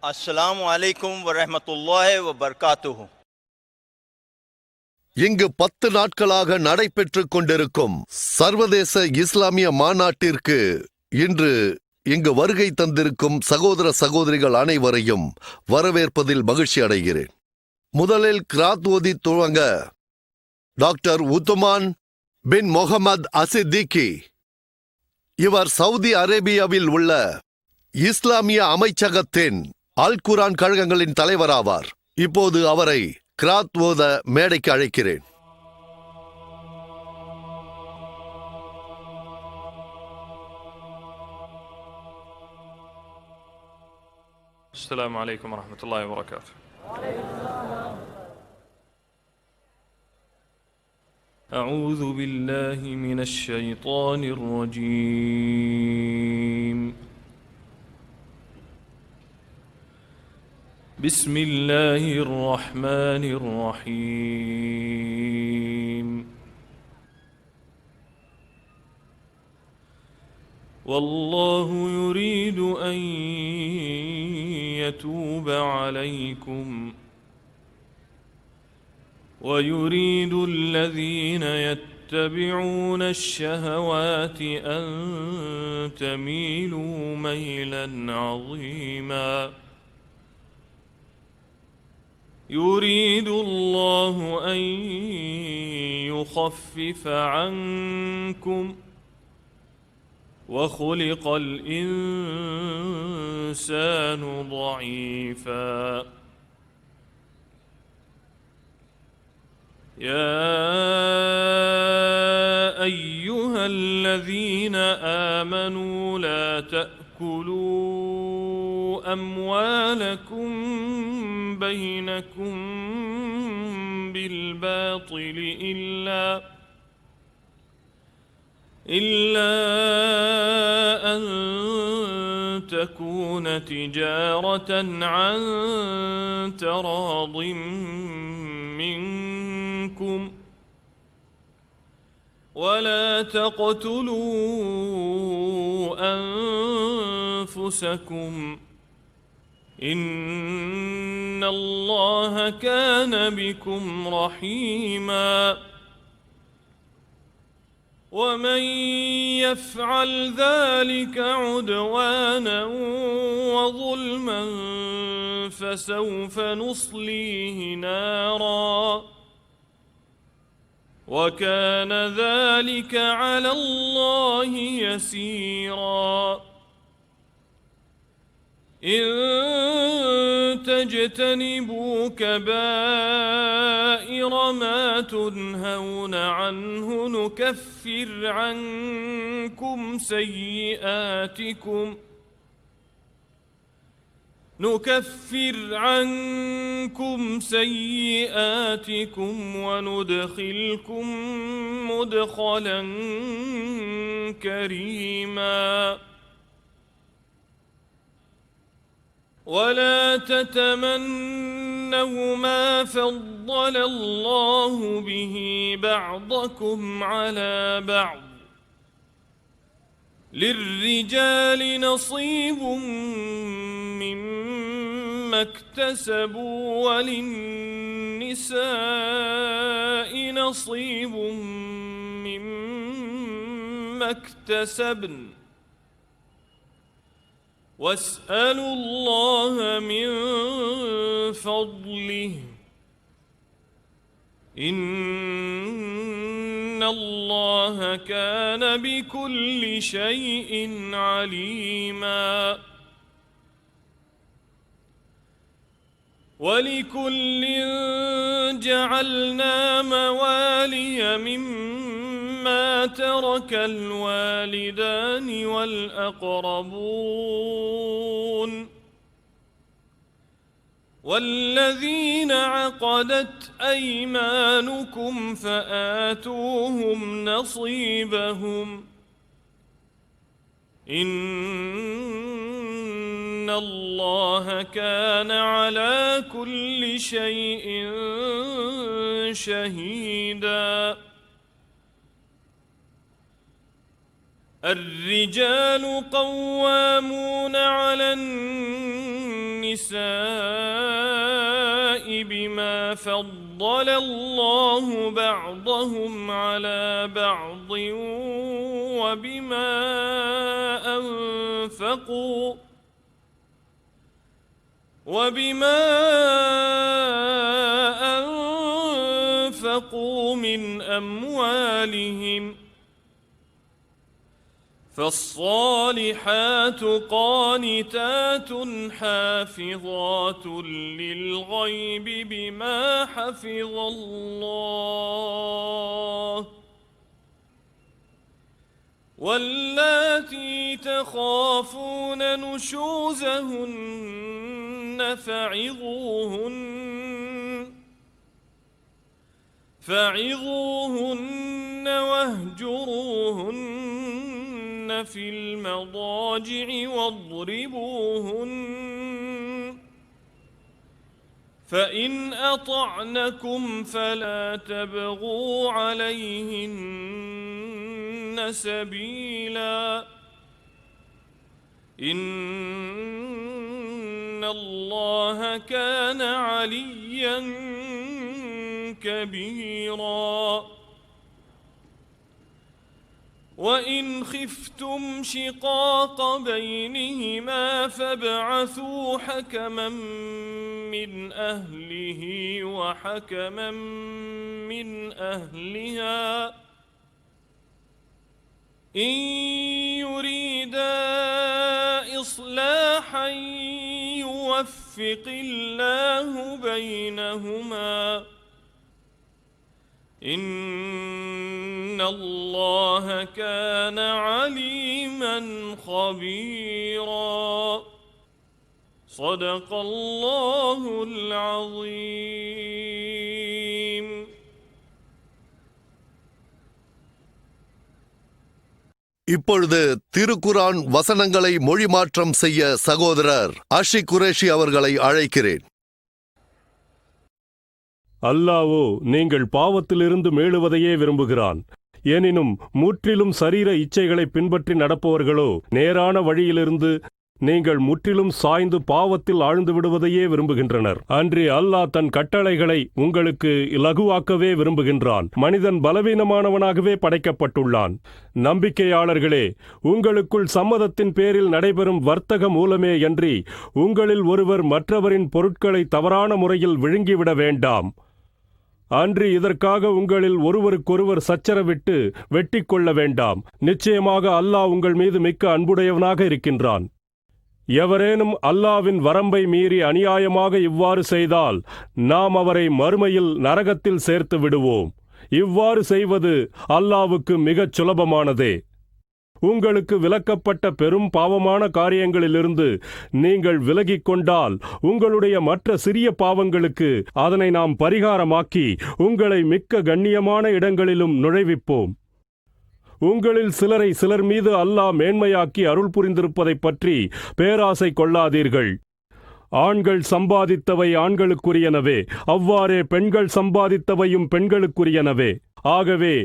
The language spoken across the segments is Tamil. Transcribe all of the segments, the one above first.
அஸ்ஸலாமு அலைக்கும் வரஹ்மத்துல்லாஹி வபரகாத்துஹு. இங்கு 10 நாட்களாக நடைபெற்றுக் கொண்டிருக்கும் சர்வதேச இஸ்லாமிய மாநாட்டிற்கு இன்று இங்கு வருகை தந்திருக்கும் சகோதர சகோதரிகள் அனைவரையும் வரவேற்பதில் மகிழ்ச்சி அடைகிறேன். முதலில் கிராத் ஓதி துவங்க டாக்டர் உத்துமான் பின் முகமது அசித்திகி. இவர் சவுதி அரேபியாவில் உள்ள இஸ்லாமிய அமைச்சகத்தின் அல் குர்ஆன் கழகங்களின் தலைவராவார். இப்போது அவரை கிராத் ஓத மேடைக்கு அழைக்கிறேன். السلام عليكم ورحمة الله وبركاته. أعوذ بالله من الشيطان الرجيم. بسم الله الرحمن الرحيم. والله يريد أن يتوب عليكم ويريد الذين يتبعون الشهوات أن تميلوا ميلا عظيما. يريد الله أن يخفف عنكم وخلق الإنسان ضعيفا. يا أيها الذين آمنوا لا تأكلوا أموالكم بينكم بالباطل إلا أن تكون تجارة عن تراض منكم ولا تقتلوا أنفسكم إن الله كان بكم رحيما. ومن يفعل ذلك عدوانا وظلما فسوف نصليه نارا وكان ذلك على الله يسيرا. إن تجتنبوا كبائر ما تنهون عنه نكفر عنكم سيئاتكم وندخلكم مدخلا كريما. ولا تتمنوا ما فضل الله به بعضكم على بعض. للرجال نصيب مما اكتسبوا وللنساء نصيب مما اكتسبن واسألوا الله من فضله إن الله كان بكل شيء عليما. ولكل جعلنا موالي مما ترك الوالدان والأقربون والذين عقدت أيمانكم فآتوهم نصيبهم إن الله كان على كل شيء شهيدا. الرجال قوامون على النساء النساء بما فضل الله بعضهم على بعض وبما أنفقوا من أموالهم فالصالحات قانتات حافظات للغيب بما حفظ الله واللاتي تخافون نشوزهن فعظوهن واهجروهن في المضاجع واضربوهن فإن أطعنكم فلا تبغوا عليهن سبيلا إن الله كان عليا كبيرا وإن خفتم شقاق بينهما فابعثوا حكما من أهله وحكما من أهلها إن يريدا إصلاحا يوفق الله بينهما إن الله كان عليما خبيرا صدق الله العظيم. இப்பொழுது திருக்குரான் வசனங்களை மொழிமாற்றம் செய்ய சகோதரர் ஆஷிக் குரேஷி அவர்களை அழைக்கிறேன். அல்லாஹ்வோ நீங்கள் பாவத்திலிருந்து மீளுவதையே விரும்புகிறான். எனினும் முற்றிலும் சரீர இச்சைகளை பின்பற்றி நடப்பவர்களோ நேரான வழியிலிருந்து நீங்கள் முற்றிலும் சாய்ந்து பாவத்தில் ஆழ்ந்து விடுவதையே விரும்புகின்றனர். அன்றி அல்லாஹ் தன் கட்டளைகளை உங்களுக்கு இலகுவாக்கவே விரும்புகின்றான். மனிதன் பலவீனமானவனாகவே படைக்கப்பட்டுள்ளான். நம்பிக்கையாளர்களே, உங்களுக்குள் சம்மதத்தின் பேரில் நடைபெறும் வர்த்தக மூலமே அன்றி உங்களில் ஒருவர் மற்றவரின் பொருட்களை தவறான முறையில் விழுங்கிவிட வேண்டாம். அன்றி இதற்காக உங்களில் ஒருவருக்கொருவர் சச்சரவிட்டு வெட்டி கொள்ள வேண்டாம். நிச்சயமாக அல்லாஹ் உங்கள் மீது மிக்க அன்புடையவனாக இருக்கின்றான். எவரேனும் அல்லாஹ்வின் வரம்பை மீறி அநியாயமாக இவ்வாறு செய்தால் நாம் அவரை மறுமையில் நரகத்தில் சேர்த்து விடுவோம். இவ்வாறு செய்வது அல்லாஹ்வுக்கு மிகச் சுலபமானதே. உங்களுக்கு விலக்கப்பட்ட பெரும் பாவமான காரியங்களிலிருந்து நீங்கள் விலகிக் கொண்டால் உங்களுடைய மற்ற சிறிய பாவங்களுக்கு அதனை நாம் பரிகாரமாக்கி உங்களை மிக்க கண்ணியமான இடங்களிலும் நுழைவிப்போம். உங்களில் சிலரை சிலர் மீது அல்லாஹ் மேன்மையாக்கி அருள் புரிந்திருப்பதைப் பற்றி பேராசை கொள்ளாதீர்கள். ஆண்கள் சம்பாதித்தவை ஆண்களுக்குரியனவே, அவ்வாறே பெண்கள் சம்பாதித்தவையும் பெண்களுக்குரியனவே. ஆகவே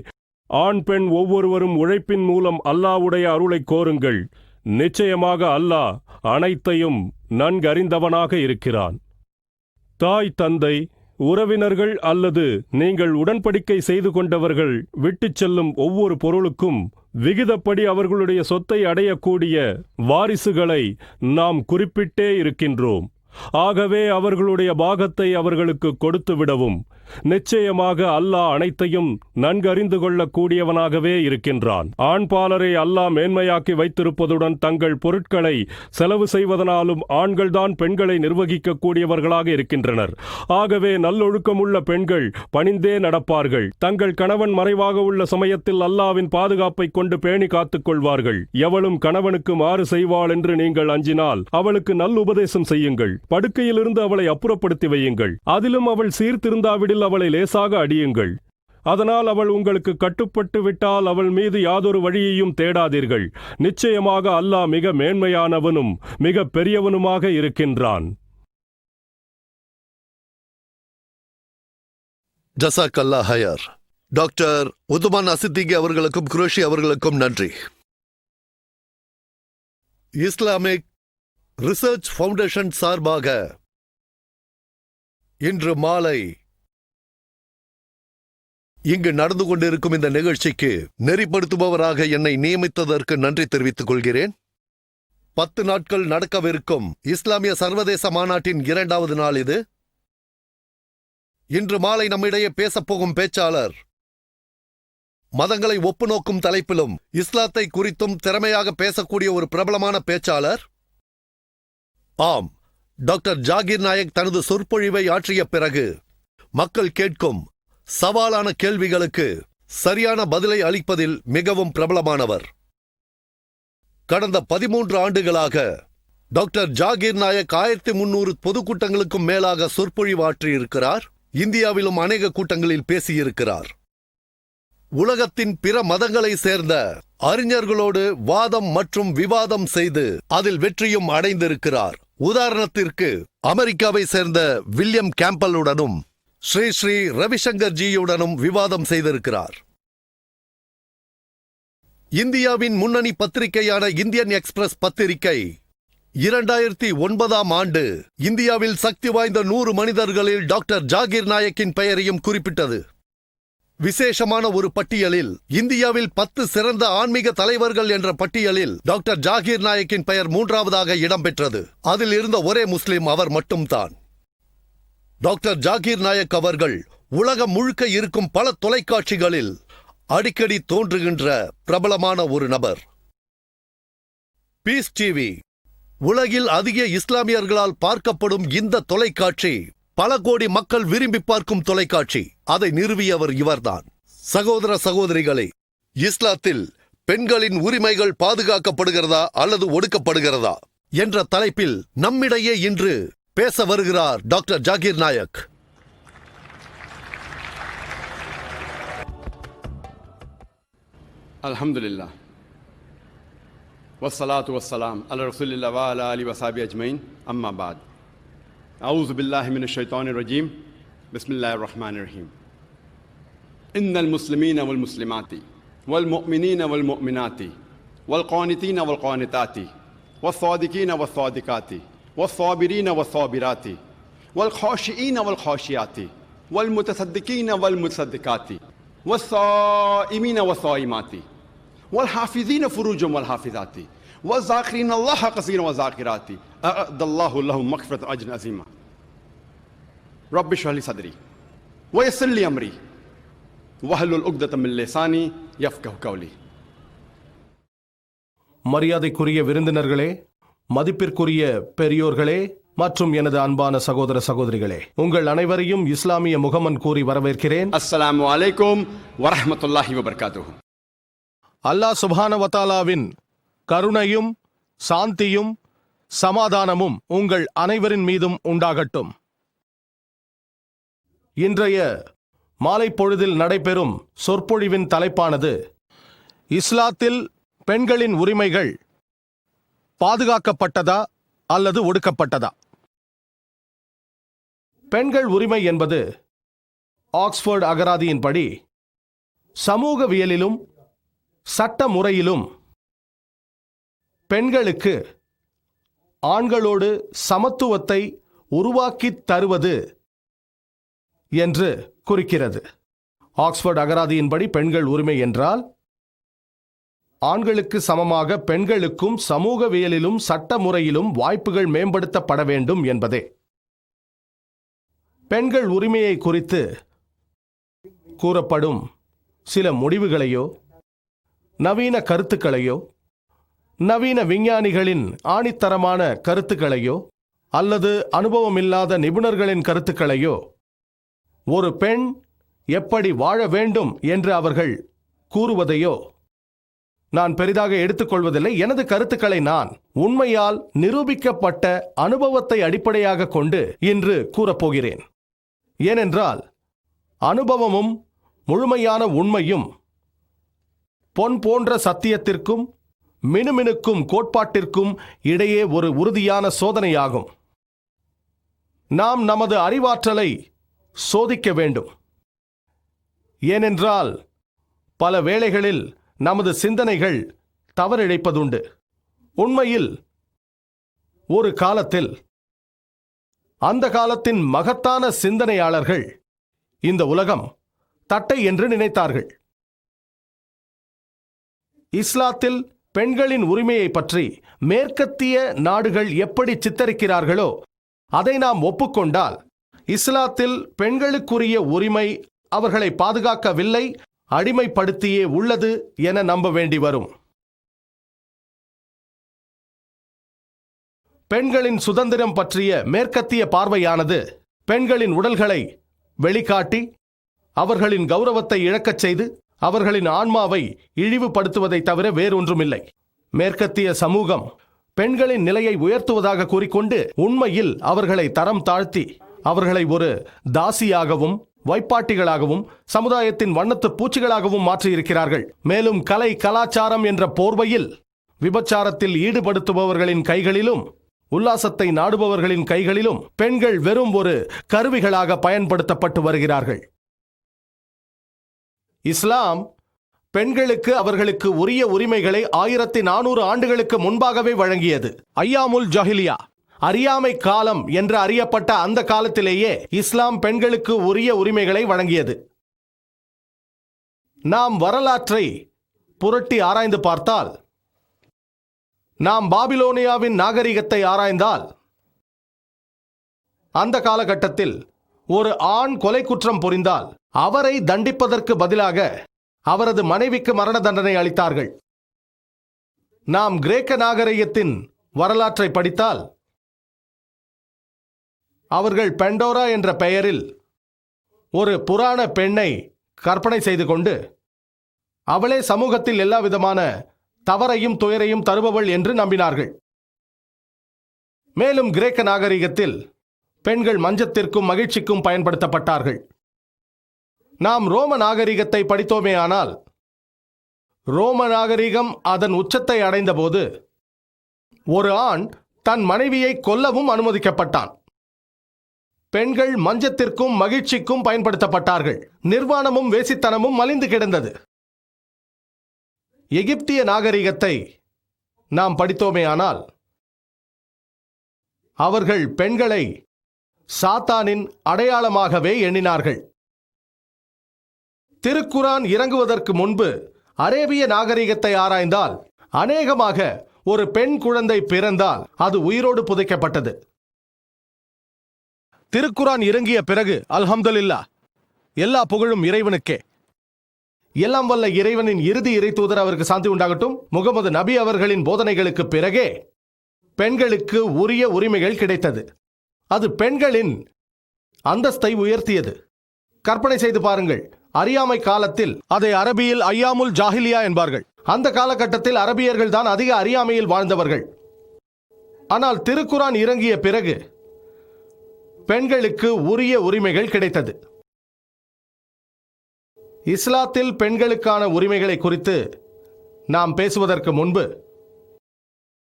ஆண் பெண் ஒவ்வொருவரும் உழைப்பின் மூலம் அல்லாஹ்வுடைய அருளை கோருங்கள். நிச்சயமாக அல்லாஹ் அனைத்தையும் நன்கறிந்தவனாக இருக்கிறான். தாய், தந்தை, உறவினர்கள் அல்லது நீங்கள் உடன்படிக்கை செய்து கொண்டவர்கள் விட்டுச் செல்லும் ஒவ்வொரு பொருளுக்கும் விகிதப்படி அவர்களுடைய சொத்தை அடையக்கூடிய வாரிசுகளை நாம் குறிப்பிட்டே இருக்கின்றோம். ஆகவே அவர்களுடைய பாகத்தை அவர்களுக்கு கொடுத்து விடவும். நிச்சயமாக அல்லாஹ் அனைத்தையும் நன்கறிந்து கொள்ளக்கூடியவனாகவே இருக்கின்றான். ஆண்பாலரை அல்லாஹ் மேன்மையாக்கி வைத்திருப்பதுடன் தங்கள் பொருட்களை செலவு செய்வதனாலும் ஆண்கள்தான் பெண்களை நிர்வகிக்கக்கூடியவர்களாக இருக்கின்றனர். ஆகவே நல்லொழுக்கமுள்ள பெண்கள் பணிந்தே நடப்பார்கள். தங்கள் கணவன் மறைவாக உள்ள சமயத்தில் அல்லாஹ்வின் பாதுகாப்பை கொண்டு பேணி காத்துக் கொள்வார்கள். எவளும் கணவனுக்கு மாறு செய்வாள் என்று நீங்கள் அஞ்சினால் அவளுக்கு நல்லுபதேசம் செய்யுங்கள். படுக்கையிலிருந்து அவளை அப்புறப்படுத்தி வையுங்கள். அதிலும் அவள் சீர்திருந்தாவிடில் அவளை லேசாக அடியுங்கள். அதனால் அவள் உங்களுக்கு கட்டுப்பட்டு விட்டால் அவள் மீது யாதொரு வழியையும் தேடாதீர்கள். நிச்சயமாக அல்லாஹ் மிக மேன்மையானவனும் மிக பெரியவனுமாக இருக்கின்றான். ஜஸாக்கல்லாஹ் ஹைர். டாக்டர் உதுமான் அசித்திகி அவர்களுக்கும் குரேஷி அவர்களுக்கும் நன்றி. இஸ்லாமிக் ரிசர்ச் ஃபவுண்டேஷன் சார்பாக இன்று மாலை இங்கு நடந்து கொண்டிருக்கும் இந்த நிகழ்ச்சிக்கு நெறிப்படுத்துபவராக என்னை நியமித்ததற்கு நன்றி தெரிவித்துக் கொள்கிறேன். 10 நாட்கள் நடக்கவிருக்கும் இஸ்லாமிய சர்வதேச மாநாட்டின் 2வது நாள் இது. இன்று மாலை நம்மிடையே பேசப்போகும் பேச்சாளர் மதங்களை ஒப்புநோக்கும் தலைப்பிலும் இஸ்லாத்தை குறித்தும் திறமையாக பேசக்கூடிய ஒரு பிரபலமான பேச்சாளர். ஆம், டாக்டர் ஜாகிர் நாயக் தனது சொற்பொழிவை ஆற்றிய பிறகு மக்கள் கேட்கும் சவாலான கேள்விகளுக்கு சரியான பதிலை அளிப்பதில் மிகவும் பிரபலமானவர். கடந்த 13 ஆண்டுகளாக டாக்டர் ஜாகிர் நாயக் 1300 பொதுக்கூட்டங்களுக்கும் மேலாக சொற்பொழிவாற்றியிருக்கிறார். இந்தியாவிலும் அநேக கூட்டங்களில் பேசியிருக்கிறார். உலகத்தின் பிற மதங்களை சேர்ந்த அறிஞர்களோடு வாதம் மற்றும் விவாதம் செய்து அதில் வெற்றியும் அடைந்திருக்கிறார். உதாரணத்திற்கு அமெரிக்காவை சேர்ந்த வில்லியம் கேம்பலுடனும் ஸ்ரீ ஸ்ரீ ரவிசங்கர் ஜியுடனும் விவாதம் செய்திருக்கிறார். இந்தியாவின் முன்னணி பத்திரிகையான இந்தியன் எக்ஸ்பிரஸ் பத்திரிகை 2009ஆம் ஆண்டு இந்தியாவில் சக்தி வாய்ந்த 100 மனிதர்களில் டாக்டர் ஜாகிர் நாயக்கின் பெயரையும் குறிப்பிட்டது. விசேஷமான ஒரு பட்டியலில் இந்தியாவில் 10 சிறந்த ஆன்மீக தலைவர்கள் என்ற பட்டியலில் டாக்டர் ஜாகிர் நாயக்கின் பெயர் 3வதாக இடம்பெற்றது. அதில் இருந்த ஒரே முஸ்லிம் அவர் மட்டும்தான். டாக்டர் ஜாகிர் நாயக் அவர்கள் உலகம் முழுக்க இருக்கும் பல தொலைக்காட்சிகளில் அடிக்கடி தோன்றுகின்ற பிரபலமான ஒரு நபர். பீஸ் டிவி உலகில் அதிக இஸ்லாமியர்களால் பார்க்கப்படும் இந்த தொலைக்காட்சி பல கோடி மக்கள் விரும்பி பார்க்கும் தொலைக்காட்சி. அதை நிறுவியவர் இவர்தான். சகோதர சகோதரிகளே, இஸ்லாத்தில் பெண்களின் உரிமைகள் பாதுகாக்கப்படுகிறதா அல்லது ஒடுக்கப்படுகிறதா என்ற தலைப்பில் நம்மிடையே இன்று பேச வருகிறார் டாக்டர் ஜாகிர் நாயக். அல்ஹம்துலில்லாஹ் வஸ்ஸலாத்து வஸ்ஸலாம் அலா ரசூலில்லாஹி வ அலா ஆலிஹி வஸஹ்பிஹி அஜ்மஈன். அம்மா பாத். அஊஸு பில்லாஹி மினஷ் ஷைத்தானிர் ரஜீம். பிஸ்மில்லாஹிர் ரஹ்மானிர் ரஹீம். இன்னல் முஸ்லிமீன வல் முஸ்லிமாத்தி வல் முஃமினீன வல் முஃமினாத்தி வல் கானிதீன வல் கானிதாத்தி வஸ் ஸாதிகீன வஸ் ஸாதிகாத்தி والصابرين والصابرات والخاشعين والخاشعات والمتصدقين والمتصدقات والصائمين والصائمات والحافظين فروجهم والحافظات والذاكرين الله كثيرا والذاكرات أعد الله لهم مغفرة أجر عظيما. رب اشرح لي صدري ويسر لي أمري واحلل عقدة من لساني يفقهوا قولي. மரியாதைக்குரிய விருந்தினர்களே, மதிப்பிற்குரிய பெரியோர்களே மற்றும் எனது அன்பான சகோதர சகோதரிகளே, உங்கள் அனைவரையும் இஸ்லாமிய முகமன் கூறி வரவேற்கிறேன். அஸ்ஸலாமு அலைக்கும் வரஹ்மத்துல்லாஹி வபரகாத்துஹு. அல்லாஹ் சுப்ஹானஹு வ தஆலாவின் கருணையும் சாந்தியும் சமாதானமும் உங்கள் அனைவரின் மீதும் உண்டாகட்டும். இன்றைய மாலை பொழுதில் நடைபெறும் சொற்பொழிவின் தலைப்பானது இஸ்லாத்தில் பெண்களின் உரிமைகள் பாதுகாக்கப்பட்டதா அல்லது ஒடுக்கப்பட்டதா. பெண்கள் உரிமை என்பது ஆக்ஸ்போர்ட் அகராதியின்படி சமூகவியலிலும் சட்ட முறையிலும் பெண்களுக்கு ஆண்களோடு சமத்துவத்தை உருவாக்கித் தருவது என்று குறிக்கிறது. ஆக்ஸ்போர்ட் அகராதியின்படி பெண்கள் உரிமை என்றால் ஆண்களுக்கு சமமாக பெண்களுக்கும் சமூகவியலிலும் சட்ட முறையிலும் வாய்ப்புகள் மேம்படுத்தப்பட வேண்டும் என்பதே. பெண்கள் உரிமையை குறித்து கூறப்படும் சில முடிவுகளையோ நவீன கருத்துக்களையோ நவீன விஞ்ஞானிகளின் ஆணித்தரமான கருத்துக்களையோ அல்லது அனுபவமில்லாத நிபுணர்களின் கருத்துக்களையோ ஒரு பெண் எப்படி வாழ வேண்டும் என்று அவர்கள் கூறுவதையோ நான் பெரிதாக எடுத்துக்கொள்வதில்லை. எனது கருத்துக்களை நான் உண்மையால் நிரூபிக்கப்பட்ட அனுபவத்தை அடிப்படையாக கொண்டு இன்று கூறப்போகிறேன். ஏனென்றால் அனுபவமும் முழுமையான உண்மையும் பொன் போன்ற சத்தியத்திற்கும் மினுமினுக்கும் கோட்பாட்டிற்கும் இடையே ஒரு உறுதியான சோதனையாகும். நாம் நமது அறிவாற்றலை சோதிக்க வேண்டும். ஏனென்றால் பல வேளைகளில் நமது சிந்தனைகள் தவறிழைப்பதுண்டு. உண்மையில் ஒரு காலத்தில் அந்த காலத்தின் மகத்தான சிந்தனையாளர்கள் இந்த உலகம் தட்டை என்று நினைத்தார்கள். இஸ்லாத்தில் பெண்களின் உரிமையை பற்றி மேற்கத்திய நாடுகள் எப்படி சித்தரிக்கிறார்களோ அதை நாம் ஒப்புக்கொண்டால் இஸ்லாத்தில் பெண்களுக்குரிய உரிமை அவர்களை பாதுகாக்கவில்லை, அடிமைப்படுத்தியே உள்ளது என நம்ப வேண்டி வரும். பெண்களின் சுதந்திரம் பற்றிய மேற்கத்திய பார்வையானது பெண்களின் உடல்களை வெளிக்காட்டி அவர்களின் கௌரவத்தை இழக்கச் செய்து அவர்களின் ஆன்மாவை இழிவுபடுத்துவதை தவிர வேறொன்றுமில்லை. மேற்கத்திய சமூகம் பெண்களின் நிலையை உயர்த்துவதாக கூறிக்கொண்டு உண்மையில் அவர்களை தரம் தாழ்த்தி அவர்களை ஒரு தாசியாகவும் வைப்பாட்டிகளாகவும் சமுதாயத்தின் வண்ணத்து பூச்சிகளாகவும் மாற்றியிருக்கிறார்கள். மேலும் கலை கலாச்சாரம் என்ற போர்வையில் விபச்சாரத்தில் ஈடுபடுத்துபவர்களின் கைகளிலும் உல்லாசத்தை நாடுபவர்களின் கைகளிலும் பெண்கள் வெறும் ஒரு கருவிகளாக பயன்படுத்தப்பட்டு வருகிறார்கள். இஸ்லாம் பெண்களுக்கு அவர்களுக்கு உரிய உரிமைகளை 1400 ஆண்டுகளுக்கு முன்பாகவே வழங்கியது. ஐயாமுல் ஜாஹிலியா, அறியாமை காலம் என்று அறியப்பட்ட அந்த காலத்திலேயே இஸ்லாம் பெண்களுக்கு உரிய உரிமைகளை வழங்கியது. நாம் வரலாற்றை புரட்டி ஆராய்ந்து பார்த்தால், நாம் பாபிலோனியாவின் நாகரிகத்தை ஆராய்ந்தால், அந்த காலகட்டத்தில் ஒரு ஆண் கொலை குற்றம் புரிந்தால் அவரை தண்டிப்பதற்கு பதிலாக அவரது மனைவிக்கு மரண தண்டனை அளித்தார்கள். நாம் கிரேக்க நாகரிகத்தின் வரலாற்றை படித்தால் அவர்கள் பெண்டோரா என்ற பெயரில் ஒரு புராண பெண்ணை கற்பனை செய்து கொண்டு அவளே சமூகத்தில் எல்லா விதமான தவறையும் துயரையும் தருபவள் என்று நம்பினார்கள். மேலும் கிரேக்க நாகரிகத்தில் பெண்கள் மஞ்சத்திற்கும் மகிழ்ச்சிக்கும் பயன்படுத்தப்பட்டார்கள். நாம் ரோம நாகரிகத்தை படித்தோமேயானால், ரோம நாகரிகம் அதன் உச்சத்தை அடைந்தபோது ஒரு ஆண் தன் மனைவியை கொல்லவும் அனுமதிக்கப்பட்டான். பெண்கள் மஞ்சத்திற்கும் மகிழ்ச்சிக்கும் பயன்படுத்தப்பட்டார்கள். நிர்வாணமும் வேசித்தனமும் மலிந்து கிடந்தது. எகிப்திய நாகரிகத்தை நாம் படித்தோமேயானால், அவர்கள் பெண்களை சாத்தானின் அடையாளமாகவே எண்ணினார்கள். திருக்குரான் இறங்குவதற்கு முன்பு அரேபிய நாகரிகத்தை ஆராய்ந்தால், அநேகமாக ஒரு பெண் குழந்தை பிறந்தால் அது உயிரோடு புதைக்கப்பட்டது. திருக்குரான் இறங்கிய பிறகு அல்ஹம்துலில்லாஹ், எல்லா புகழும் இறைவனுக்கே, எல்லாம் வல்ல இறைவனின் இறுதி இறை தூதர் அவருக்கு சாந்தி உண்டாகட்டும், முகமது நபி அவர்களின் போதனைகளுக்கு பிறகே பெண்களுக்கு உரிய உரிமைகள் கிடைத்தது. அது பெண்களின் அந்தஸ்தை உயர்த்தியது. கற்பனை செய்து பாருங்கள், அறியாமை காலத்தில் அதை அரபியில் ஐயாமுல் ஜாஹிலியா என்பார்கள். அந்த காலகட்டத்தில் அரபியர்கள் தான் அதிக அறியாமையில் வாழ்ந்தவர்கள். ஆனால் திருக்குரான் இறங்கிய பிறகு பெண்களுக்கு உரிய உரிமைகள் கிடைத்தது. இஸ்லாத்தில் பெண்களுக்கான உரிமைகளை குறித்து நாம் பேசுவதற்கு முன்பு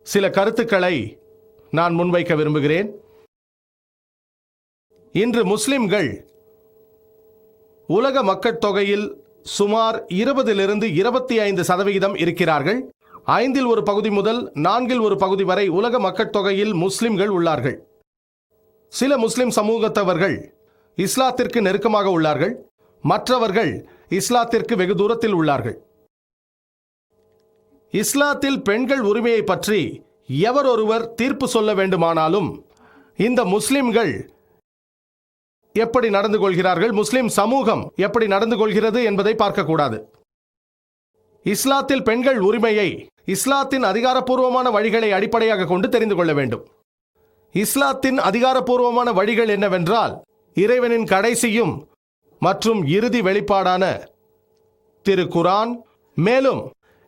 சில கருத்துக்களை நான் முன்வைக்க விரும்புகிறேன். இன்று முஸ்லிம்கள் உலக மக்கள் தொகையில் சுமார் 20-25% இருக்கிறார்கள். 1/5 பகுதி முதல் 4 பகுதி வரை உலக மக்கள் தொகையில் முஸ்லிம்கள் உள்ளார்கள். சில முஸ்லிம் சமூகத்தவர்கள் இஸ்லாத்திற்கு நெருக்கமாக உள்ளார்கள், மற்றவர்கள் இஸ்லாத்திற்கு வெகு தூரத்தில் உள்ளார்கள். இஸ்லாத்தில் பெண்கள் உரிமையை பற்றி எவர் ஒருவர் தீர்ப்பு சொல்ல வேண்டுமானாலும் இந்த முஸ்லிம்கள் எப்படி நடந்து கொள்கிறார்கள், முஸ்லிம் சமூகம் எப்படி நடந்து கொள்கிறது என்பதை பார்க்கக்கூடாது. இஸ்லாத்தில் பெண்கள் உரிமையை இஸ்லாத்தின் அதிகாரப்பூர்வமான வழிகளை அடிப்படையாக கொண்டு தெரிந்து கொள்ள வேண்டும். இஸ்லாத்தின் அதிகாரப்பூர்வமான வழிகள் என்னவென்றால், இறைவனின் கடைசியும் மற்றும் இறுதி வெளிப்பாடான திருக்குரான், மேலும்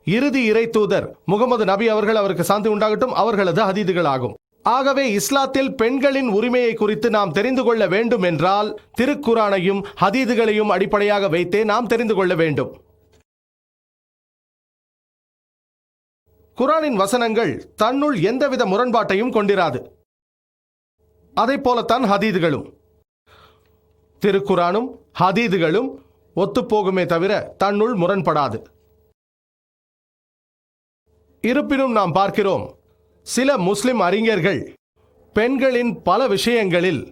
இறுதி இறை தூதர் முகமது நபி அவர்கள் அவருக்கு சாந்தி உண்டாகட்டும் அவர்களது ஹதீதுகள் ஆகும். ஆகவே இஸ்லாத்தில் பெண்களின் உரிமையை குறித்து நாம் தெரிந்து கொள்ள வேண்டும் என்றால் திருக்குரானையும் ஹதீதுகளையும் அடிப்படையாக வைத்தே நாம் தெரிந்து கொள்ள வேண்டும். குரானின் வசனங்கள் தன்னுள் எந்தவித முரண்பாட்டையும் கொண்டிராது. அதை போலத்தான் ஹதீதுகளும். திருக்குரானும் ஹதீதுகளும் ஒத்துப்போகுமே தவிர தன்னுள் முரண்படாது. இருப்பினும் நாம் பார்க்கிறோம், சில முஸ்லிம் அறிஞர்கள் பெண்களின் பல விஷயங்களில்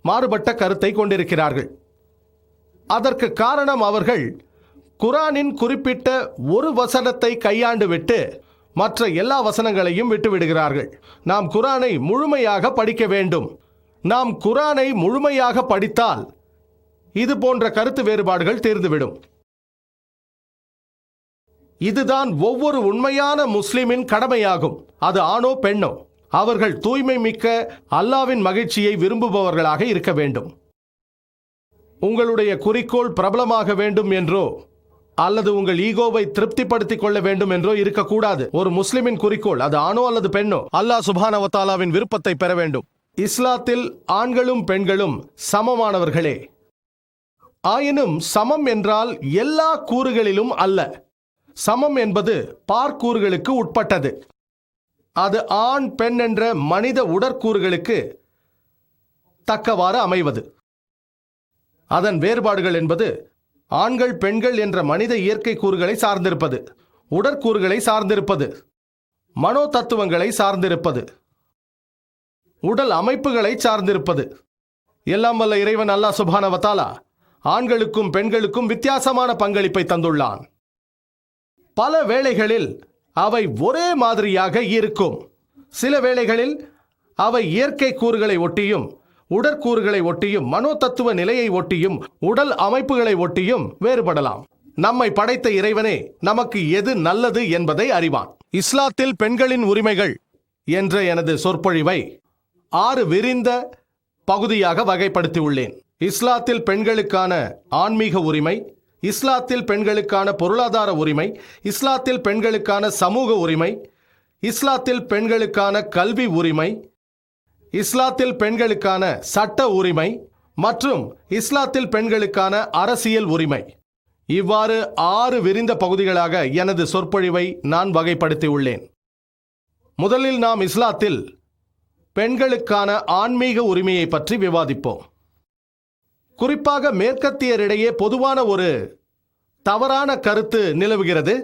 மாறுபட்ட கருத்தை கொண்டிருக்கிறார்கள். அதற்கு காரணம் அவர்கள் குர்ஆனின் குறிப்பிட்ட ஒரு வசனத்தை கையாண்டு விட்டு மற்ற எல்லா வசனங்களையும் விட்டுவிடுகிறார்கள். நாம் குர்ஆனை முழுமையாக படிக்க வேண்டும். நாம் குர்ஆனை முழுமையாக படித்தால் இது போன்ற கருத்து வேறுபாடுகள் தீர்ந்துவிடும். இதுதான் ஒவ்வொரு உண்மையான முஸ்லிமின் கடமையாகும். அது ஆணோ பெண்ணோ, அவர்கள் தூய்மை மிக்க அல்லாவின் மகிழ்ச்சியை விரும்புபவர்களாக இருக்க வேண்டும். உங்களுடைய குறிக்கோள் பிரபலமாக வேண்டும் என்றோ அல்லது உங்கள் ஈகோவை திருப்திப்படுத்திக் கொள்ள வேண்டும் என்றோ இருக்கக்கூடாது. ஒரு முஸ்லிமின் குறிக்கோள், அது ஆணோ அல்லது பெண்ணோ, அல்லாஹ் சுப்ஹானஹு வ தஆலாவின் விருப்பத்தை பெற வேண்டும். இஸ்லாத்தில் ஆண்களும் பெண்களும் சமமானவர்களே. ஆயினும் சமம் என்றால் எல்லா கூறுகளிலும் அல்ல. சமம் என்பது பார்க்கூறுகளுக்கு உட்பட்டது. அது ஆண் பெண் என்ற மனித உடற்கூறுகளுக்கு தக்கவாறு அமைவது. அதன் வேறுபாடுகள் என்பது ஆண்கள் பெண்கள் என்ற மனித இயற்கை கூறுகளை சார்ந்திருப்பது, உடற்கூறுகளை சார்ந்திருப்பது, மனோ தத்துவங்களை சார்ந்திருப்பது, உடல் அமைப்புகளை சார்ந்திருப்பது. எல்லாம் வல்ல இறைவன் அல்லாஹ் சுப்ஹானஹு வ தஆலா ஆண்களுக்கும் பெண்களுக்கும் வித்தியாசமான பங்களிப்பை தந்துள்ளான். பல வேளைகளில் அவை ஒரே மாதிரியாக இருக்கும். சில வேளைகளில் அவை இயற்கை கூறுகளை ஒட்டியும் உடற்கூறுகளை ஒட்டியும் மனோ தத்துவ நிலையை ஒட்டியும் உடல் அமைப்புகளை ஒட்டியும் வேறுபடலாம். நம்மை படைத்த இறைவனே நமக்கு எது நல்லது என்பதை அறிவான். இஸ்லாத்தில் பெண்களின் உரிமைகள் என்ற எனது சொற்பொழிவை 6 விரிந்த பகுதியாக வகைப்படுத்தியுள்ளேன். இஸ்லாத்தில் பெண்களுக்கான ஆன்மீக உரிமை, இஸ்லாத்தில் பெண்களுக்கான பொருளாதார உரிமை, இஸ்லாத்தில் பெண்களுக்கான சமூக உரிமை, இஸ்லாத்தில் பெண்களுக்கான கல்வி உரிமை, இஸ்லாத்தில் பெண்களுக்கான சட்ட உரிமை மற்றும் இஸ்லாத்தில் பெண்களுக்கான அரசியல் உரிமை. இவ்வாறு 6 விரிந்த பகுதிகளாக எனது சொற்பொழிவை நான் வகைப்படுத்தியுள்ளேன். முதலில் நாம் இஸ்லாத்தில் பெண்களுக்கான ஆன்மீக உரிமையை பற்றி விவாதிப்போம். குறிப்பாக மேற்கத்தியரிடையே பொதுவான ஒரு தவறான கருத்து நிலவுகிறது.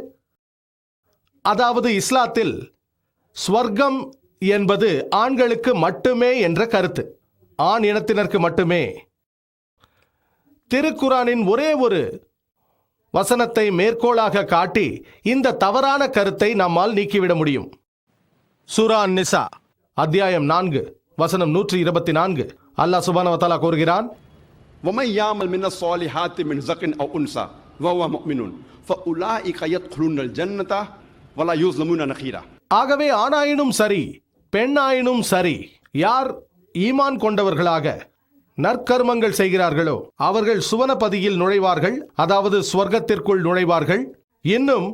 அதாவது இஸ்லாத்தில் ஸ்வர்க்கம் என்பது ஆண்களுக்கு மட்டுமே என்ற கருத்து, ஆண் இனத்தினருக்கு மட்டுமே. திருக்குர்ஆனின் ஒரே ஒரு வசனத்தை மேற்கோளாக காட்டி இந்த தவறான கருத்தை நம்மால் நீக்கிவிட முடியும். சூரா அன்-நிசா அத்தியாயம் 4 வசனம் 124. அல்லாஹ் சுப்ஹானஹு வ தஆலா கூறுகிறான், ومن يعمل من الصالحات من ذكر أو أنثى وهو مؤمن فأولئك يدخلون الجنة ولا يظلمون نقيرا. ஆகவே ஆணாயினும் சரி பெண்ணாயினும் சரி, யார் ஈமான் கொண்டவர்களாக நற்கர்மங்கள் செய்கிறார்களோ அவர்கள் சுவனபதியில் நுழைவார்கள், அதாவது ஸ்வர்க்கத்திற்குள் நுழைவார்கள். இன்னும்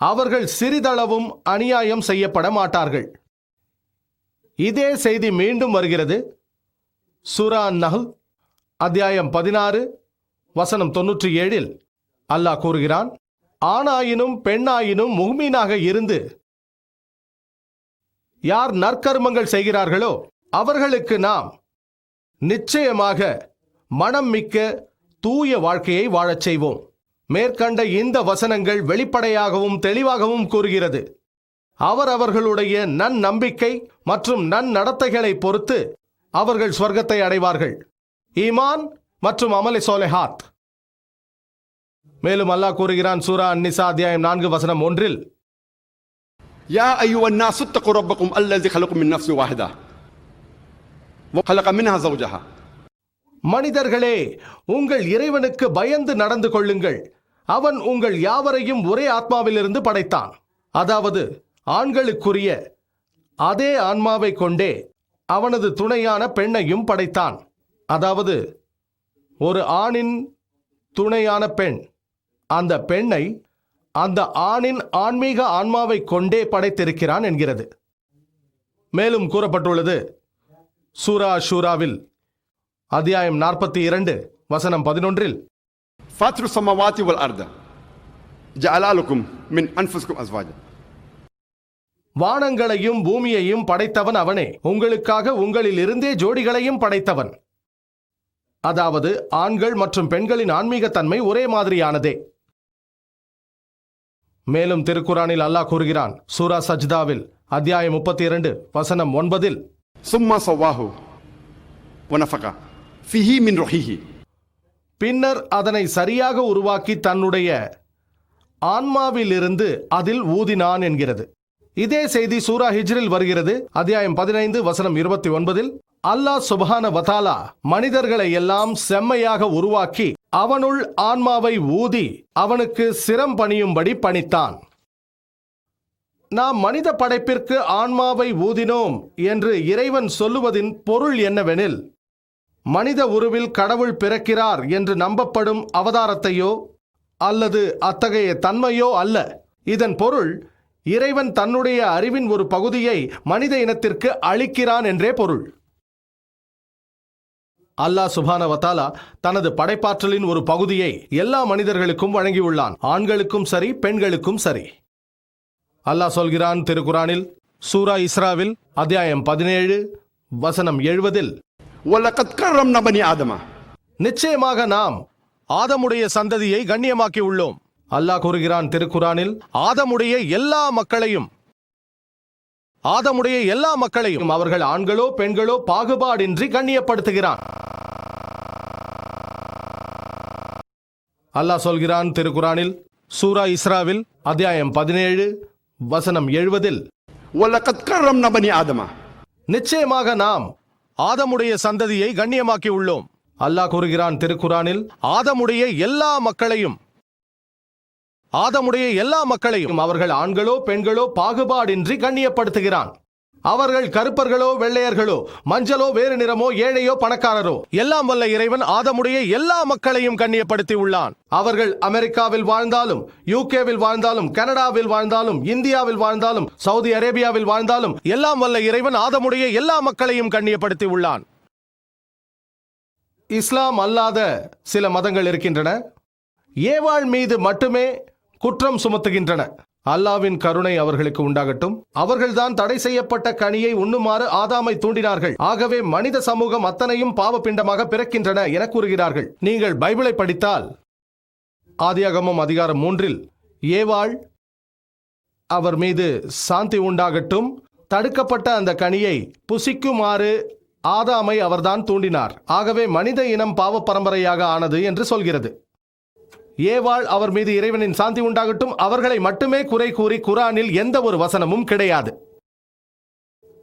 அவர்கள் சிறிதளவும் அநியாயம் செய்யப்பட மாட்டார்கள். இதே செய்தி மீண்டும் வருகிறது சூரா அன்-நஹ்ல் அத்தியாயம் 16 வசனம் 97. அல்லாஹ் கூறுகிறான், ஆணாயினும் பெண்ணாயினும் முஃமினாக இருந்து யார் நற்கர்மங்கள் செய்கிறார்களோ அவர்களுக்கு நாம் நிச்சயமாக மனம் மிக்க தூய வாழ்க்கையை வாழச் செய்வோம். மேற்கண்ட இந்த வசனங்கள் வெளிப்படையாகவும் தெளிவாகவும் கூறுகிறது, அவர்களுடைய நன்னம்பிக்கை மற்றும் நன்னடத்தைகளை பொறுத்து அவர்கள் ஸ்வர்க்கத்தை அடைவார்கள். ஈமான் மற்றும் அமலே சாலிஹாத். மேலும் அல்லாஹ் கூறுகிறான் சூரா அன்-நிசா அத்தியாயம் 4 வசனம் 1. يا أيها الناس اتقوا ربكم الذي خلقكم من نفس واحدة وخلق منها زوجها. மனிதர்களே, உங்கள் இறைவனுக்கு பயந்து நடந்து கொள்ளுங்கள். அவன் உங்கள் யாவரையும் ஒரே ஆத்மாவிலிருந்து படைத்தான். அதாவது ஆண்களுக்குரிய அதே ஆன்மாவை கொண்டே அவனது துணையான பெண்ணையும் படைத்தான். அதாவது ஒரு ஆணின் துணையான பெண், அந்த பெண்ணை அந்த ஆணின் ஆன்மீக ஆன்மாவை கொண்டே படைத்திருக்கிறான் என்கிறது. மேலும் கூறப்பட்டுள்ளது சூரா ஷூராவில் அத்தியாயம் 42 வசனம் 11. فاطر السماوات والأرض جعل لكم من أنفسكم أزواجا. வானங்களையும் பூமியையும் படைத்தவன் அவனே, உங்களுக்காக உங்களில் இருந்தே ஜோடிகளையும் படைத்தவன். அதாவது ஆண்கள் மற்றும் பெண்களின் ஆன்மீக தன்மை ஒரே மாதிரியானதே. மேலும் திருக்குர்ஆனில் அல்லாஹ் கூறுகிறான் சூரா சஜ்தாவில் அத்தியாயம் 32 வசனம் 9. ثم سواه ونفخ فيه من روحه. பின்னர் அதனை சரியாக உருவாக்கி தன்னுடைய ஆன்மாவிலிருந்து அதில் ஊதினான் என்கிறது. இதே செய்தி சூரா ஹிஜ்ரில் வருகிறது. அத்தியாயம் 15 வசனம் 29. அல்லாஹ் சுப்ஹான வ தஆலா மனிதர்களை எல்லாம் செம்மையாக உருவாக்கி அவனுள் ஆன்மாவை ஊதி அவனுக்கு சிரம் பணியும்படி பணித்தான். நாம் மனித படைப்பிற்கு ஆன்மாவை ஊதினோம் என்று இறைவன் சொல்லுவதின் பொருள் என்னவெனில், மனித உருவில் கடவுள் பிறக்கிறார் என்று நம்பப்படும் அவதாரத்தையோ அல்லது அத்தகைய தன்மையோ அல்ல. இதன் பொருள் இறைவன் தன்னுடைய அறிவின் ஒரு பகுதியை மனித இனத்திற்கு அளிக்கிறான் என்றே பொருள். அல்லாஹ் சுப்ஹானஹு வ தஆலா தனது படைப்பாற்றலின் ஒரு பகுதியை எல்லா மனிதர்களுக்கும் வழங்கியுள்ளான், ஆண்களுக்கும் சரி பெண்களுக்கும் சரி. அல்லாஹ் சொல்கிறான் திருக்குரானில், சூரா இஸ்ராவில் அத்தியாயம் 17 வசனம் 70. وَلَقَدْ كَرَّمْنَا بَنِي آدَمَ. நிச்சயமாக நாம் ஆதமுடைய சந்ததியை கண்ணியமாக்கி உள்ளோம். அல்லாஹ் கூறுகிறான் திருக்குரானில், ஆதமுடைய எல்லா மக்களையும் அவர்கள் ஆண்களோ பெண்களோ பாகுபாடின்றி கண்ணியப்படுத்துகிறான். அல்லாஹ் சொல்கிறான் திருக்குரானில், சூரா இஸ்ராவில் அத்தியாயம் 17 வசனம் 70. وَلَقَدْ كَرَّمْنَا بَنِي آدَمَ. நிச்சயமாக நாம் ஆதமுடைய சந்ததியை கண்ணியமாக்கி உள்ளோம். அல்லாஹ் கூறுகிறான் திருக்குரானில், ஆதமுடைய எல்லா மக்களையும் அவர்கள் ஆண்களோ பெண்களோ பாகுபாடின்றி கண்ணியப்படுத்துகிறான். அவர்கள் கருப்பர்களோ வெள்ளையர்களோ மஞ்சளோ வேறு நிறமோ ஏழையோ பணக்காரரோ, எல்லாம் வல்ல இறைவன் ஆதமுடைய எல்லா மக்களையும் கண்ணியப்படுத்தி உள்ளான். அவர்கள் அமெரிக்காவில் வாழ்ந்தாலும், யூகேவில் வாழ்ந்தாலும், கனடாவில் வாழ்ந்தாலும், இந்தியாவில் வாழ்ந்தாலும், சவுதி அரேபியாவில் வாழ்ந்தாலும், எல்லாம் வல்ல இறைவன் ஆதமுடைய எல்லா மக்களையும் கண்ணியப்படுத்தி உள்ளான். இஸ்லாம் அல்லாத சில மதங்கள் இருக்கின்றன. ஏவாள் மீது மட்டுமே குற்றம் சுமத்துகின்றன. அல்லாவின் கருணை அவர்களுக்கு உண்டாகட்டும். அவர்கள்தான் தடை செய்யப்பட்ட கனியை உண்ணுமாறு ஆதாமை தூண்டினார்கள். ஆகவே மனித சமூகம் அத்தனையும் பாவப்பிண்டமாக பிறக்கின்றன என கூறுகிறார்கள். நீங்கள் பைபிளை படித்தால் ஆதியாகமம் அதிகாரம் 3 ஏவாள் அவர் மீது சாந்தி உண்டாகட்டும் தடுக்கப்பட்ட அந்த கனியை புசிக்குமாறு ஆதாமை அவர்தான் தூண்டினார். ஆகவே மனித இனம் பாவ பரம்பரையாக ஆனது என்று சொல்கிறது. ஏவாள் அவர் மீது இறைவனின் சாந்தி உண்டாகட்டும் அவர்களை மட்டுமே குறை கூறி குரானில் எந்த ஒரு வசனமும் கிடையாது.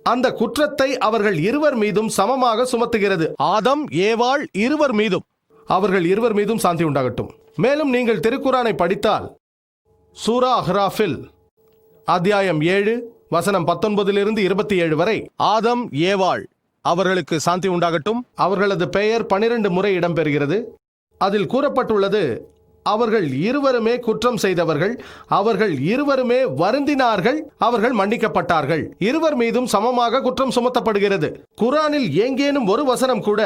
அந்த குற்றத்தை அவர்கள் இருவர் மீதும் சமமாக சுமத்துகிறது. ஆதம் ஏவாள் இருவர் மீதும், அவர்கள் இருவர் மீதும் சாந்தி உண்டாகட்டும். மேலும் நீங்கள் திருக்குரானை படித்தால் சூரா அஹ்ராஃபில் அத்தியாயம் 7 வசனம் 19 27 வரை ஆதம் ஏவாள் அவர்களுக்கு சாந்தி உண்டாகட்டும் அவர்களது பெயர் 12 முறை இடம்பெறுகிறது. அதில் கூறப்பட்டுள்ளது, அவர்கள் இருவருமே குற்றம் செய்தவர்கள், அவர்கள் இருவருமே வருந்தினார்கள், அவர்கள் மன்னிக்கப்பட்டார்கள். இருவர் மீதும் சமமாக குற்றம் சுமத்தப்படுகிறது. குரானில் எங்கேனும் ஒரு வசனம் கூட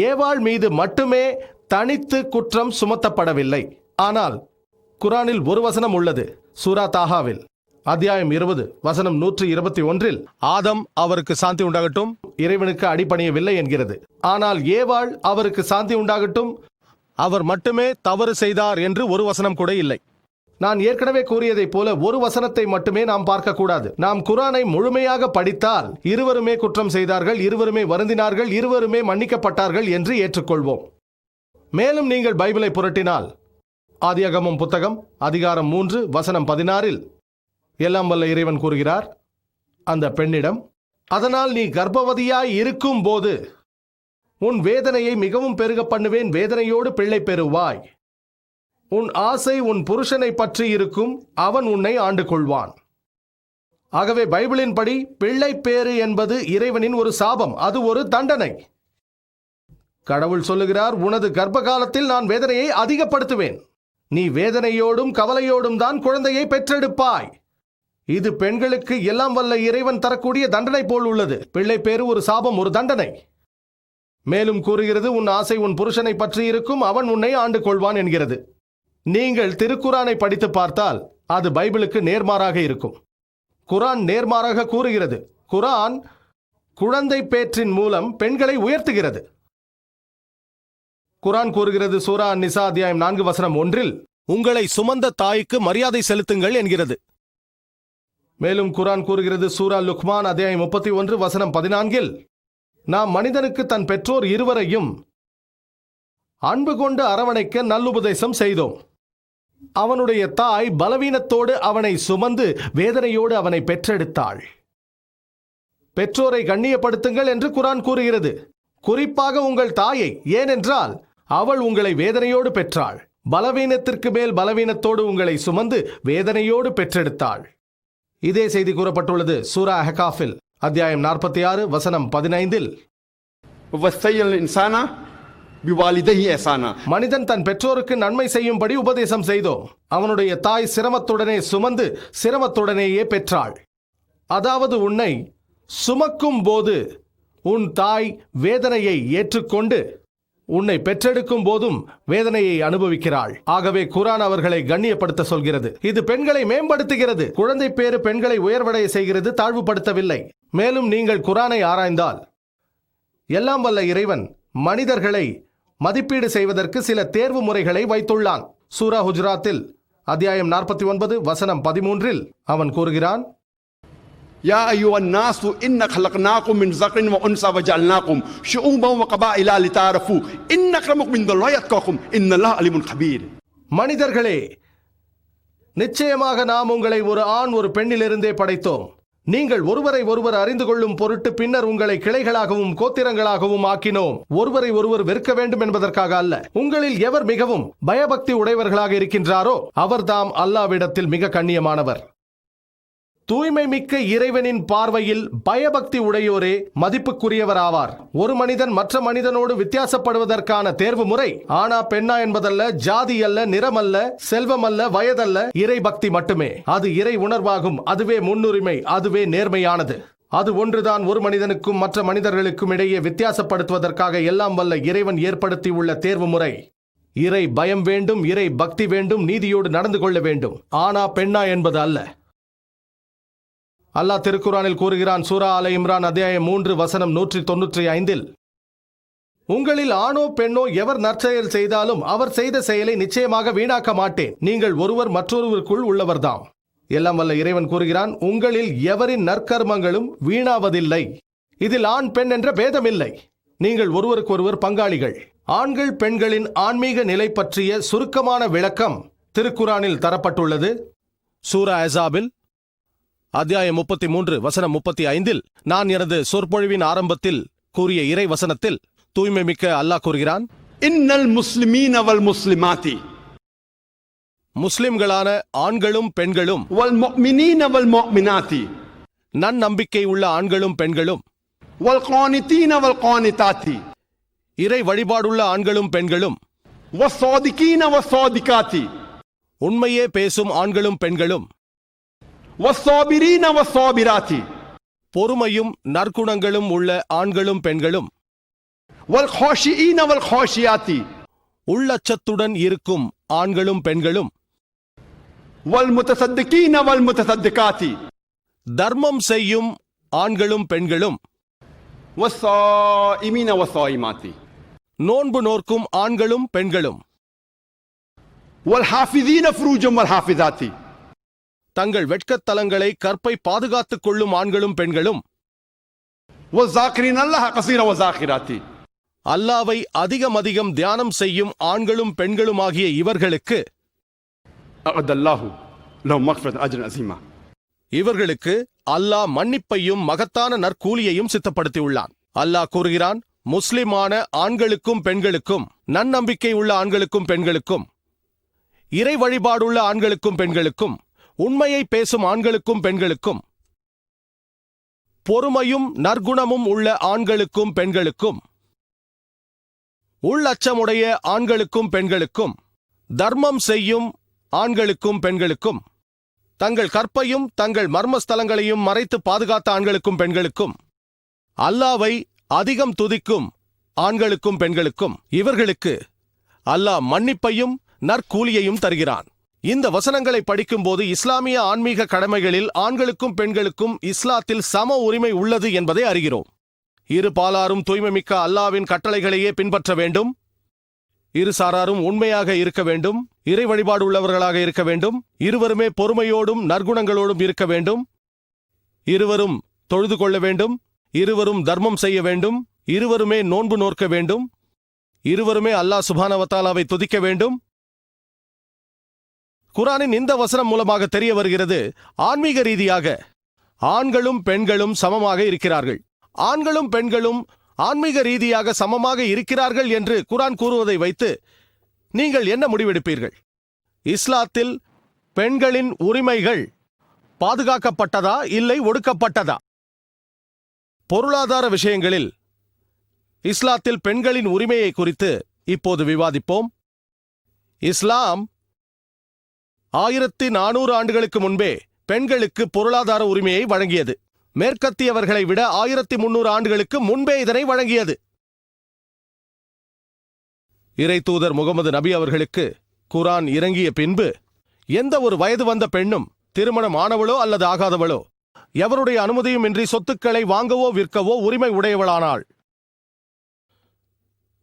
ஏவாள் மீது மட்டுமே தனித்து குற்றம் சுமத்தப்படவில்லை. ஆனால் குரானில் ஒரு வசனம் உள்ளது. சூரா தாஹாவில் அத்தியாயம் 20 வசனம் 121 ஆதம் அவருக்கு சாந்தி உண்டாகட்டும் இறைவனுக்கு அடிபணியவில்லை என்கிறது. ஆனால் ஏவாள் அவருக்கு சாந்தி உண்டாகட்டும் அவர் மட்டுமே தவறு செய்தார் என்று ஒரு வசனம் கூட இல்லை. நான் ஏற்கனவே கூறியதைப் போல ஒரு வசனத்தை மட்டுமே நாம் பார்க்கக்கூடாது. நாம் குரானை முழுமையாக படித்தால் இருவருமே குற்றம் செய்தார்கள், இருவருமே வருந்தினார்கள், இருவருமே மன்னிக்கப்பட்டார்கள் என்று ஏற்றுக்கொள்வோம். மேலும் நீங்கள் பைபிளை புரட்டினால் ஆதியாகமம் புத்தகம் அதிகாரம் 3 வசனம் 16 எல்லாம் வல்ல இறைவன் கூறுகிறார் அந்த பெண்ணிடம், அதனால் நீ கர்ப்பவதியாய் இருக்கும் போது உன் வேதனையை மிகவும் பெருக பண்ணுவேன், வேதனையோடு பிள்ளை பெறுவாய். உன் ஆசை உன் புருஷனை பற்றி இருக்கும், அவன் உன்னை ஆண்டு கொள்வான். ஆகவே பைபிளின்படி பிள்ளை பேறு என்பது இறைவனின் ஒரு சாபம், அது ஒரு தண்டனை. கடவுள் சொல்லுகிறார், உனது கர்ப்ப காலத்தில் நான் வேதனையை அதிகப்படுத்துவேன், நீ வேதனையோடும் கவலையோடும் தான் குழந்தையை பெற்றெடுப்பாய். இது பெண்களுக்கு எல்லாம் வல்ல இறைவன் தரக்கூடிய தண்டனை போல் உள்ளது. பிள்ளை பேறு ஒரு சாபம், ஒரு தண்டனை. மேலும் கூறுகிறது, உன் ஆசை உன் புருஷனை பற்றி இருக்கும், அவன் உன்னை ஆண்டு கொள்வான் என்கிறது. நீங்கள் திருக்குரானை படித்து பார்த்தால் அது பைபிளுக்கு நேர்மாறாக இருக்கும். குரான் நேர்மாறாக கூறுகிறது. குரான் குழந்தை பேற்றின் மூலம் பெண்களை உயர்த்துகிறது. குரான் கூறுகிறது, சூரா அன்-நிசா அத்தியாயம் 4 வசனம் 1 உங்களை சுமந்த தாய்க்கு மரியாதை செலுத்துங்கள் என்கிறது. மேலும் குர்ஆன் கூறுகிறது சூரா லுக்மான் அத்தியாயம் 31 வசனம் 14 நாம் மனிதனுக்கு தன் பெற்றோர் இருவரையும் அன்பு கொண்டு அரவணைக்க நல்லுபதேசம் செய்தோம். அவனுடைய தாய் பலவீனத்தோடு அவனை சுமந்து வேதனையோடு அவனை பெற்றெடுத்தாள். பெற்றோரை கண்ணியப்படுத்துங்கள் என்று குர்ஆன் கூறுகிறது. குறிப்பாக உங்கள் தாயை, ஏனென்றால் அவள் உங்களை வேதனையோடு பெற்றாள். பலவீனத்திற்கு மேல் பலவீனத்தோடு உங்களை சுமந்து வேதனையோடு பெற்றெடுத்தாள். இதே செய்தி கூறப்பட்டுள்ளது சூரா அஹ்காஃபில் அத்தியாயம் 46 வசனம் 15. وَوَصَّيْنَا الْإِنسَانَ بِوَالِدَيْهِ إِحْسَانًا. மனிதன் தன் பெற்றோருக்கு நன்மை செய்யும்படி உபதேசம் செய்தோம். அவனுடைய தாய் சிரமத்துடனே சுமந்து சிரமத்துடனேயே பெற்றாள். அதாவது உன்னை சுமக்கும் போது உன் தாய் வேதனையை ஏற்றுக்கொண்டு உன்னை பெற்றெடுக்கும் போதும் வேதனையை அனுபவிக்கிறாள். ஆகவே குர்ஆன் அவர்களை கண்ணியப்படுத்த சொல்கிறது. இது பெண்களை மேம்படுத்துகிறது. குழந்தை பேறு பெண்களை உயர்வடைய செய்கிறது, தாழ்வுபடுத்தவில்லை. மேலும் நீங்கள் குர்ஆனை ஆராய்ந்தால் எல்லாம் வல்ல இறைவன் மனிதர்களை மதிப்பீடு செய்வதற்கு சில தேர்வு முறைகளை வைத்துள்ளான். சூரா ஹுஜராத்தில் அத்தியாயம் 49 வசனம் 13 அவன் கூறுகிறான், يا أيها الناس إنا خلقناكم من ذكر وأنثى وجعلناكم شعوبا وقبائل لتعارفوا إن أكرمكم عند الله أتقاكم إن الله عليم خبير. மனிதர்களே, நிச்சயமாக நாம் உங்களை ஒரு ஆண் ஒரு பெண்ணிலிருந்தே படைத்தோம். நீங்கள் ஒருவரை ஒருவர் அறிந்து கொள்ளும் பொருட்டு பின்னர் உங்களை கிளைகளாகவும் கோத்திரங்களாகவும் ஆக்கினோம். ஒருவரை ஒருவர் வெறுக்க வேண்டும் என்பதற்காக அல்ல. உங்களில் எவர் மிகவும் பயபக்தி உடையவர்களாக இருக்கின்றாரோ அவர்தாம் அல்லாஹ்விடத்தில் மிக கண்ணியமானவர். தூய்மை மிக்க இறைவனின் பார்வையில் பயபக்தி உடையோரே மதிப்புக்குரியவராவார். ஒரு மனிதன் மற்ற மனிதனோடு வித்தியாசப்படுவதற்கான தேர்வு முறை ஆனா பெண்ணா என்பதல்ல, ஜாதி அல்ல, நிறமல்ல, செல்வம் அல்ல, வயதல்ல, இறை பக்தி மட்டுமே. அது இறை உணர்வாகும். அதுவே முன்னுரிமை, அதுவே நேர்மையானது. அது ஒன்றுதான் ஒரு மனிதனுக்கும் மற்ற மனிதர்களுக்கும் இடையே வித்தியாசப்படுத்துவதற்காக எல்லாம் வல்ல இறைவன் ஏற்படுத்தியுள்ள தேர்வு முறை. இறை பயம் வேண்டும், இறை பக்தி வேண்டும், நீதியோடு நடந்து கொள்ள வேண்டும். ஆனா பெண்ணா என்பது அல்ல. அல்லாஹ் திருக்குர்ஆனில் கூறுகிறான் சூரா ஆல இம்ரான் அத்தியாயம் 3 வசனம் 195 உங்களில் ஆணோ பெண்ணோ எவர் நற்செயல் செய்தாலும் அவர் செய்த செயலை நிச்சயமாக வீணாக்க மாட்டேன். நீங்கள் ஒருவர் மற்றொருவருக்குள் உள்ளவர்தாம். எல்லாம் வல்ல இறைவன் கூறுகிறான், உங்களில் எவரின் நற்கர்மங்களும் வீணாவதில்லை. இதில் ஆண் பெண் என்ற பேதமில்லை. நீங்கள் ஒருவருக்கொருவர் பங்காளிகள். ஆண்கள் பெண்களின் ஆன்மீக நிலை பற்றிய சுருக்கமான விளக்கம் திருக்குர்ஆனில் தரப்பட்டுள்ளது. சூரா அஹ்ஸாபில் அத்தியாயம் 33 வசனம் 35 நான் எனது சொற்பொழிவின் ஆரம்பத்தில் கூறிய இறை வசனத்தில் தூய்மை மிக்க அல்லாஹ் கூறுகிறான், இன்னல் முஸ்லிமீன வல் முஸ்லிமாத்தி, முஸ்லிம்களான ஆண்களும் பெண்களும், வல் முஃமினீன வல் முஃமினாத்தி, நன்னம்பிக்கை உள்ள ஆண்களும் பெண்களும், வல் கானிதீன வல் கானிதாத்தி, இறை வழிபாடுள்ள ஆண்களும் பெண்களும், வஸ்ஸாதிகீன வஸ்ஸாதிகாத்தி, உண்மையே பேசும் ஆண்களும் பெண்களும், வஸ்ஸாபிரீன வஸ்ஸாபிராத்தி, பொறுமையும் நற்குணங்களும் உள்ள ஆண்களும் பெண்களும், வல் காஷிஈன வல் காஷியாத்தி, உள்ளச்சத்துடன் இருக்கும் ஆண்களும் பெண்களும், வல் முத்தசத்திகீன வல் முத்தசத்திகாத்தி, தர்மம் செய்யும் ஆண்களும் பெண்களும், வஸ்ஸாயிமீன வஸ்ஸாயிமாத்தி, நோன்பு நோர்க்கும் ஆண்களும் பெண்களும், வல் ஹாஃபிதீன ஃபுரூஜம் வல் ஹாஃபிதாத்தி, தங்கள் வெட்கத்தலங்களை கற்பை பாதுகாத்துக் கொள்ளும் ஆண்களும் பெண்களும், வஸ்ஸாகிரீன அல்லாஹ கஸீர வஸ்ஸாகிராத்தி, அல்லாவை அதிகம் தியானம் செய்யும் ஆண்களும் பெண்களுமாகிய இவர்களுக்கு அஅதல்லாஹு லஹும் மக்ஃபிரத்தன் அஜ்ரன் அஸீமா, இவர்களுக்கு அல்லாஹ் மன்னிப்பையும் மகத்தான நற்கூலியையும் சித்தப்படுத்தியுள்ளான். அல்லாஹ் கூறுகிறான், முஸ்லிமான ஆண்களுக்கும் பெண்களுக்கும், நன்னம்பிக்கை உள்ள ஆண்களுக்கும் பெண்களுக்கும், இறை வழிபாடுள்ள ஆண்களுக்கும் பெண்களுக்கும், உண்மையை பேசும் ஆண்களுக்கும் பெண்களுக்கும், பொறுமையும் நற்குணமும் உள்ள ஆண்களுக்கும் பெண்களுக்கும், உள்ளச்சமுடைய ஆண்களுக்கும் பெண்களுக்கும், தர்மம் செய்யும் ஆண்களுக்கும் பெண்களுக்கும், தங்கள் கற்பையும் தங்கள் மர்மஸ்தலங்களையும் மறைத்து பாதுகாத்த ஆண்களுக்கும் பெண்களுக்கும், அல்லாவை அதிகம் துதிக்கும் ஆண்களுக்கும் பெண்களுக்கும், இவர்களுக்கு அல்லாஹ் மன்னிப்பையும் நற்கூலியையும் தருகிறான். இந்த வசனங்களை படிக்கும்போது இஸ்லாமிய ஆன்மீக கடமைகளில் ஆண்களுக்கும் பெண்களுக்கும் இஸ்லாத்தில் சம உரிமை உள்ளது என்பதை அறிகிறோம். இரு பாலாரும் தூய்மைமிக்க அல்லாவின் கட்டளைகளையே பின்பற்ற வேண்டும். இரு சாராரும் உண்மையாக இருக்க வேண்டும். இறை வழிபாடு உள்ளவர்களாக இருக்க வேண்டும். இருவருமே பொறுமையோடும் நற்குணங்களோடும் இருக்க வேண்டும். இருவரும் தொழுது கொள்ள வேண்டும், இருவரும் தர்மம் செய்ய வேண்டும், இருவருமே நோன்பு நோற்க வேண்டும், இருவருமே அல்லாஹ் சுப்ஹானஹு வ தஆலாவை துதிக்க வேண்டும். குர்ஆனின் இந்த வசனம் மூலமாக தெரிய வருகிறது, ஆன்மீக ரீதியாக ஆண்களும் பெண்களும் சமமாக இருக்கிறார்கள். ஆண்களும் பெண்களும் ஆன்மீக ரீதியாக சமமாக இருக்கிறார்கள் என்று குர்ஆன் கூறுவதை வைத்து நீங்கள் என்ன முடிவெடுப்பீர்கள்? இஸ்லாத்தில் பெண்களின் உரிமைகள் பாதுகாக்கப்பட்டதா இல்லை ஒடுக்கப்பட்டதா? பொருளாதார விஷயங்களில் இஸ்லாத்தில் பெண்களின் உரிமையை குறித்து இப்போது விவாதிப்போம். இஸ்லாம் 1400 ஆண்டுகளுக்கு முன்பே பெண்களுக்கு பொருளாதார உரிமையை வழங்கியது. மேற்கத்தியவர்களை விட 1300 ஆண்டுகளுக்கு முன்பே இதனை வழங்கியது. இறை தூதர் முகமது நபி அவர்களுக்கு குர்ஆன் இறங்கிய பின்பு எந்த ஒரு வயது வந்த பெண்ணும், திருமணம் ஆனவளோ அல்லது ஆகாதவளோ, எவருடைய அனுமதியும் இன்றி சொத்துக்களை வாங்கவோ விற்கவோ உரிமை உடையவளானாள்.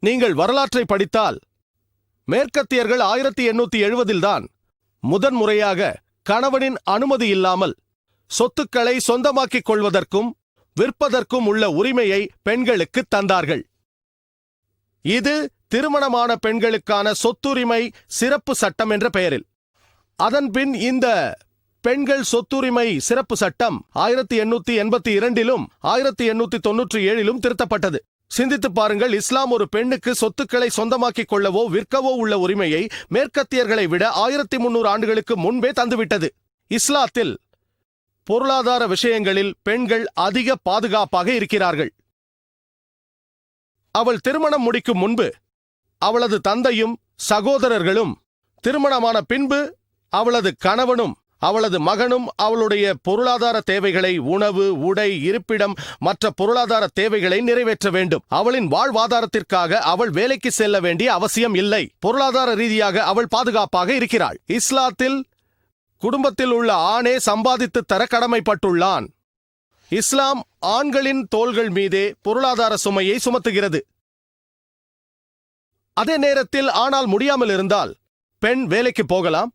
நீங்கள் வரலாற்றை படித்தால் மேற்கத்தியர்கள் 1870 தான் முதன்முறையாக கணவனின் அனுமதி இல்லாமல் சொத்துக்களை சொந்தமாக்கிக் கொள்வதற்கும் விற்பதற்கும் உள்ள உரிமையை பெண்களுக்கு தந்தார்கள். இது திருமணமான பெண்களுக்கான சொத்துரிமை சிறப்பு சட்டம் என்ற பெயரில். அதன்பின் இந்த பெண்கள் சொத்துரிமை சிறப்பு சட்டம் 1882 1897 திருத்தப்பட்டது. சிந்தித்து பாருங்கள், இஸ்லாம் ஒரு பெண்ணுக்கு சொத்துக்களை சொந்தமாக்கிக் கொள்ளவோ விற்கவோ உள்ள உரிமையை மேற்கத்தியர்களை விட 1300 ஆண்டுகளுக்கு முன்பே தந்துவிட்டது. இஸ்லாத்தில் பொருளாதார விஷயங்களில் பெண்கள் அதிக பாதுகாப்பாக இருக்கிறார்கள். அவள் திருமணம் முடிக்கும் முன்பு அவளது தந்தையும் சகோதரர்களும், திருமணமான பின்பு அவளது கணவனும் அவளது மகனும் அவளுடைய பொருளாதார தேவைகளை, உணவு, உடை, இருப்பிடம், மற்ற பொருளாதார தேவைகளை நிறைவேற்ற வேண்டும். அவளின் வாழ்வாதாரத்திற்காக அவள் வேலைக்கு செல்ல வேண்டிய அவசியம் இல்லை. பொருளாதார ரீதியாக அவள் பாதுகாப்பாக இருக்கிறாள். இஸ்லாத்தில் குடும்பத்தில் உள்ள ஆணே சம்பாதித்து தர கடமைப்பட்டுள்ளான். இஸ்லாம் ஆண்களின் தோள்கள் மீதே பொருளாதார சுமையை சுமத்துகிறது. அதே நேரத்தில் ஆனால் முடியாமல் இருந்தால் பெண் வேலைக்கு போகலாம்.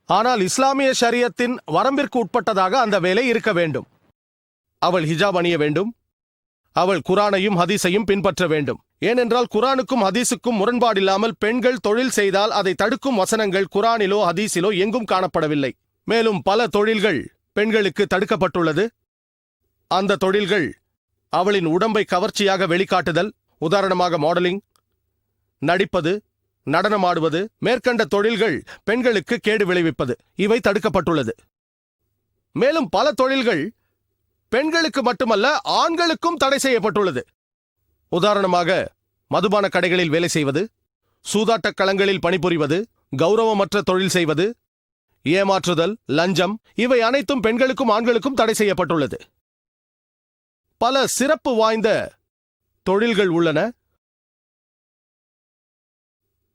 ஆனால் இஸ்லாமிய ஷரியத்தின் வரம்பிற்கு உட்பட்டதாக அந்த வேலை இருக்க வேண்டும். அவள் ஹிஜாப் அணிய வேண்டும். அவள் குர்ஆனையும் ஹதீஸையும் பின்பற்ற வேண்டும். ஏனென்றால் குர்ஆனுக்கும் ஹதீஸுக்கும் முரண்பாடில்லாமல் பெண்கள் தொழில் செய்தால் அதை தடுக்கும் வசனங்கள் குர்ஆனிலோ ஹதீஸிலோ எங்கும் காணப்படவில்லை. மேலும் பல தொழில்கள் பெண்களுக்கு தடுக்கப்பட்டுள்ளது. அந்த தொழில்கள் அவளின் உடம்பை கவர்ச்சியாக வெளிக்காட்டுதல், உதாரணமாக மாடலிங், நடிப்பது, நடனமாடுவது, மேற்கண்ட தொழில்கள் பெண்களுக்கு கேடு விளைவிப்பது, இவை தடுக்கப்பட்டுள்ளது. மேலும் பல தொழில்கள் பெண்களுக்கு மட்டுமல்ல ஆண்களுக்கும் தடை செய்யப்பட்டுள்ளது. உதாரணமாக மதுபான கடைகளில் வேலை செய்வது, சூதாட்டக் களங்களில் பணிபுரிவது, கௌரவமற்ற தொழில் செய்வது, ஏமாற்றுதல், லஞ்சம், இவை அனைத்தும் பெண்களுக்கும் ஆண்களுக்கும் தடை செய்யப்பட்டுள்ளது. பல சிறப்பு வாய்ந்த தொழில்கள் உள்ளன.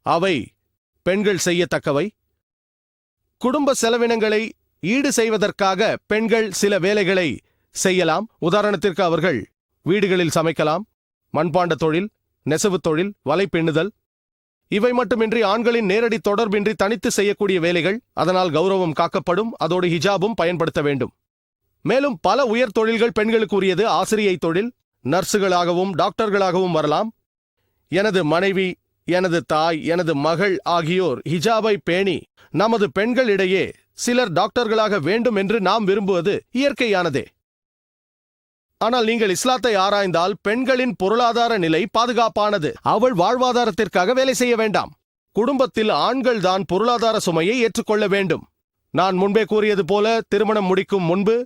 அவை பெண்கள் செய்யத்தக்கவை. குடும்ப செலவினங்களை ஈடு செய்வதற்காக பெண்கள் சில வேலைகளை செய்யலாம். உதாரணத்திற்கு அவர்கள் வீடுகளில் சமைக்கலாம், மண்பாண்ட தொழில், நெசவு தொழில், வலை பின்னுதல். இவை மட்டுமின்றி ஆண்களின் நேரடி தொடர்பின்றி தனித்து செய்யக்கூடிய வேலைகள். அதனால் கௌரவம் காக்கப்படும். அதோடு ஹிஜாபும் பயன்படுத்த வேண்டும். மேலும் பல உயர் தொழில்கள் பெண்களுக்கு உரியது. ஆசிரியை தொழில், நர்சுகளாகவும் டாக்டர்களாகவும் வரலாம். எனது மனைவி, எனது தாய், எனது மகள் ஆகியோர் ஹிஜாபை பேணி நமது பெண்களிடையே சிலர் டாக்டர்களாக வேண்டும் என்று நாம் விரும்புவது இயற்கையானதே. ஆனால் நீங்கள் இஸ்லாத்தை ஆராய்ந்தால் பெண்களின் பொருளாதார நிலை பாதுகாப்பானது. அவள் வாழ்வாதாரத்திற்காக வேலை செய்ய வேண்டாம். குடும்பத்தில் ஆண்கள் தான் பொருளாதார சுமையை ஏற்றுக்கொள்ள வேண்டும். நான் முன்பே கூறியது போல திருமணம் முடிக்கும் முன்பு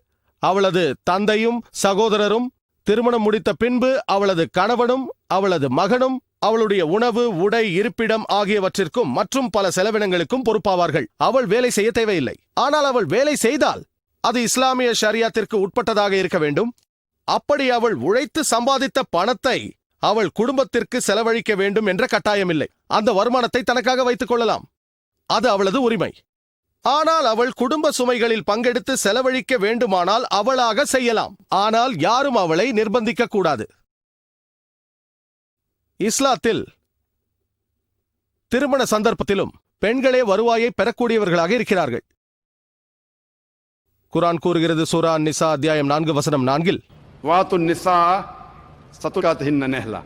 அவளது தந்தையும் சகோதரரும், திருமணம் முடித்த பின்பு அவளது கணவனும் அவளது மகனும் அவளுடைய உணவு, உடை, இருப்பிடம் ஆகியவற்றிற்கும் மற்றும் பல செலவினங்களுக்கும் பொறுப்பாவார்கள். அவள் வேலை செய்ய தேவையில்லை. ஆனால் அவள் வேலை செய்தால் அது இஸ்லாமிய ஷரியாத்திற்கு உட்பட்டதாக இருக்க வேண்டும். அப்படி அவள் உழைத்து சம்பாதித்த பணத்தை அவள் குடும்பத்திற்கு செலவழிக்க வேண்டும் என்ற கட்டாயமில்லை. அந்த வருமானத்தை தனக்காக வைத்துக் கொள்ளலாம். அது அவளது உரிமை. ஆனால் அவள் குடும்ப சுமைகளில் பங்கெடுத்து செலவழிக்க வேண்டுமானால் அவளாக செய்யலாம். ஆனால் யாரும் அவளை நிர்பந்திக்க கூடாது. இஸ்லாத்தில் திருமண சந்தர்ப்பத்திலும் பெண்களே வருவாயை பெறக்கூடியவர்களாக இருக்கிறார்கள். குர்ஆன் கூறுகிறது, சூரா நிசா அத்தியாயம் 4 வசனம் 4, वातुन निसा सतुकातहिन्न नेहला।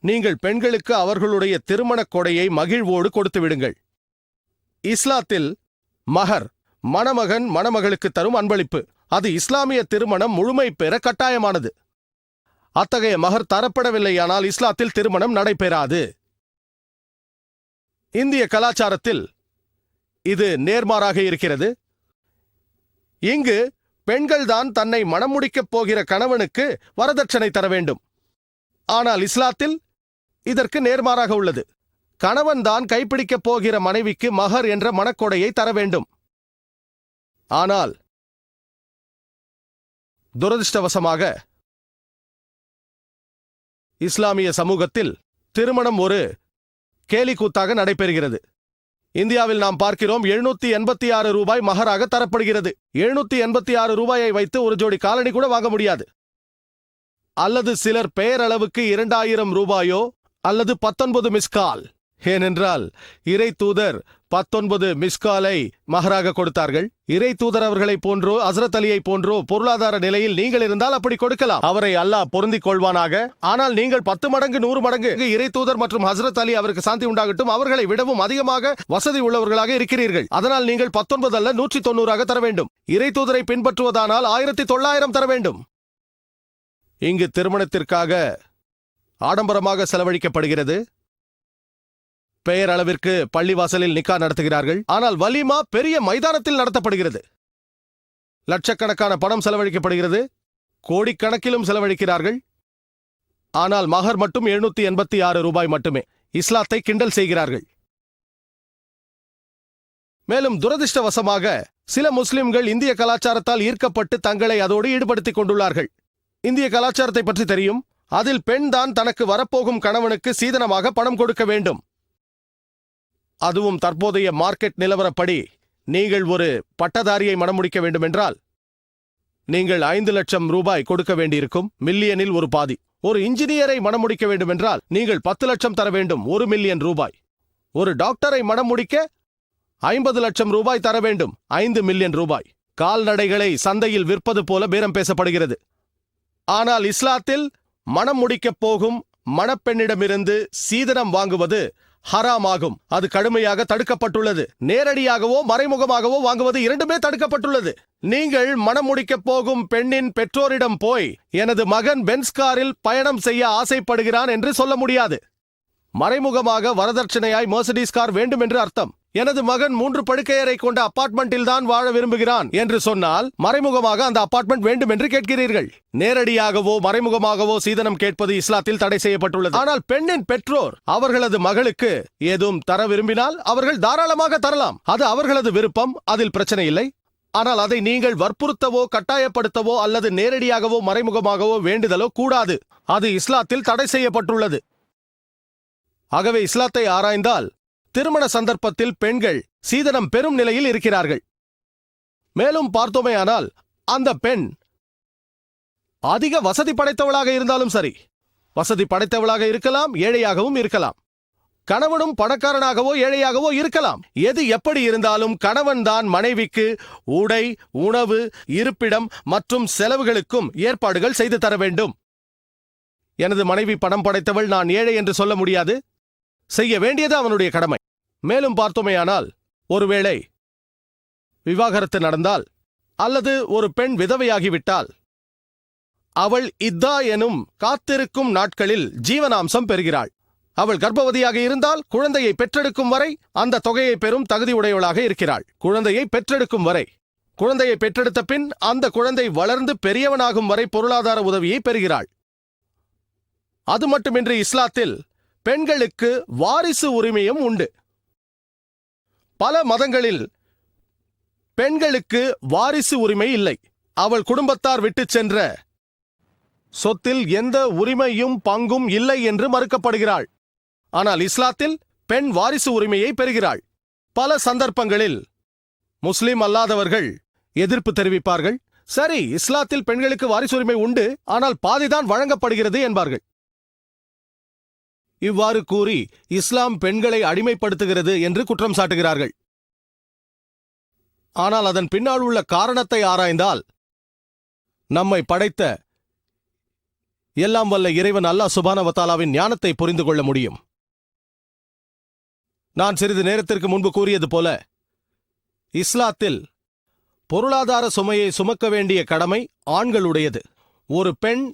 நீங்கள் பெண்களுக்கு அவர்களுடைய திருமணக் கொடையை மகிழ்வோடு கொடுத்து விடுங்கள். இஸ்லாத்தில் மஹர் மணமகன் மணமகளுக்கு தரும் அன்பளிப்பு. அது இஸ்லாமிய திருமணம் முழுமை பெற கட்டாயமானது. அத்தகைய மஹர் தரப்படவில்லையானால் இஸ்லாத்தில் திருமணம் நடைபெறாது. இந்திய கலாச்சாரத்தில் இது நேர்மாறாக இருக்கிறது. இங்கு பெண்கள்தான் தன்னை மணமுடிக்கப் போகிற கணவனுக்கு வரதட்சணை தர வேண்டும். ஆனால் இஸ்லாத்தில் இதற்கு நேர்மாறாக உள்ளது. கணவன் தான் கைப்பிடிக்கப் போகிற மனைவிக்கு மஹர் என்ற மணக்கொடையை தர வேண்டும். ஆனால் துரதிர்ஷ்டவசமாக இஸ்லாமிய சமூகத்தில் திருமணம் ஒரு கேலிக்கூத்தாக நடைபெறுகிறது. இந்தியாவில் நாம் பார்க்கிறோம், 786 ரூபாய் மஹராக தரப்படுகிறது. 786 ரூபாயை வைத்து ஒரு ஜோடி காலணி கூட வாங்க முடியாது. அல்லது சிலர் பெயரளவுக்கு 2000 ரூபாயோ அல்லது 19 மிஸ்கால். ஏனென்றால் இறை தூதர் 19 மிஸ்காலை மஹராக கொடுத்தார்கள். இறை தூதர் அவர்களை போன்றோ ஹஸ்ரத் அலியை போன்றோ பொருளாதார நிலையில் நீங்கள் இருந்தால் அப்படி கொடுக்கலாம். அவரை அல்லாஹ் பொருந்திக் கொள்வானாக. ஆனால் நீங்கள் 10 மடங்கு 100 மடங்கு இறை தூதர் மற்றும் ஹஸ்ரத் அலி அவருக்கு சாந்தி உண்டாகட்டும் அவர்களை விடவும் அதிகமாக வசதி உள்ளவர்களாக இருக்கிறீர்கள். அதனால் நீங்கள் 19 அல்ல 190 தர வேண்டும். இறை தூதரை பின்பற்றுவதானால் 1900 தர வேண்டும். இங்கு திருமணத்திற்காக ஆடம்பரமாக செலவழிக்கப்படுகிறது. பெயர் அளவிற்கு பள்ளிவாசலில் நிக்கா நடத்துகிறார்கள். ஆனால் வலிமா பெரிய மைதானத்தில் நடத்தப்படுகிறது. லட்சக்கணக்கான பணம் செலவழிக்கப்படுகிறது. கோடிக்கணக்கிலும் செலவழிக்கிறார்கள். ஆனால் மஹர் மட்டும் 786 ரூபாய் மட்டுமே. இஸ்லாத்தை கிண்டல் செய்கிறார்கள். மேலும் துரதிர்ஷ்டவசமாக சில முஸ்லிம்கள் இந்திய கலாச்சாரத்தால் ஈர்க்கப்பட்டு தங்களை அதோடு ஈடுபடுத்திக் கொண்டுள்ளார்கள். இந்திய கலாச்சாரத்தை பற்றி தெரியும். அதில் பெண் தான் தனக்கு வரப்போகும் கணவனுக்கு சீதனமாக பணம் கொடுக்க வேண்டும். அதுவும் தற்போதைய மார்க்கெட் நிலவரப்படி நீங்கள் ஒரு பட்டதாரியை மணமுடிக்க வேண்டுமென்றால் நீங்கள் 5 லட்சம் ரூபாய் கொடுக்க வேண்டியிருக்கும், மில்லியனில் ஒரு பாதி. ஒரு இன்ஜினியரை மணமுடிக்க வேண்டுமென்றால் நீங்கள் 10 லட்சம் தர வேண்டும், 1 மில்லியன் ரூபாய். ஒரு டாக்டரை மணமுடிக்க 50 லட்சம் ரூபாய் தர வேண்டும், 5 மில்லியன் ரூபாய். கால்நடைகளை சந்தையில் விற்பது போல பேரம் பேசப்படுகிறது. ஆனால் இஸ்லாத்தில் மணம் முடிக்கப் போகும் மணப்பெண்ணிடமிருந்து சீதனம் வாங்குவது ஹராமாகும். அது கடுமையாக தடுக்கப்பட்டுள்ளது. நேரடியாகவோ மறைமுகமாகவோ வாங்குவது இரண்டுமே தடுக்கப்பட்டுள்ளது. நீங்கள் மணம் முடிக்கப் போகும் பெண்ணின் பெற்றோரிடம் போய் எனது மகன் பென்ஸ் காரில் பயணம் செய்ய ஆசைப்படுகிறான் என்று சொல்ல முடியாது. மறைமுகமாக வரதட்சணையாய் மெர்சிடிஸ் கார் வேண்டும் என்று அர்த்தம். எனது மகன் 3 படுக்கையறை கொண்ட அபார்ட்மெண்டில் தான் வாழ விரும்புகிறான் என்று சொன்னால் மறைமுகமாக அந்த அபார்ட்மெண்ட் வேண்டும் என்று கேட்கிறீர்கள். நேரடியாகவோ மறைமுகமாகவோ சீதனம் கேட்பது இஸ்லாத்தில் தடை செய்யப்பட்டுள்ளது. ஆனால் பெண்ணின் பெற்றோர் அவர்களது மகளுக்கு ஏதும் தர விரும்பினால் அவர்கள் தாராளமாக தரலாம். அது அவர்களது விருப்பம், அதில் பிரச்சனை இல்லை. ஆனால் அதை நீங்கள் வற்புறுத்தவோ கட்டாயப்படுத்தவோ அல்லது நேரடியாகவோ மறைமுகமாகவோ வேண்டுதலோ கூடாது. அது இஸ்லாத்தில் தடை செய்யப்பட்டுள்ளது. ஆகவே இஸ்லாத்தை ஆராய்ந்தால் திருமண சந்தர்ப்பத்தில் பெண்கள் சீதனம் பெறும் நிலையில் இருக்கிறார்கள். மேலும் பார்த்தோமேயானால் அந்த பெண் அதிக வசதி படைத்தவளாக இருந்தாலும் சரி, வசதி படைத்தவளாக இருக்கலாம், ஏழையாகவும் இருக்கலாம். கணவனும் பணக்காரனாகவோ ஏழையாகவோ இருக்கலாம். எது எப்படி இருந்தாலும் கணவன் தான் மனைவிக்கு உடை, உணவு, இருப்பிடம் மற்றும் செலவுகளுக்கும் ஏற்பாடுகள் செய்து தர வேண்டும். எனது மனைவி பணம் படைத்தவள், நான் ஏழை என்று சொல்ல முடியாது. செய்ய வேண்டியது அவனுடைய கடமை. மேலும் பார்த்தோமேயானால் ஒருவேளை விவாகரத்து நடந்தால் அல்லது ஒரு பெண் விதவையாகிவிட்டால் அவள் இத்தா எனும் காத்திருக்கும் நாட்களில் ஜீவனாம்சம் பெறுகிறாள். அவள் கர்ப்பவதியாக இருந்தால் குழந்தையை பெற்றெடுக்கும் வரை அந்த தொகையை பெறும் தகுதி உடையவளாக இருக்கிறாள். குழந்தையை பெற்றெடுக்கும் வரை, குழந்தையை பெற்றெடுத்த பின் அந்த குழந்தை வளர்ந்து பெரியவனாகும் வரை பொருளாதார உதவியை பெறுகிறாள். அது மட்டுமின்றி இஸ்லாத்தில் பெண்களுக்கு வாரிசு உரிமையும் உண்டு. பல மதங்களில் பெண்களுக்கு வாரிசு உரிமை இல்லை. அவள் குடும்பத்தார் விட்டுச் சென்ற சொத்தில் எந்த உரிமையும் பங்கும் இல்லை என்று மறுக்கப்படுகிறாள். ஆனால் இஸ்லாத்தில் பெண் வாரிசு உரிமையை பெறுகிறாள். பல சந்தர்ப்பங்களில் முஸ்லிம் அல்லாதவர்கள் எதிர்ப்பு தெரிவிப்பார்கள். சரி, இஸ்லாத்தில் பெண்களுக்கு வாரிசு உரிமை உண்டு, ஆனால் பாதிதான் வழங்கப்படுகிறது என்பார்கள். இவ்வாறு கூறி இஸ்லாம் பெண்களை அடிமைப்படுத்துகிறது என்று குற்றம் சாட்டுகிறார்கள். ஆனால் அதன் பின்னால் உள்ள காரணத்தை ஆராய்ந்தால் நம்மை படைத்த எல்லாம் வல்ல இறைவன் அல்லாஹ் சுப்ஹானஹு வ தஆலாவின் ஞானத்தை புரிந்து கொள்ள முடியும். நான் சிறிது நேரத்திற்கு முன்பு கூறியது போல இஸ்லாத்தில் பொருளாதார சுமையை சுமக்க வேண்டிய கடமை ஆண்களுடையது. ஒரு பெண்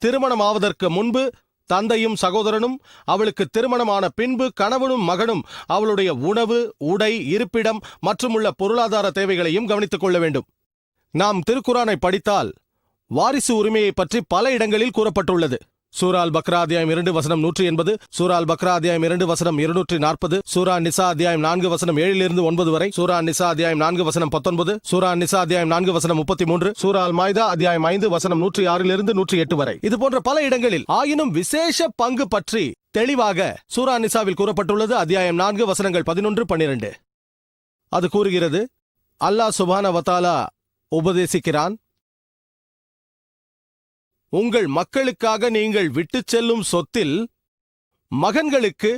திருமணம் ஆவதற்கு முன்பு தந்தையும் சகோதரனும், அவளுக்கு திருமணமான பின்பு கணவனும் மகனும் அவளுடைய உணவு, உடை, இருப்பிடம் மற்றுமுள்ள பொருளாதார தேவைகளையும் கவனித்துக் கொள்ள வேண்டும். நாம் திருக்குரானை படித்தால் வாரிசு உரிமையை பற்றி பல இடங்களில் கூறப்பட்டுள்ளது. சூரா அல் பக்ரா அத்தியாயம் 2 வசனம் 180, சூரா அல் பக்ரா அத்தியாயம் 2 வசனம் 240, சூரா நிசா அத்தியாயம் 4 வசனம் 7-9 வரை, சூரா நிசா அத்தியாயம் 4 வசனம் 19, சூரா நிசா அத்தியாயம் 4 வசனம் 33, சூரா அல் மாய்தா அத்தியாயம் 5 வசனம் 106-108 வரை. இது போன்ற பல இடங்களில் ஆயினும் விசேஷ பங்கு பற்றி தெளிவாக சூரா நிசாவில் கூறப்பட்டுள்ளது. அத்தியாயம் 4 வசனங்கள் 11-12. அது கூறுகிறது, அல்லாஹ் சுப்ஹானஹு வ தஆலா உபதேசிக்கிறான், உங்கள் மக்களுக்காக நீங்கள் விட்டுச் செல்லும் சொத்தில் மகன்களுக்கு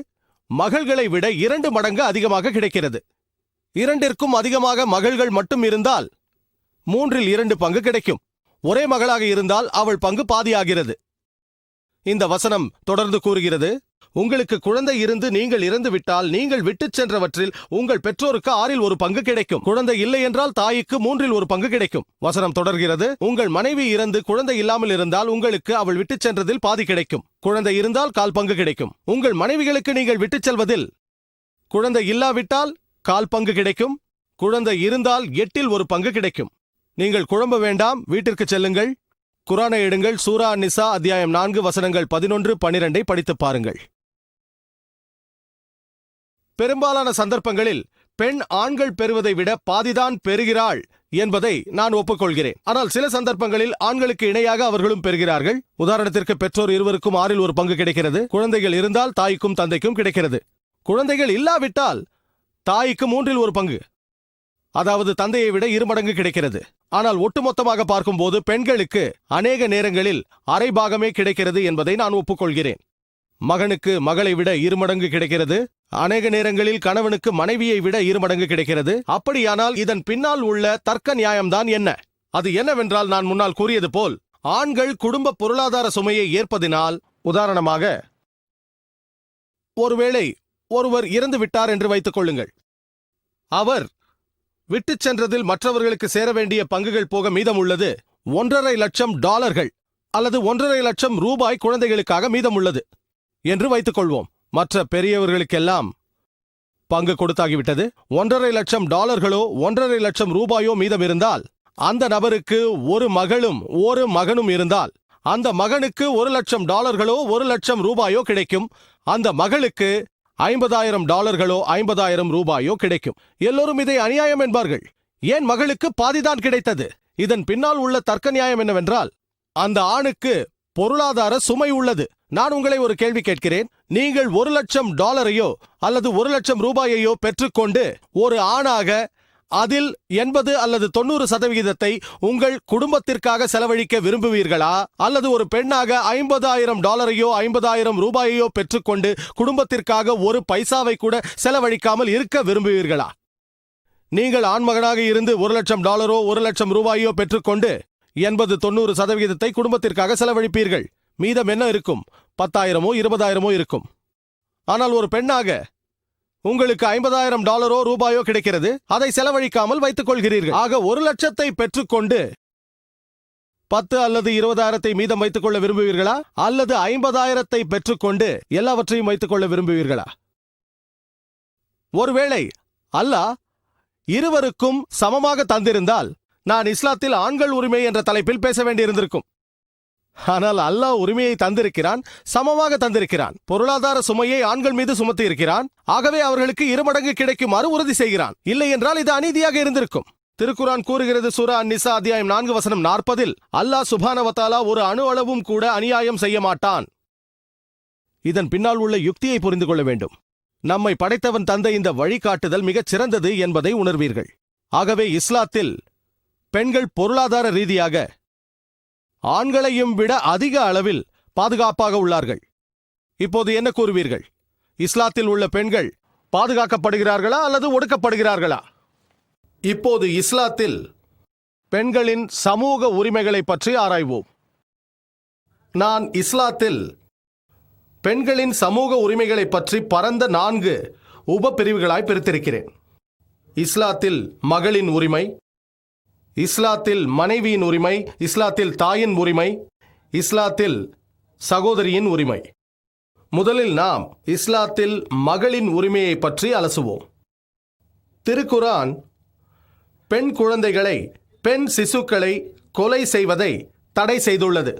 மகள்களை விட 2 மடங்கு அதிகமாக கிடைக்கிறது. 2ற்கும் அதிகமாக மகள்கள் மட்டும் இருந்தால் 3/2 பங்கு கிடைக்கும். ஒரே மகளாக இருந்தால் அவள் பங்கு பாதியாகிறது. இந்த வசனம் தொடர்ந்து கூறுகிறது, உங்களுக்கு குழந்தை இருந்து நீங்கள் இறந்து விட்டால் நீங்கள் விட்டுச் சென்றவற்றில் உங்கள் பெற்றோருக்கு 1/6 பங்கு கிடைக்கும். குழந்தை இல்லை என்றால் தாய்க்கு 3/1 பங்கு கிடைக்கும். வசனம் தொடர்கிறது, உங்கள் மனைவி இறந்து குழந்தை இல்லாமல் இருந்தால் உங்களுக்கு அவள் விட்டுச் சென்றதில் பாதி கிடைக்கும். குழந்தை இருந்தால் 1/4 பங்கு கிடைக்கும். உங்கள் மனைவிகளுக்கு நீங்கள் விட்டுச் செல்வதில் குழந்தை இல்லாவிட்டால் 1/4 பங்கு கிடைக்கும். குழந்தை இருந்தால் 8/1 பங்கு கிடைக்கும். நீங்கள் குழம்ப வேண்டாம், வீட்டிற்கு செல்லுங்கள். குரானை எடுங்கள். சூரா நிசா அத்தியாயம் 4 வசனங்கள் 11-12 படித்துப் பாருங்கள். பெரும்பாலான சந்தர்ப்பங்களில் பெண் ஆண்கள் பெறுவதை விட பாதிதான் பெறுகிறாள் என்பதை நான் ஒப்புக்கொள்கிறேன். ஆனால் சில சந்தர்ப்பங்களில் ஆண்களுக்கு இணையாக அவர்களும் பெறுகிறார்கள். உதாரணத்திற்கு பெற்றோர் இருவருக்கும் 1/6 பங்கு கிடைக்கிறது. குழந்தைகள் இருந்தால் தாய்க்கும் தந்தைக்கும் கிடைக்கிறது. குழந்தைகள் இல்லாவிட்டால் தாய்க்கு 3/1 பங்கு, அதாவது தந்தையை விட 2 மடங்கு கிடைக்கிறது. ஆனால் ஒட்டுமொத்தமாக பார்க்கும்போது பெண்களுக்கு அநேக நேரங்களில் அரை பாகமே கிடைக்கிறது என்பதை நான் ஒப்புக்கொள்கிறேன். மகனுக்கு மகளை விட 2 மடங்கு கிடைக்கிறது. அநேக நேரங்களில் கணவனுக்கு மனைவியை விட 2 மடங்கு கிடைக்கிறது. அப்படியானால் இதன் பின்னால் உள்ள தர்க்க நியாயம்தான் என்ன? அது என்னவென்றால், நான் முன்னால் கூறியது போல் ஆண்கள் குடும்ப பொருளாதார சுமையை ஏற்பதினால், உதாரணமாக ஒருவேளை ஒருவர் இறந்து விட்டார் என்று வைத்துக் கொள்ளுங்கள். அவர் விட்டுச் சென்றதில் மற்றவர்களுக்கு சேர வேண்டிய பங்குகள் போக மீதம் உள்ளது $1.5 லட்சம் அல்லது $1.5 லட்சம் குழந்தைகளுக்காக மீதம் உள்ளது என்று வைத்துக் கொள்வோம். மற்ற பெரியவர்களுக்கெல்லாம் பங்கு கொடுத்தாகிவிட்டது. $1.5 லட்சம் $1.5 லட்சம் மீதம் இருந்தால், அந்த நபருக்கு ஒரு மகளும் ஒரு மகனும் இருந்தால், அந்த மகனுக்கு $1 லட்சம் $1 லட்சம் கிடைக்கும். அந்த மகளுக்கு $50,000 $50,000 கிடைக்கும். எல்லோரும் இதை அநியாயம் என்பார்கள். ஏன் மகளுக்கு பாதிதான் கிடைத்தது? இதன் பின்னால் உள்ள தர்க்க நியாயம் என்னவென்றால், அந்த ஆணுக்கு பொருளாதார சுமை உள்ளது. நான் உங்களை ஒரு கேள்வி கேட்கிறேன். நீங்கள் $1 லட்சம் அல்லது $1 லட்சம் பெற்றுக்கொண்டு ஒரு ஆணாக அதில் 80 அல்லது 90% உங்கள் குடும்பத்திற்காக செலவழிக்க விரும்புவீர்களா? அல்லது ஒரு பெண்ணாக $50,000 $50,000 பெற்றுக்கொண்டு குடும்பத்திற்காக ஒரு பைசாவை கூட செலவழிக்காமல் இருக்க விரும்புவீர்களா? நீங்கள் ஆண்மகனாக இருந்து $1 லட்சம் $1 லட்சம் பெற்றுக்கொண்டு 80-90% குடும்பத்திற்காக செலவழிப்பீர்கள். மீதம் என்ன இருக்கும்? 10,000 20,000 இருக்கும். ஆனால் ஒரு பெண்ணாக உங்களுக்கு $50,000 கிடைக்கிறது. அதை செலவழிக்காமல் வைத்துக் கொள்கிறீர்கள். ஆக 1 லட்சத்தை பெற்றுக்கொண்டு 10 அல்லது 20,000 மீதம் வைத்துக் கொள்ள விரும்புவீர்களா? அல்லது 50,000 பெற்றுக்கொண்டு எல்லாவற்றையும் வைத்துக் கொள்ள விரும்புவீர்களா? ஒருவேளை அல்லாஹ் இருவருக்கும் சமமாக தந்திருந்தால் நான் இஸ்லாத்தில் ஆண்கள் உரிமை என்ற தலைப்பில் பேச வேண்டியிருந்திருக்கும். ஆனால் அல்லாஹ் உரிமையை தந்திருக்கிறான், சமமாக தந்திருக்கிறான். பொருளாதார சுமையை ஆண்கள் மீது சுமத்தி இருக்கிறான். ஆகவே அவர்களுக்கு 2 மடங்கு கிடைக்குமாறு உறுதி செய்கிறான். இல்லை என்றால் இது அநீதியாக இருந்திருக்கும். திருக்குரான் கூறுகிறது, சூரா அன்-நிசா அத்தியாயம் 4 வசனம் 40, அல்லாஹ் சுப்ஹானஹு வ தஆலா ஒரு அணு அளவும் கூட அநியாயம் செய்ய மாட்டான். இதன் பின்னால் உள்ள யுக்தியை புரிந்து கொள்ள வேண்டும். நம்மை படைத்தவன் தந்த இந்த வழிகாட்டுதல் மிகச் சிறந்தது என்பதை உணர்வீர்கள். ஆகவே இஸ்லாத்தில் பெண்கள் பொருளாதார ரீதியாக ஆண்களையும் விட அதிக அளவில் பாதுகாப்பாக உள்ளார்கள். இப்போது என்ன கூறுவீர்கள்? இஸ்லாத்தில் உள்ள பெண்கள் பாதுகாக்கப்படுகிறார்களா அல்லது ஒடுக்கப்படுகிறார்களா? இப்போது இஸ்லாத்தில் பெண்களின் சமூக உரிமைகளை பற்றி ஆராய்வோம். நான் இஸ்லாத்தில் பெண்களின் சமூக உரிமைகளை பற்றி பரந்த 4 உபப்பிரிவுகளாய் பிரித்திருக்கிறேன். இஸ்லாத்தில் மகளின் உரிமை, இஸ்லாத்தில் மனைவியின் உரிமை, இஸ்லாத்தில் தாயின் உரிமை, இஸ்லாத்தில் சகோதரியின் உரிமை. முதலில் நாம் இஸ்லாத்தில் மகளின் உரிமையை பற்றி அலசுவோம். திருக்குரான் பெண் குழந்தைகளை, பெண் சிசுக்களை கொலை செய்வதை தடை செய்துள்ளது.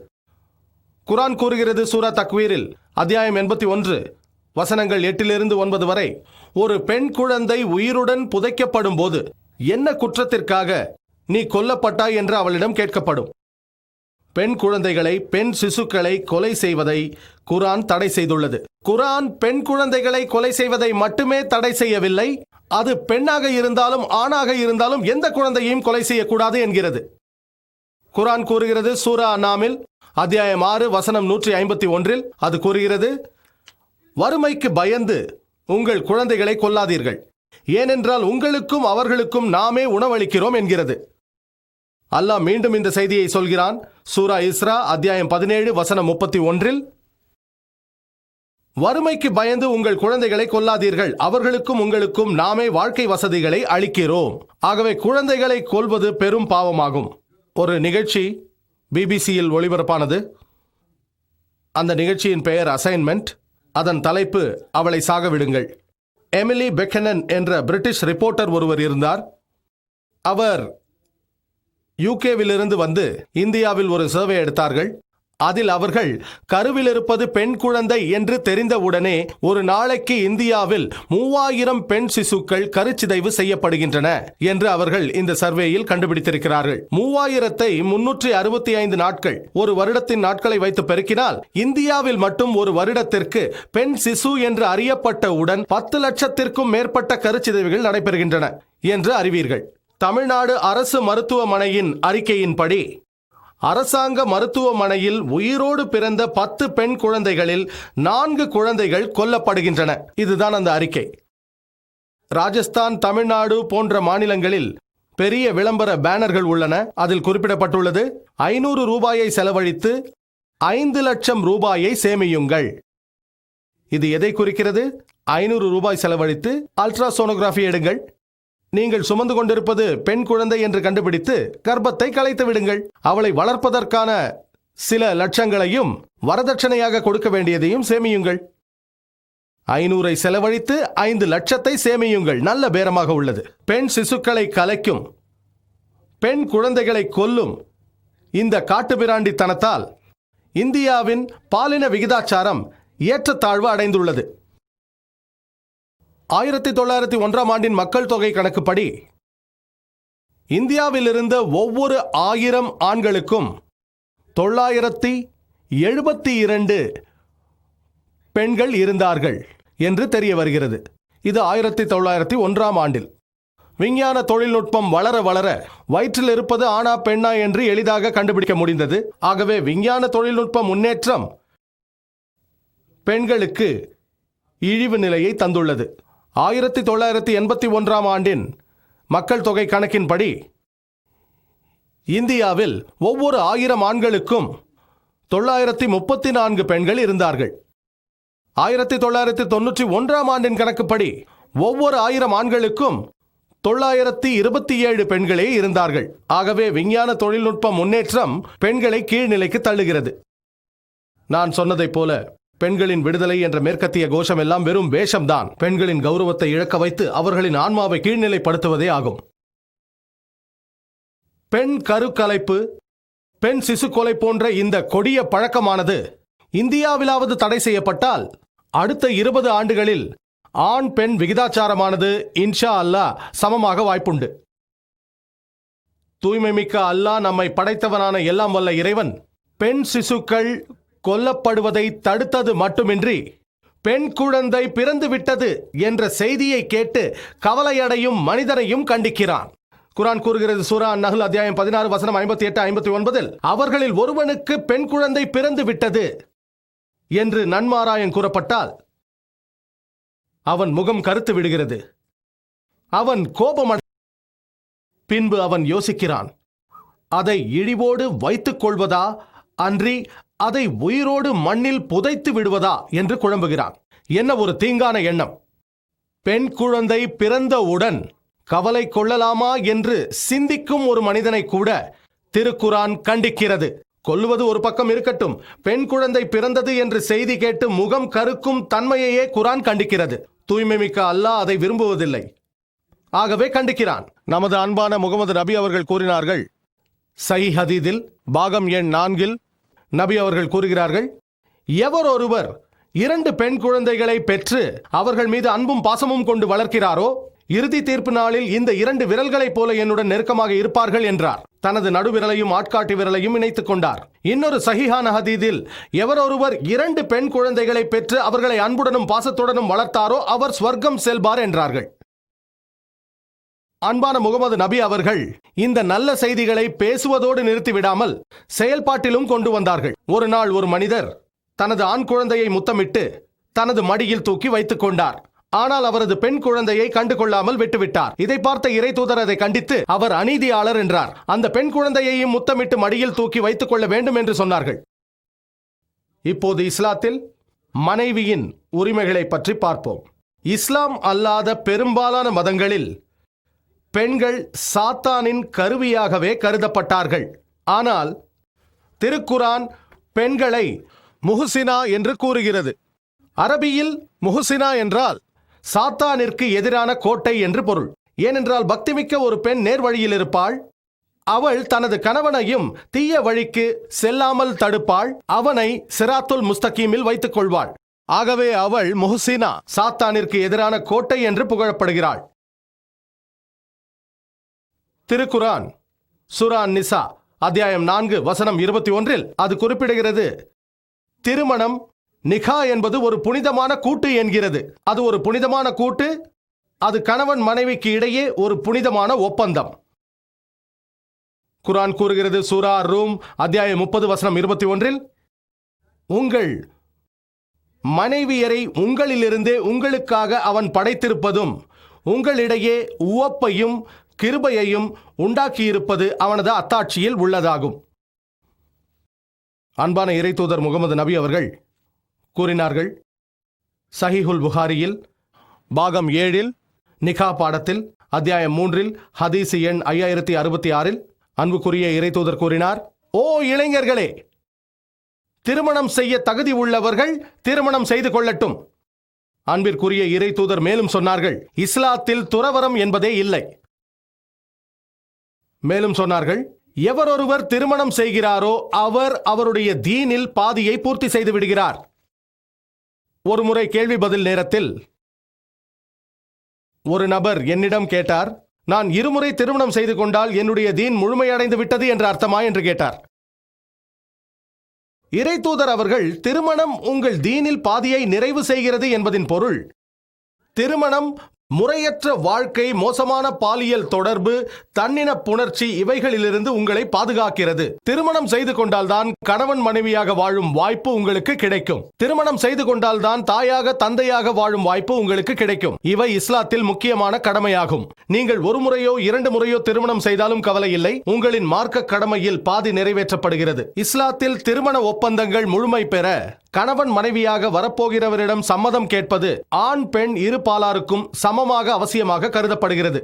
குரான் கூறுகிறது சூரா தக்வீரில் அத்தியாயம் 81 வசனங்கள் 8-9 வரை, ஒரு பெண் குழந்தை உயிருடன் புதைக்கப்படும் போது என்ன குற்றத்திற்காக நீ கொல்லப்பட்டாய் என்று அவளிடம் கேட்கப்படும். பெண் குழந்தைகளை, பெண் சிசுக்களை கொலை செய்வதை குரான் தடை செய்துள்ளது. குரான் பெண் குழந்தைகளை கொலை செய்வதை மட்டுமே தடை செய்யவில்லை, அது பெண்ணாக இருந்தாலும் ஆணாக இருந்தாலும் எந்த குழந்தையையும் கொலை செய்யக்கூடாது என்கிறது. குரான் கூறுகிறது சூரா அன்னாமில் அத்தியாயம் 6 வசனம் 151, அது கூறுகிறது, வறுமைக்கு பயந்து உங்கள் குழந்தைகளை கொல்லாதீர்கள், ஏனென்றால் உங்களுக்கும் அவர்களுக்கும் நாமே உணவளிக்கிறோம் என்கிறது. அல்லாஹ் மீண்டும் இந்த செய்தியை சொல்கிறான் சூரா இஸ்ரா அத்தியாயம் 17 வசனம் 31, வறுமைக்கு பயந்து உங்கள் குழந்தைகளை கொல்லாதீர்கள், அவர்களுக்கும் உங்களுக்கும் நாமே வாழ்க்கை வசதிகளை அளிக்கிறோம். ஆகவே குழந்தைகளை கொல்வது பெரும் பாவமாகும். ஒரு நிகழ்ச்சி பிபிசியில் ஒளிபரப்பானது. அந்த நிகழ்ச்சியின் பெயர் அசைன்மெண்ட். அதன் தலைப்பு அவளை சாகவிடுங்கள். எமிலி பெக்கனன் என்ற பிரிட்டிஷ் ரிப்போர்ட்டர் ஒருவர் இருந்தார். அவர் யூகேவிலிருந்து வந்து இந்தியாவில் ஒரு சர்வே எடுத்தார்கள். அதில் அவர்கள் கருவில் இருப்பது பெண் குழந்தை என்று தெரிந்தவுடனே ஒரு நாளைக்கு இந்தியாவில் 3000 பெண் சிசுக்கள் கருச்சிதைவு செய்யப்படுகின்றன என்று அவர்கள் இந்த சர்வேயில் கண்டுபிடித்திருக்கிறார்கள். 3000ஐ 365 நாட்கள், ஒரு வருடத்தின் நாட்களை வைத்து பெருக்கினால் இந்தியாவில் மட்டும் ஒரு வருடத்திற்கு பெண் சிசு என்று அறியப்பட்டவுடன் 10 லட்சத்திற்கும் மேற்பட்ட கருச்சிதைவுகள் நடைபெறுகின்றன என்று அறிவீர்கள். தமிழ்நாடு அரசு மருத்துவமனையின் அறிக்கையின்படி அரசாங்க மருத்துவமனையில் உயிரோடு பிறந்த 10 பெண் குழந்தைகளில் 4 குழந்தைகள் கொல்லப்படுகின்றன. இதுதான் அந்த அறிக்கை. ராஜஸ்தான், தமிழ்நாடு போன்ற மாநிலங்களில் பெரிய விளம்பர பேனர்கள் உள்ளன. அதில் குறிப்பிடப்பட்டுள்ளது, 500 ரூபாயை செலவழித்து 5 லட்சம் ரூபாயை சேமியுங்கள். இது எதை குறிக்கிறது? 500 ரூபாய் செலவழித்து அல்ட்ராசோனோகிராஃபி எடுங்கள். நீங்கள் சுமந்து கொண்டிருப்பது பெண் குழந்தை என்று கண்டுபிடித்து கர்ப்பத்தை கலைத்து விடுங்கள். அவளை வளர்ப்பதற்கான சில லட்சங்களையும் வரதட்சணையாக கொடுக்க வேண்டியதையும் சேமியுங்கள். 500ஐ செலவழித்து 5 லட்சத்தை சேமியுங்கள். நல்ல பேரமாக உள்ளது. பெண் சிசுக்களை கலைக்கும், பெண் குழந்தைகளை கொல்லும் இந்த காட்டுமிராண்டித்தனத்தால் இந்தியாவின் பாலின விகிதாச்சாரம் ஏற்றத்தாழ்வு அடைந்துள்ளது. 1901ஆம் ஆண்டின் மக்கள் தொகை கணக்குப்படி இந்தியாவில் இருந்த ஒவ்வொரு 1000 ஆண்களுக்கும் 972 பெண்கள் இருந்தார்கள் என்று தெரிய வருகிறது. இது 1901ஆம் ஆண்டில். விஞ்ஞான தொழில்நுட்பம் வளர வளர வயிற்றில் இருப்பது ஆணா பெண்ணா என்று எளிதாக கண்டுபிடிக்க முடிந்தது. ஆகவே விஞ்ஞான தொழில்நுட்ப முன்னேற்றம் பெண்களுக்கு இழிவு நிலையை தந்துள்ளது. 1981ஆம் ஆண்டின் மக்கள் தொகை கணக்கின்படி இந்தியாவில் ஒவ்வொரு 1000 ஆண்களுக்கும் 934 பெண்கள் இருந்தார்கள். 1991ஆம் ஆண்டின் கணக்குப்படி ஒவ்வொரு 1000 ஆண்களுக்கும் 927 பெண்களே இருந்தார்கள். ஆகவே விஞ்ஞான தொழில்நுட்ப முன்னேற்றம் பெண்களை கீழ்நிலைக்கு தள்ளுகிறது. நான் சொன்னதைப் போல பெண்களின் விடுதலை என்ற மேற்கத்திய கோஷம் எல்லாம் வெறும் வேஷம்தான். பெண்களின் கௌரவத்தை இழக்க வைத்து அவர்களின் ஆன்மாவை கீழ்நிலைப்படுத்துவதே ஆகும். பெண் கருக்கலைப்பு, பெண் சிசு கொலை போன்ற இந்த கொடிய பழக்கமானது இந்தியாவிலாவது தடை செய்யப்பட்டால் அடுத்த 20 ஆண்டுகளில் ஆண் பெண் விகிதாச்சாரமானது இன்ஷா அல்லாஹ் சமமாக வாய்ப்புண்டு. தூய்மை மிக்க அல்லாஹ் நம்மை படைத்தவனான எல்லாம் வல்ல இறைவன் பெண் சிசுக்கள் கொல்லப்படுவதை தடுத்தது மட்டுமின்றி பெண் குழந்தை பிறந்து விட்டது என்ற செய்தியை கேட்டு கவலையடையும் மனிதனையும் கண்டிக்கிறான். குரான் கூறுகிறது சூரா அன்-நஹ்ல் அத்தியாயம் 16 வசனம் 58-59, அவர்களில் ஒருவனுக்கு பெண் குழந்தை பிறந்து விட்டது என்று நன்மாராயம் கூறப்பட்டால் அவன் முகம் கருத்து விடுகிறது. அவன் கோபம் பின்பு அவன் யோசிக்கிறான், அதை இழிவோடு வைத்துக் கொள்வதா அன்றி அதை உயிரோடு மண்ணில் புதைத்து விடுவதா என்று குழம்புகிறான். என்ன ஒரு தீங்கான எண்ணம்! பெண் குழந்தை பிறந்தவுடன் கவலை கொள்ளலாமா என்று சிந்திக்கும் ஒரு மனிதனை கூட திருக்குரான் கண்டிக்கிறது. கொல்லுவது ஒரு பக்கம் இருக்கட்டும், பெண் குழந்தை பிறந்தது என்று செய்தி கேட்டு முகம் கருக்கும் தன்மையையே குரான் கண்டிக்கிறது. தூய்மை மிக்க அல்லாஹ் அதை விரும்புவதில்லை, ஆகவே கண்டிக்கிறான். நமது அன்பான முகமது நபி அவர்கள் கூறினார்கள், சஹீஹ் ஹதீஸில் பாகம் எண் 4 நபி அவர்கள் கூறுகிறார்கள், எவர் ஒருவர் 2 பெண் குழந்தைகளை பெற்று அவர்கள் மீது அன்பும் பாசமும் கொண்டு வளர்க்கிறாரோ, இறுதி தீர்ப்பு நாளில் இந்த 2 விரல்களைப் போல என்னுடன் நெருக்கமாக இருப்பார்கள் என்றார். தனது நடுவிரலையும் ஆட்காட்டி விரலையும் இணைத்துக் கொண்டார். இன்னொரு சஹீஹான ஹதீஸில், எவர் ஒருவர் 2 பெண் குழந்தைகளை பெற்று அவர்களை அன்புடனும் பாசத்துடனும் வளர்த்தாரோ அவர் ஸ்வர்க்கம் செல்வார் என்றார்கள். அன்பான முகமது நபி அவர்கள் இந்த நல்ல செய்திகளை பேசுவதோடு நிறுத்திவிடாமல் செயல்பாட்டிலும் கொண்டு வந்தார்கள். ஒரு நாள் ஒரு மனிதர் தனது ஆண் குழந்தையை முத்தமிட்டு தனது மடியில் தூக்கி வைத்துக் கொண்டார். ஆனால் அவரது பெண் குழந்தையை கண்டுகொள்ளாமல் விட்டுவிட்டார். இதை பார்த்த இறை தூதர் அதை கண்டித்து அவர் அநீதியாளர் என்றார். அந்த பெண் குழந்தையையும் முத்தமிட்டு மடியில் தூக்கி வைத்துக் கொள்ள வேண்டும் என்று சொன்னார்கள். இப்போது இஸ்லாத்தில் மனைவியின் உரிமைகளை பற்றி பார்ப்போம். இஸ்லாம் அல்லாத பெரும்பாலான மதங்களில் பெண்கள் சாத்தானின் கருவியாகவே கருதப்பட்டார்கள். ஆனால் திருக்குரான் பெண்களை முஹ்சினா என்று கூறுகிறது. அரபியில் முஹ்சினா என்றால் சாத்தானிற்கு எதிரான கோட்டை என்று பொருள். ஏனென்றால் பக்திமிக்க ஒரு பெண் நேர்வழியில் இருப்பாள், அவள் தனது கணவனையும் தீய வழிக்கு செல்லாமல் தடுப்பாள், அவனை சிராத்துல் முஸ்தகீமில் வைத்துக் கொள்வாள். ஆகவே அவள் முஹ்சினா, சாத்தானிற்கு எதிரான கோட்டை என்று புகழப்படுகிறாள். திருக்குரான் சூரா நிசா அத்தியாயம் 4 வசனம் 21 அது குறிப்பிடுகிறது, திருமணம் நிகா என்பது ஒரு புனிதமான கூட்டு என்கிறது. அது ஒரு புனிதமான கூட்டு, அது கணவன் மனைவிக்கு இடையே ஒரு புனிதமான ஒப்பந்தம். குரான் கூறுகிறது சூரா ரூம் அத்தியாயம் 30 வசனம் 21, உங்கள் மனைவியரை உங்களிலிருந்தே உங்களுக்காக அவன் படைத்திருப்பதும் உங்களிடையே உவப்பையும் கிருபையையும் உண்டாக்கியிருப்பது அவனது அத்தாட்சியில் உள்ளதாகும். அன்பான இறை தூதர் முகமது நபி அவர்கள் கூறினார்கள், சஹீஹுல் புகாரியில் பாகம் 7 நிகா பாடத்தில் அத்தியாயம் 3 ஹதீஸ் எண் 5066 அன்புக்குரிய இறை தூதர் கூறினார், ஓ இளைஞர்களே, திருமணம் செய்ய தகுதி உள்ளவர்கள் திருமணம் செய்து கொள்ளட்டும். அன்பிற்குரிய இறை தூதர் மேலும் சொன்னார்கள், இஸ்லாத்தில் துறவரம் என்பதே இல்லை. மேலும் சொன்னார்கள், எவரொருவர் திருமணம் செய்கிறாரோ அவர் அவருடைய தீனில் பாதியை பூர்த்தி செய்து விடுகிறார். ஒரு முறை கேள்வி பதில் நேரத்தில் ஒரு நபர் என்னிடம் கேட்டார், நான் 2 முறை திருமணம் செய்து கொண்டால் என்னுடைய தீன் முழுமையடைந்து விட்டது என்று அர்த்தமா என்று கேட்டார். இறை தூதர் அவர்கள், திருமணம் உங்கள் தீனில் பாதியை நிறைவு செய்கிறது என்பதின் பொருள், திருமணம் முறையற்ற வாழ்க்கை, மோசமான பாலியல் தொடர்பு, தன்னின புணர்ச்சி இவைகளிலிருந்து உங்களை பாதுகாக்கிறது. திருமணம் செய்து கொண்டால்தான் கணவன் மனைவியாக வாழும் வாய்ப்பு உங்களுக்கு கிடைக்கும். திருமணம் செய்து கொண்டால்தான் தாயாக தந்தையாக வாழும் வாய்ப்பு உங்களுக்கு கிடைக்கும். இவை இஸ்லாத்தில் முக்கியமான கடமையாகும். நீங்கள் 1 முறையோ 2 முறையோ திருமணம் செய்தாலும் கவலை இல்லை, உங்களின் மார்க்க கடமையில் பாதி நிறைவேற்றப்படுகிறது. இஸ்லாத்தில் திருமண ஒப்பந்தங்கள் முழுமை பெற கணவன் மனைவியாக வரப்போகிறவரிடம் சம்மதம் கேட்பது ஆண் பெண் இரு பாலாருக்கும் சமமாக அவசியமாக கருதப்படுகிறது.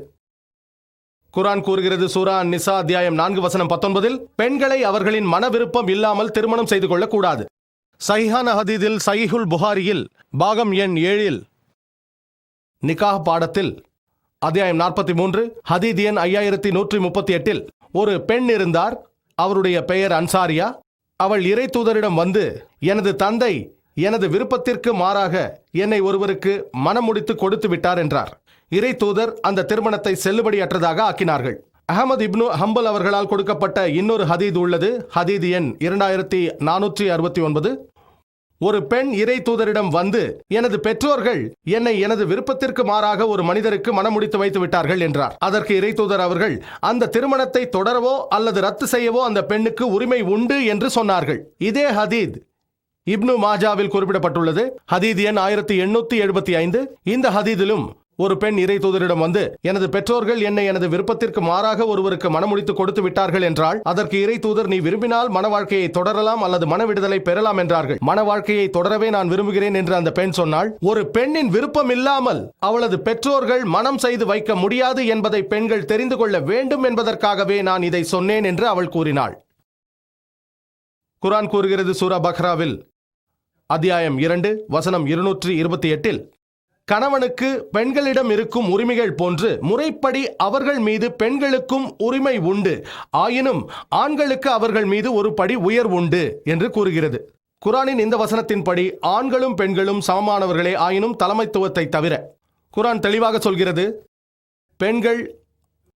குரான் கூறுகிறது சூரா நிசா அத்தியாயம் 4 வசனம் 19, பெண்களை அவர்களின் மன விருப்பம் இல்லாமல் திருமணம் செய்து கொள்ளக்கூடாது. சஹீஹான ஹதீஸில் சஹீஹுல் புகாரியில் பாகம் எண் 7 நிகாஹ் பாடத்தில் அத்தியாயம் 43 ஹதீஸ் எண் 5138 ஒரு பெண் இருந்தார். அவருடைய பெயர் அன்சாரியா. அவள் இறை தூதரிடம் வந்து, எனது தந்தை எனது விருப்பத்திற்கு மாறாக என்னை ஒருவருக்கு மனம் முடித்து கொடுத்து விட்டார் என்றார். இறை தூதர் அந்த திருமணத்தை செல்லுபடியற்றதாக ஆக்கினார்கள். அஹமது இப்னு ஹம்பல் அவர்களால் கொடுக்கப்பட்ட இன்னொரு ஹதீத் உள்ளது. ஹதீத் எண் 2469. ஒரு பெண் இறை தூதரிடம் வந்து, எனது பெற்றோர்கள் என்னை எனது விருப்பத்திற்கு மாறாக ஒரு மனிதருக்கு மனமுடித்து வைத்து விட்டார்கள் என்றார். அதற்கு இறை தூதர் அவர்கள், அந்த திருமணத்தை தொடரவோ அல்லது ரத்து செய்யவோ அந்த பெண்ணுக்கு உரிமை உண்டு என்று சொன்னார்கள். இதே ஹதீத் இப்னு மாஜாவில் குறிப்பிடப்பட்டுள்ளது. ஹதீத் எண் 1875. இந்த ஹதீதிலும் ஒரு பெண் இறை தூதரிடம் வந்து, எனது பெற்றோர்கள் என்னை எனது விருப்பத்திற்கு மாறாக ஒருவருக்கு மனமுடித்து கொடுத்து விட்டார்கள் என்றால், அதற்கு இறை தூதர், நீ விரும்பினால் மன வாழ்க்கையை தொடரலாம் அல்லது மன விடுதலை பெறலாம் என்றார்கள். மன வாழ்க்கையை தொடரவே நான் விரும்புகிறேன் என்று அந்த பெண் சொன்னாள். ஒரு பெண்ணின் விருப்பம் இல்லாமல் அவளது பெற்றோர்கள் மனம் செய்து வைக்க முடியாது என்பதை பெண்கள் தெரிந்து கொள்ள வேண்டும் என்பதற்காகவே நான் இதை சொன்னேன் என்று அவள் கூறினாள். குர்ஆன் கூறுகிறது சூரா பக்ராவில் அத்தியாயம் 2 வசனம் 228, கணவனுக்கு பெண்களிடம் இருக்கும் உரிமைகள் போன்று முறைப்படி அவர்கள் மீது பெண்களுக்கும் உரிமை உண்டு, ஆயினும் ஆண்களுக்கு அவர்கள் மீது ஒரு படி உயர்வுண்டு என்று கூறுகிறது. குர்ஆனின் இந்த வசனத்தின்படி ஆண்களும் பெண்களும் சமமானவர்களே, ஆயினும் தலைமைத்துவத்தை தவிர. குர்ஆன் தெளிவாக சொல்கிறது, பெண்கள்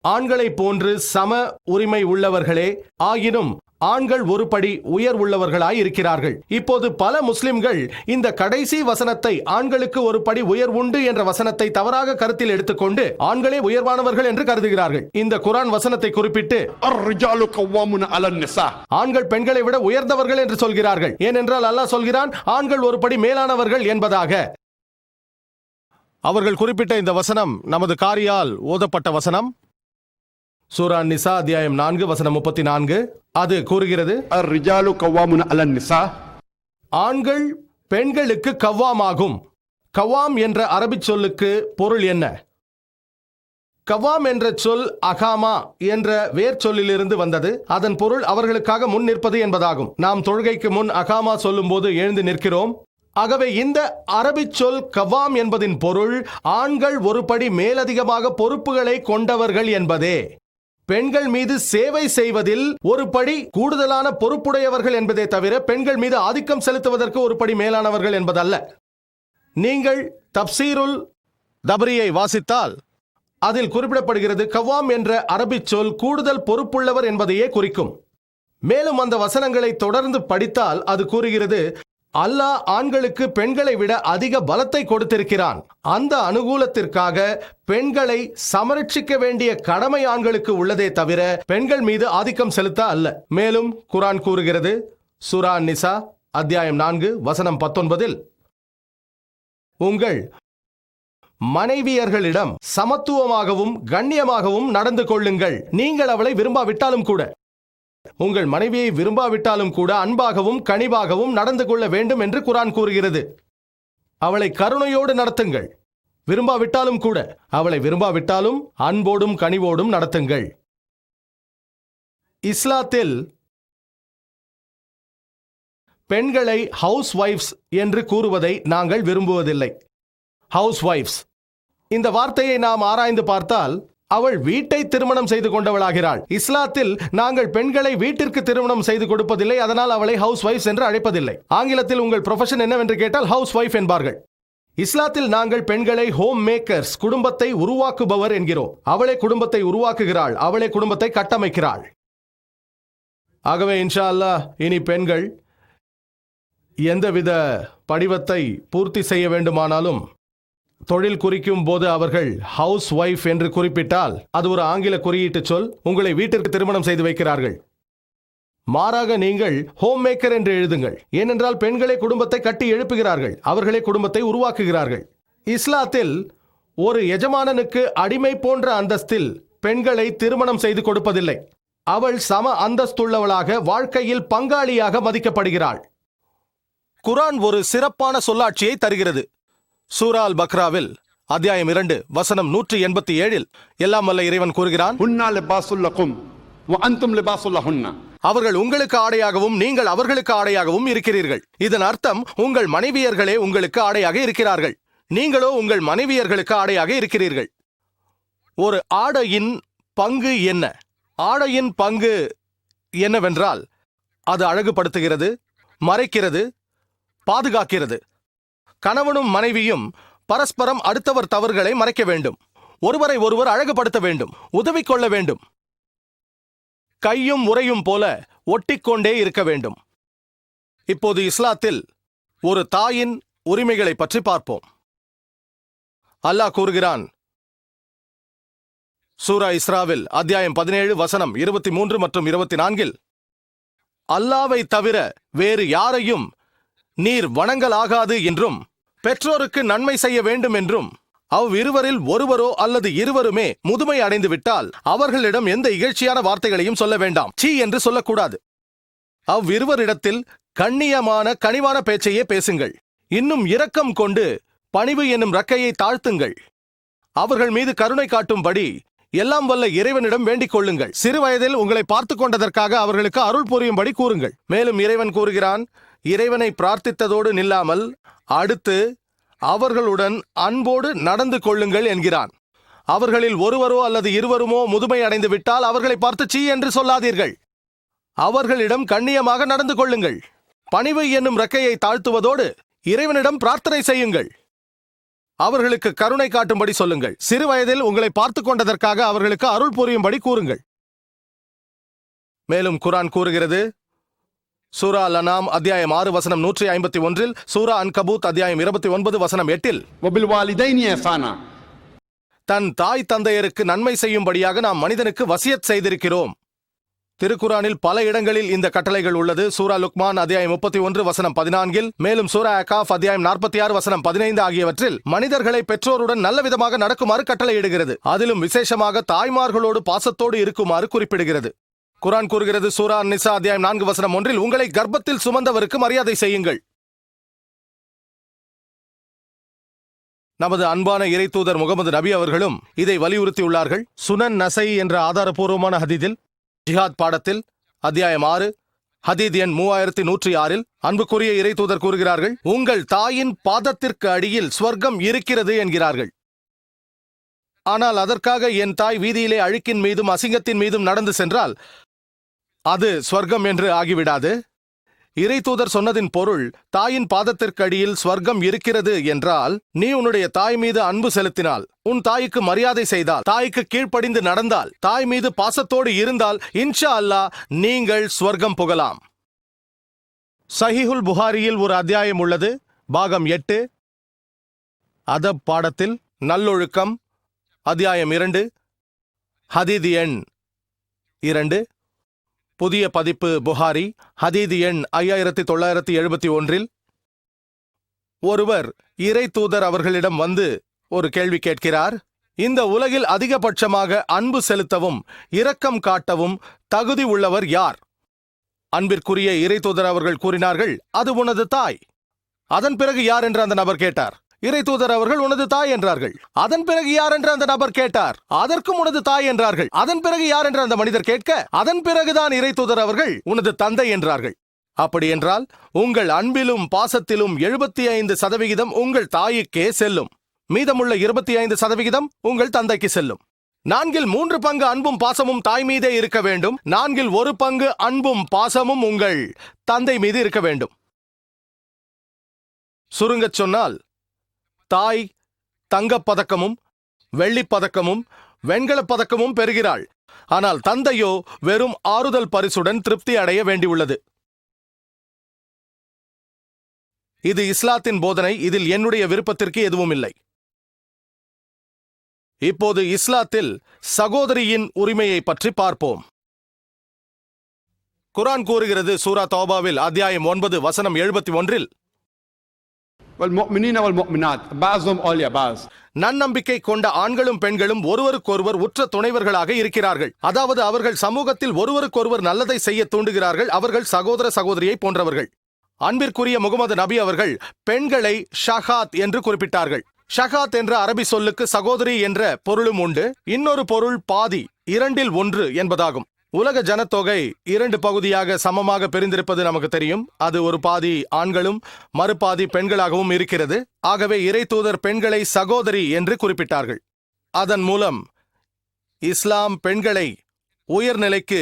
ஆண்களை போன்று சம உரிமை உள்ளவர்களே, ஆயினும் ஆண்கள் ஒரு படி உயர் உள்ளவர்களாய் இருக்கிறார்கள். இப்போது பல முஸ்லிம்கள் இந்த கடைசி வசனத்தை, ஆண்களுக்கு ஒரு படி உயர் உண்டு என்ற வசனத்தை தவறாக கருத்தில் எடுத்துக்கொண்டு ஆண்களே உயர்வானவர்கள் என்று கருதுகிறார்கள். இந்த குர்ஆன் வசனத்தை குறிப்பிட்டு ஆண்கள் பெண்களை விட உயர்ந்தவர்கள் என்று சொல்கிறார்கள். ஏனென்றால் அல்லாஹ் சொல்கிறான் ஆண்கள் ஒரு படி மேலானவர்கள் என்பதாக. அவர்கள் குறிப்பிட்ட இந்த வசனம் நமது காரியால் ஓதப்பட்ட வசனம். சூரா நிசா அத்தியாயம் 4 வசனம் 34. அது கூறுகிறது, ஆண்கள் பெண்களுக்கு கவ்வாமாகும். கவ்வாம் என்ற அரபிச் சொல்லுக்கு பொருள் என்ன? கவ்வாம் என்ற சொல் அகாமா என்ற வேர் சொல்லிலிருந்து வந்தது. அதன் பொருள் அவர்களுக்காக முன் நிற்பது என்பதாகும். நாம் தொழுகைக்கு முன் அகாமா சொல்லும் போது எழுந்து நிற்கிறோம். ஆகவே இந்த அரபிச் சொல் கவ்வாம் என்பதின் பொருள் ஆண்கள் ஒரு படி மேலதிகமாக பொறுப்புகளை கொண்டவர்கள் என்பதே. பெண்கள் மீது சேவை செய்வதில் ஒரு படி கூடுதலான பொறுப்புடையவர்கள் என்பதே தவிர பெண்கள் மீது ஆதிக்கம் செலுத்துவதற்கு ஒரு படி மேலானவர்கள் என்பதல்ல. நீங்கள் தப்சீருல் தபரியை வாசித்தால் அதில் குறிப்பிடப்படுகிறது, கவ்வாம் என்ற அரபிச் சொல் கூடுதல் பொறுப்புள்ளவர் என்பதையே குறிக்கும். மேலும் அந்த வசனங்களை தொடர்ந்து படித்தால் அது கூறுகிறது, அல்லாஹ் ஆண்களுக்கு பெண்களை விட அதிக பலத்தை கொடுத்திருக்கிறான். அந்த அனுகூலத்திற்காக பெண்களை சமரட்சிக்க வேண்டிய கடமை ஆண்களுக்கு உள்ளதே தவிர பெண்கள் மீது ஆதிக்கம் செலுத்த அல்ல. மேலும் குர்ஆன் கூறுகிறது சூரா நிசா அத்தியாயம் 4 வசனம் 19, உங்கள் மனைவியர்களிடம் சமத்துவமாகவும் கண்ணியமாகவும் நடந்து கொள்ளுங்கள். நீங்கள் அவளை விரும்பாவிட்டாலும் கூட, உங்கள் மனைவியை விரும்பாவிட்டாலும் கூட அன்பாகவும் கனிவாகவும் நடந்து கொள்ள வேண்டும் என்று குர்ஆன் கூறுகிறது. அவளை கருணையோடு நடத்துங்கள். விரும்பாவிட்டாலும் கூட, அவளை விரும்பாவிட்டாலும் அன்போடும் கனிவோடும் நடத்துங்கள். இஸ்லாத்தில் பெண்களை ஹவுஸ் வைஃப்ஸ் என்று கூறுவதை நாங்கள் விரும்புவதில்லை. ஹவுஸ் வைஃப்ஸ் இந்த வார்த்தையை நாம் ஆராய்ந்து பார்த்தால் அவள் வீட்டை திருமணம் செய்து கொண்டவளாகிறாள். இஸ்லாத்தில் நாங்கள் பெண்களை வீட்டிற்கு திருமணம் செய்து கொடுப்பதில்லை. அதனால் அவளை ஹவுஸ் வைஃப்ஸ் என்று அழைப்பதில்லை. ஆங்கிலத்தில் உங்கள் ப்ரொஃபஷன் என்னவென்று கேட்டால் ஹவுஸ் வைஃப் என்பார்கள். இஸ்லாத்தில் நாங்கள் பெண்களை ஹோம் மேக்கர்ஸ், குடும்பத்தை உருவாக்குபவர் என்கிறோம். அவளே குடும்பத்தை உருவாக்குகிறாள், அவளே குடும்பத்தை கட்டமைக்கிறாள். ஆகவே இன்ஷா அல்லாஹ் இனி பெண்கள் எந்தவித படிவத்தை பூர்த்தி செய்ய வேண்டுமானாலும் தொழில் குறிக்கும் போது அவர்கள் ஹவுஸ் வைஃப் என்று குறிப்பிட்டால் அது ஒரு ஆங்கில குறியீட்டு சொல். உங்களை வீட்டிற்கு திருமணம் செய்து வைக்கிறார்கள். மாறாக நீங்கள் ஹோம் மேக்கர் என்று எழுதுங்கள். ஏனென்றால் பெண்களே குடும்பத்தை கட்டி எழுப்புகிறார்கள், அவர்களே குடும்பத்தை உருவாக்குகிறார்கள். இஸ்லாத்தில் ஒரு எஜமானனுக்கு அடிமை போன்ற அந்தஸ்தில் பெண்களை திருமணம் செய்து கொடுப்பதில்லை. அவள் சம அந்தஸ்துள்ளவளாக, வாழ்க்கையில் பங்காளியாக மதிக்கப்படுகிறாள். குர்ஆன் ஒரு சிறப்பான சொல்லாட்சியை தருகிறது. சூரா அல் பக்ராவில் அத்தியாயம் 2 வசனம் 187 எல்லாம் வல்ல இறைவன் கூறுகிறான், அவர்கள் உங்களுக்கு ஆடையாகவும் நீங்கள் அவர்களுக்கு ஆடையாகவும் இருக்கிறீர்கள். இதன் அர்த்தம் உங்கள் மனைவியர்களே உங்களுக்கு ஆடையாக இருக்கிறார்கள், நீங்களோ உங்கள் மனைவியர்களுக்கு ஆடையாக இருக்கிறீர்கள். ஒரு ஆடையின் பங்கு என்ன? ஆடையின் பங்கு என்னவென்றால் அது அழகுபடுத்துகிறது, மறைக்கிறது, பாதுகாக்கிறது. கணவனும் மனைவியும் பரஸ்பரம் அடுத்தவர் தவறுகளை மறைக்க வேண்டும், ஒருவரை ஒருவர் அழகுபடுத்த வேண்டும், உதவி கொள்ள வேண்டும், கையும் உறையும் போல ஒட்டிக்கொண்டே இருக்க வேண்டும். இப்போது இஸ்லாத்தில் ஒரு தாயின் உரிமைகளை பற்றி பார்ப்போம். அல்லாஹ் கூறுகிறான் சூரா இஸ்ராவில் அத்தியாயம் 17 வசனம் 23 மற்றும் 24, அல்லாஹ்வை தவிர வேறு யாரையும் நீர் வணங்கலாகாது என்றும் பெற்றோருக்கு நன்மை செய்ய வேண்டும் என்றும் அவ்விருவரில் ஒருவரோ அல்லது இருவருமே முதுமை அடைந்து விட்டால் அவர்களிடம் எந்த இகழ்ச்சியான வார்த்தைகளையும் சொல்ல வேண்டாம். சீ என்று சொல்லக்கூடாது. அவ்விருவரிடத்தில் கண்ணியமான கனிவான பேச்சையே பேசுங்கள். இன்னும் இரக்கம் கொண்டு பணிவு என்னும் ரக்கையை தாழ்த்துங்கள். அவர்கள் மீது கருணை காட்டும்படி எல்லாம் வல்ல இறைவனிடம் வேண்டிக் கொள்ளுங்கள். சிறு வயதில் உங்களை பார்த்து கொண்டதற்காக அவர்களுக்கு அருள் புரியும்படி கூறுங்கள். மேலும் இறைவன் கூறுகிறான், இறைவனை பிரார்த்தித்ததோடு நில்லாமல் அடுத்து அவர்களுடன் அன்போடு நடந்து கொள்ளுங்கள் என்கிறான். அவர்களில் ஒருவரோ அல்லது இருவருமோ முதுமை அடைந்து விட்டால் அவர்களை பார்த்து சீ என்று சொல்லாதீர்கள். அவர்களிடம் கண்ணியமாக நடந்து கொள்ளுங்கள். பணிவு என்னும் ரெக்கையை தாழ்த்துவதோடு இறைவனிடம் பிரார்த்தனை செய்யுங்கள். அவர்களுக்கு கருணை காட்டும்படி சொல்லுங்கள். சிறு வயதில் உங்களை பார்த்து கொண்டதற்காக அவர்களுக்கு அருள் புரியும்படி கூறுங்கள். மேலும் குர்ஆன் கூறுகிறது, சூரா அல்-அன்ஆம் அத்தியாயம் 6 வசனம் 151, சூரா அன்கபூத் அத்தியாயம் 29 வசனம் 8, وبالوالدين إحسانا. தன் தாய் தந்தையருக்கு நன்மை செய்யும்படியாக நாம் மனிதனுக்கு வசியத் செய்திருக்கிறோம். திருக்குரானில் பல இடங்களில் இந்த கட்டளைகள் உள்ளது. சூரா லுக்மான் அத்தியாயம் 31 வசனம் 14, மேலும் சூரா அகாஃப் அத்தியாயம் 46 வசனம் 15 ஆகியவற்றில் மனிதர்களை பெற்றோருடன் நல்ல விதமாக நடக்குமாறு கட்டளையிடுகிறது. அதிலும் விசேஷமாக தாய்மார்களோடு பாசத்தோடு இருக்குமாறு குறிப்பிடுகிறது. குர்ஆன் கூறுகிறது, சூரா அன்-நிசா அத்தியாயம் 4 வசனம் 1, உங்களை கர்ப்பத்தில் சுமந்தவருக்கு மரியாதை செய்யுங்கள். நமது அன்பான இறை தூதர் முகமது நபி அவர்களும் இதை வலியுறுத்தியுள்ளார்கள். சுனன் நசை என்ற ஆதாரபூர்வமான ஹதீஸில் ஜிஹாத் பாடத்தில் அத்தியாயம் 6 ஹதீத் எண் 3106, அன்புக்குரிய இறை தூதர் கூறுகிறார்கள், உங்கள் தாயின் பாதத்திற்கு அடியில் ஸ்வர்க்கம் இருக்கிறது என்கிறார்கள். ஆனால் அதற்காக என் தாய் வீதியிலே அழுக்கின் மீதும் அசிங்கத்தின் மீதும் நடந்து சென்றால் அது ஸ்வர்க்கம் என்று ஆகிவிடாது. இறை தூதர் சொன்னதின் பொருள், தாயின் பாதத்திற்கு அடியில் ஸ்வர்க்கம் இருக்கிறது என்றால், நீ உன்னுடைய தாய் மீது அன்பு செலுத்தினால், உன் தாய்க்கு மரியாதை செய்தால், தாய்க்கு கீழ்ப்படிந்து நடந்தால், தாய் மீது பாசத்தோடு இருந்தால், இன்ஷா அல்லாஹ் நீங்கள் ஸ்வர்க்கம் புகலாம். சஹீஹுல் புகாரியில் ஒரு அத்தியாயம் உள்ளது. பாகம் 8 அதப் பாடத்தில் நல்லொழுக்கம், அத்தியாயம் 2 ஹதீத் எண் 2, புதிய பதிப்பு புகாரி ஹதீத் எண் 5971, ஒருவர் இறை தூதர் அவர்களிடம் வந்து ஒரு கேள்வி கேட்கிறார். இந்த உலகில் அதிகபட்சமாக அன்பு செலுத்தவும் இரக்கம் காட்டவும் தகுதி உள்ளவர் யார்? அன்பிற்குரிய இறை தூதர் அவர்கள் கூறினார்கள், அது உனது தாய். அதன் பிறகு யார் என்று அந்த நபர் கேட்டார். இறை தூதர் அவர்கள் உனது தாய் என்றார்கள். அதன் பிறகு யார் என்று அந்த நபர் கேட்டார். அதற்கும் உனது தாய் என்றார்கள். அதன் பிறகு யார் என்று அந்த மனிதர் கேட்க, அதன் பிறகுதான் இறை தூதர் அவர்கள் உனது தந்தை என்றார்கள். அப்படி என்றால் உங்கள் அன்பிலும் பாசத்திலும் 75% உங்கள் தாய்க்கே செல்லும். மீதமுள்ள 25% உங்கள் தந்தைக்கு செல்லும். 4/3 பங்கு அன்பும் பாசமும் தாய் மீதே இருக்க வேண்டும். 4/1 பங்கு அன்பும் பாசமும் உங்கள் தந்தை மீது இருக்க வேண்டும். சுருங்கச் சொன்னால், தாய் தங்கப்பதக்கமும் வெள்ளிப்பதக்கமும் வெண்கலப் பதக்கமும் பெறுகிறாள். ஆனால் தந்தையோ வெறும் ஆறுதல் பரிசுடன் திருப்தி அடைய வேண்டியுள்ளது. இது இஸ்லாத்தின் போதனை. இதில் என்னுடைய விருப்பத்திற்கு எதுவும் இல்லை. இப்போது இஸ்லாத்தில் சகோதரியின் உரிமையை பற்றி பார்ப்போம். குர்ஆன் கூறுகிறது, சூரா தௌபாவில் அத்தியாயம் 9 வசனம் 71, والمؤمنين والمؤمنات بعضهم أولياء بعض. நன்னம்பிக்கை கொண்ட ஆண்களும் பெண்களும் ஒருவருக்கொருவர் உற்ற துணைவர்களாக இருக்கிறார்கள். அதாவது அவர்கள் சமூகத்தில் ஒருவருக்கொருவர் நல்லதை செய்ய தூண்டுகிறார்கள். அவர்கள் சகோதர சகோதரியை போன்றவர்கள். அன்பிற்குரிய முகமது நபி அவர்கள் பெண்களை ஷஹாத் என்று குறிப்பிட்டார்கள். ஷஹாத் என்ற அரபி சொல்லுக்கு சகோதரி என்ற பொருளும் உண்டு. இன்னொரு பொருள் பாதி, 2/1 என்பதாகும். உலக ஜனத்தொகை 2 பகுதியாக சமமாக பிரிந்திருப்பது நமக்கு தெரியும். அது ஒரு பாதி ஆண்களும் மறுபாதி பெண்களாகவும் இருக்கிறது. ஆகவே இறை தூதர் பெண்களை சகோதரி என்று குறிப்பிட்டார்கள். அதன் மூலம் இஸ்லாம் பெண்களை உயர்நிலைக்கு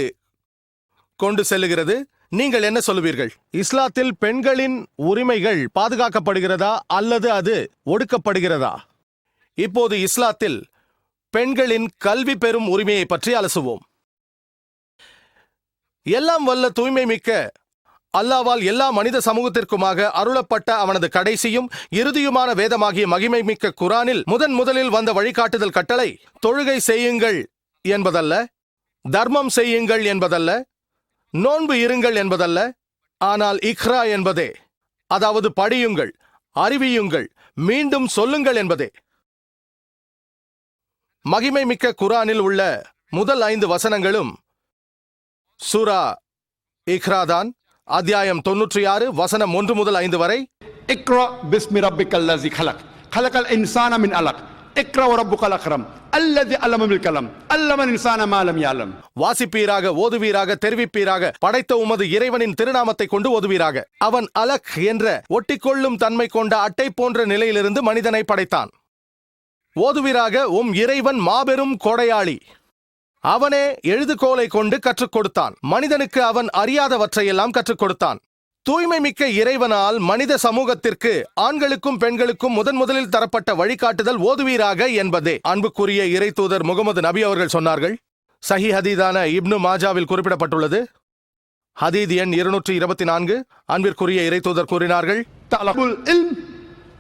கொண்டு செல்லுகிறது. நீங்கள் என்ன சொல்லுவீர்கள்? இஸ்லாத்தில் பெண்களின் உரிமைகள் பாதுகாக்கப்படுகிறதா அல்லது அது ஒடுக்கப்படுகிறதா? இப்போது இஸ்லாத்தில் பெண்களின் கல்வி பெறும் உரிமையை பற்றி அலசுவோம். எல்லாம் வல்ல தூய்மை மிக்க அல்லாவால் எல்லா மனித சமூகத்திற்குமாக அருளப்பட்ட அவனது கடைசியும் இறுதியுமான வேதமாகிய மகிமை மிக்க குர்ஆனில் முதலில் வந்த வழிகாட்டுதல் கட்டளை தொழுகை செய்யுங்கள் என்பதல்ல, தர்மம் செய்யுங்கள் என்பதல்ல, நோன்பு இருங்கள் என்பதல்ல, ஆனால் இக்ரா என்பதே, அதாவது படியுங்கள், அறிவியுங்கள், மீண்டும் சொல்லுங்கள் என்பதே. மகிமை மிக்க குர்ஆனில் உள்ள முதல் 5 வசனங்களும் சூரா இக்ராதான் அத்தியாயம் 96 வசனம் 1 முதல் 5 வரை. இக்ரா பிஸ்மி ரப்பிக்கல் லஸி கலக் கலக்கல் இன்சான மின் அலக் இக்ரா ரப்புக்கல் அக்ரம் அல்லதி அல்லம பில் கலம் அல்லம இன்சான மா லம் யஅலம். வாசிப்பீராக, ஓதுவீராக, தெரிவிப்பீராக, படைத்த உமது இறைவனின் திருநாமத்தை கொண்டு ஓதுவீராக. அவன் அலக் என்ற ஒட்டிக்கொள்ளும் தன்மை கொண்ட அட்டை போன்ற நிலையிலிருந்து மனிதனை படைத்தான். ஓதுவீராக, உம் இறைவன் மாபெரும் கொடையாளி. அவனே எழுதுகோலை கொண்டு கற்றுக் கொடுத்தான். மனிதனுக்கு அவன் அறியாதவற்றையெல்லாம் கற்றுக் கொடுத்தான். தூய்மை மிக்க இறைவனால் மனித சமூகத்திற்கு ஆண்களுக்கும் பெண்களுக்கும் முதலில் தரப்பட்ட வழிகாட்டுதல் ஓதுவீராக என்பதே. அன்புக்குரிய இறை தூதர் முகமது நபி அவர்கள் சொன்னார்கள். சஹி ஹதீதான இப்னு மாஜாவில் குறிப்பிடப்பட்டுள்ளது. ஹதீத் எண் 224. அன்பிற்குரிய இறை தூதர் கூறினார்கள், தலபுல் இல்ம்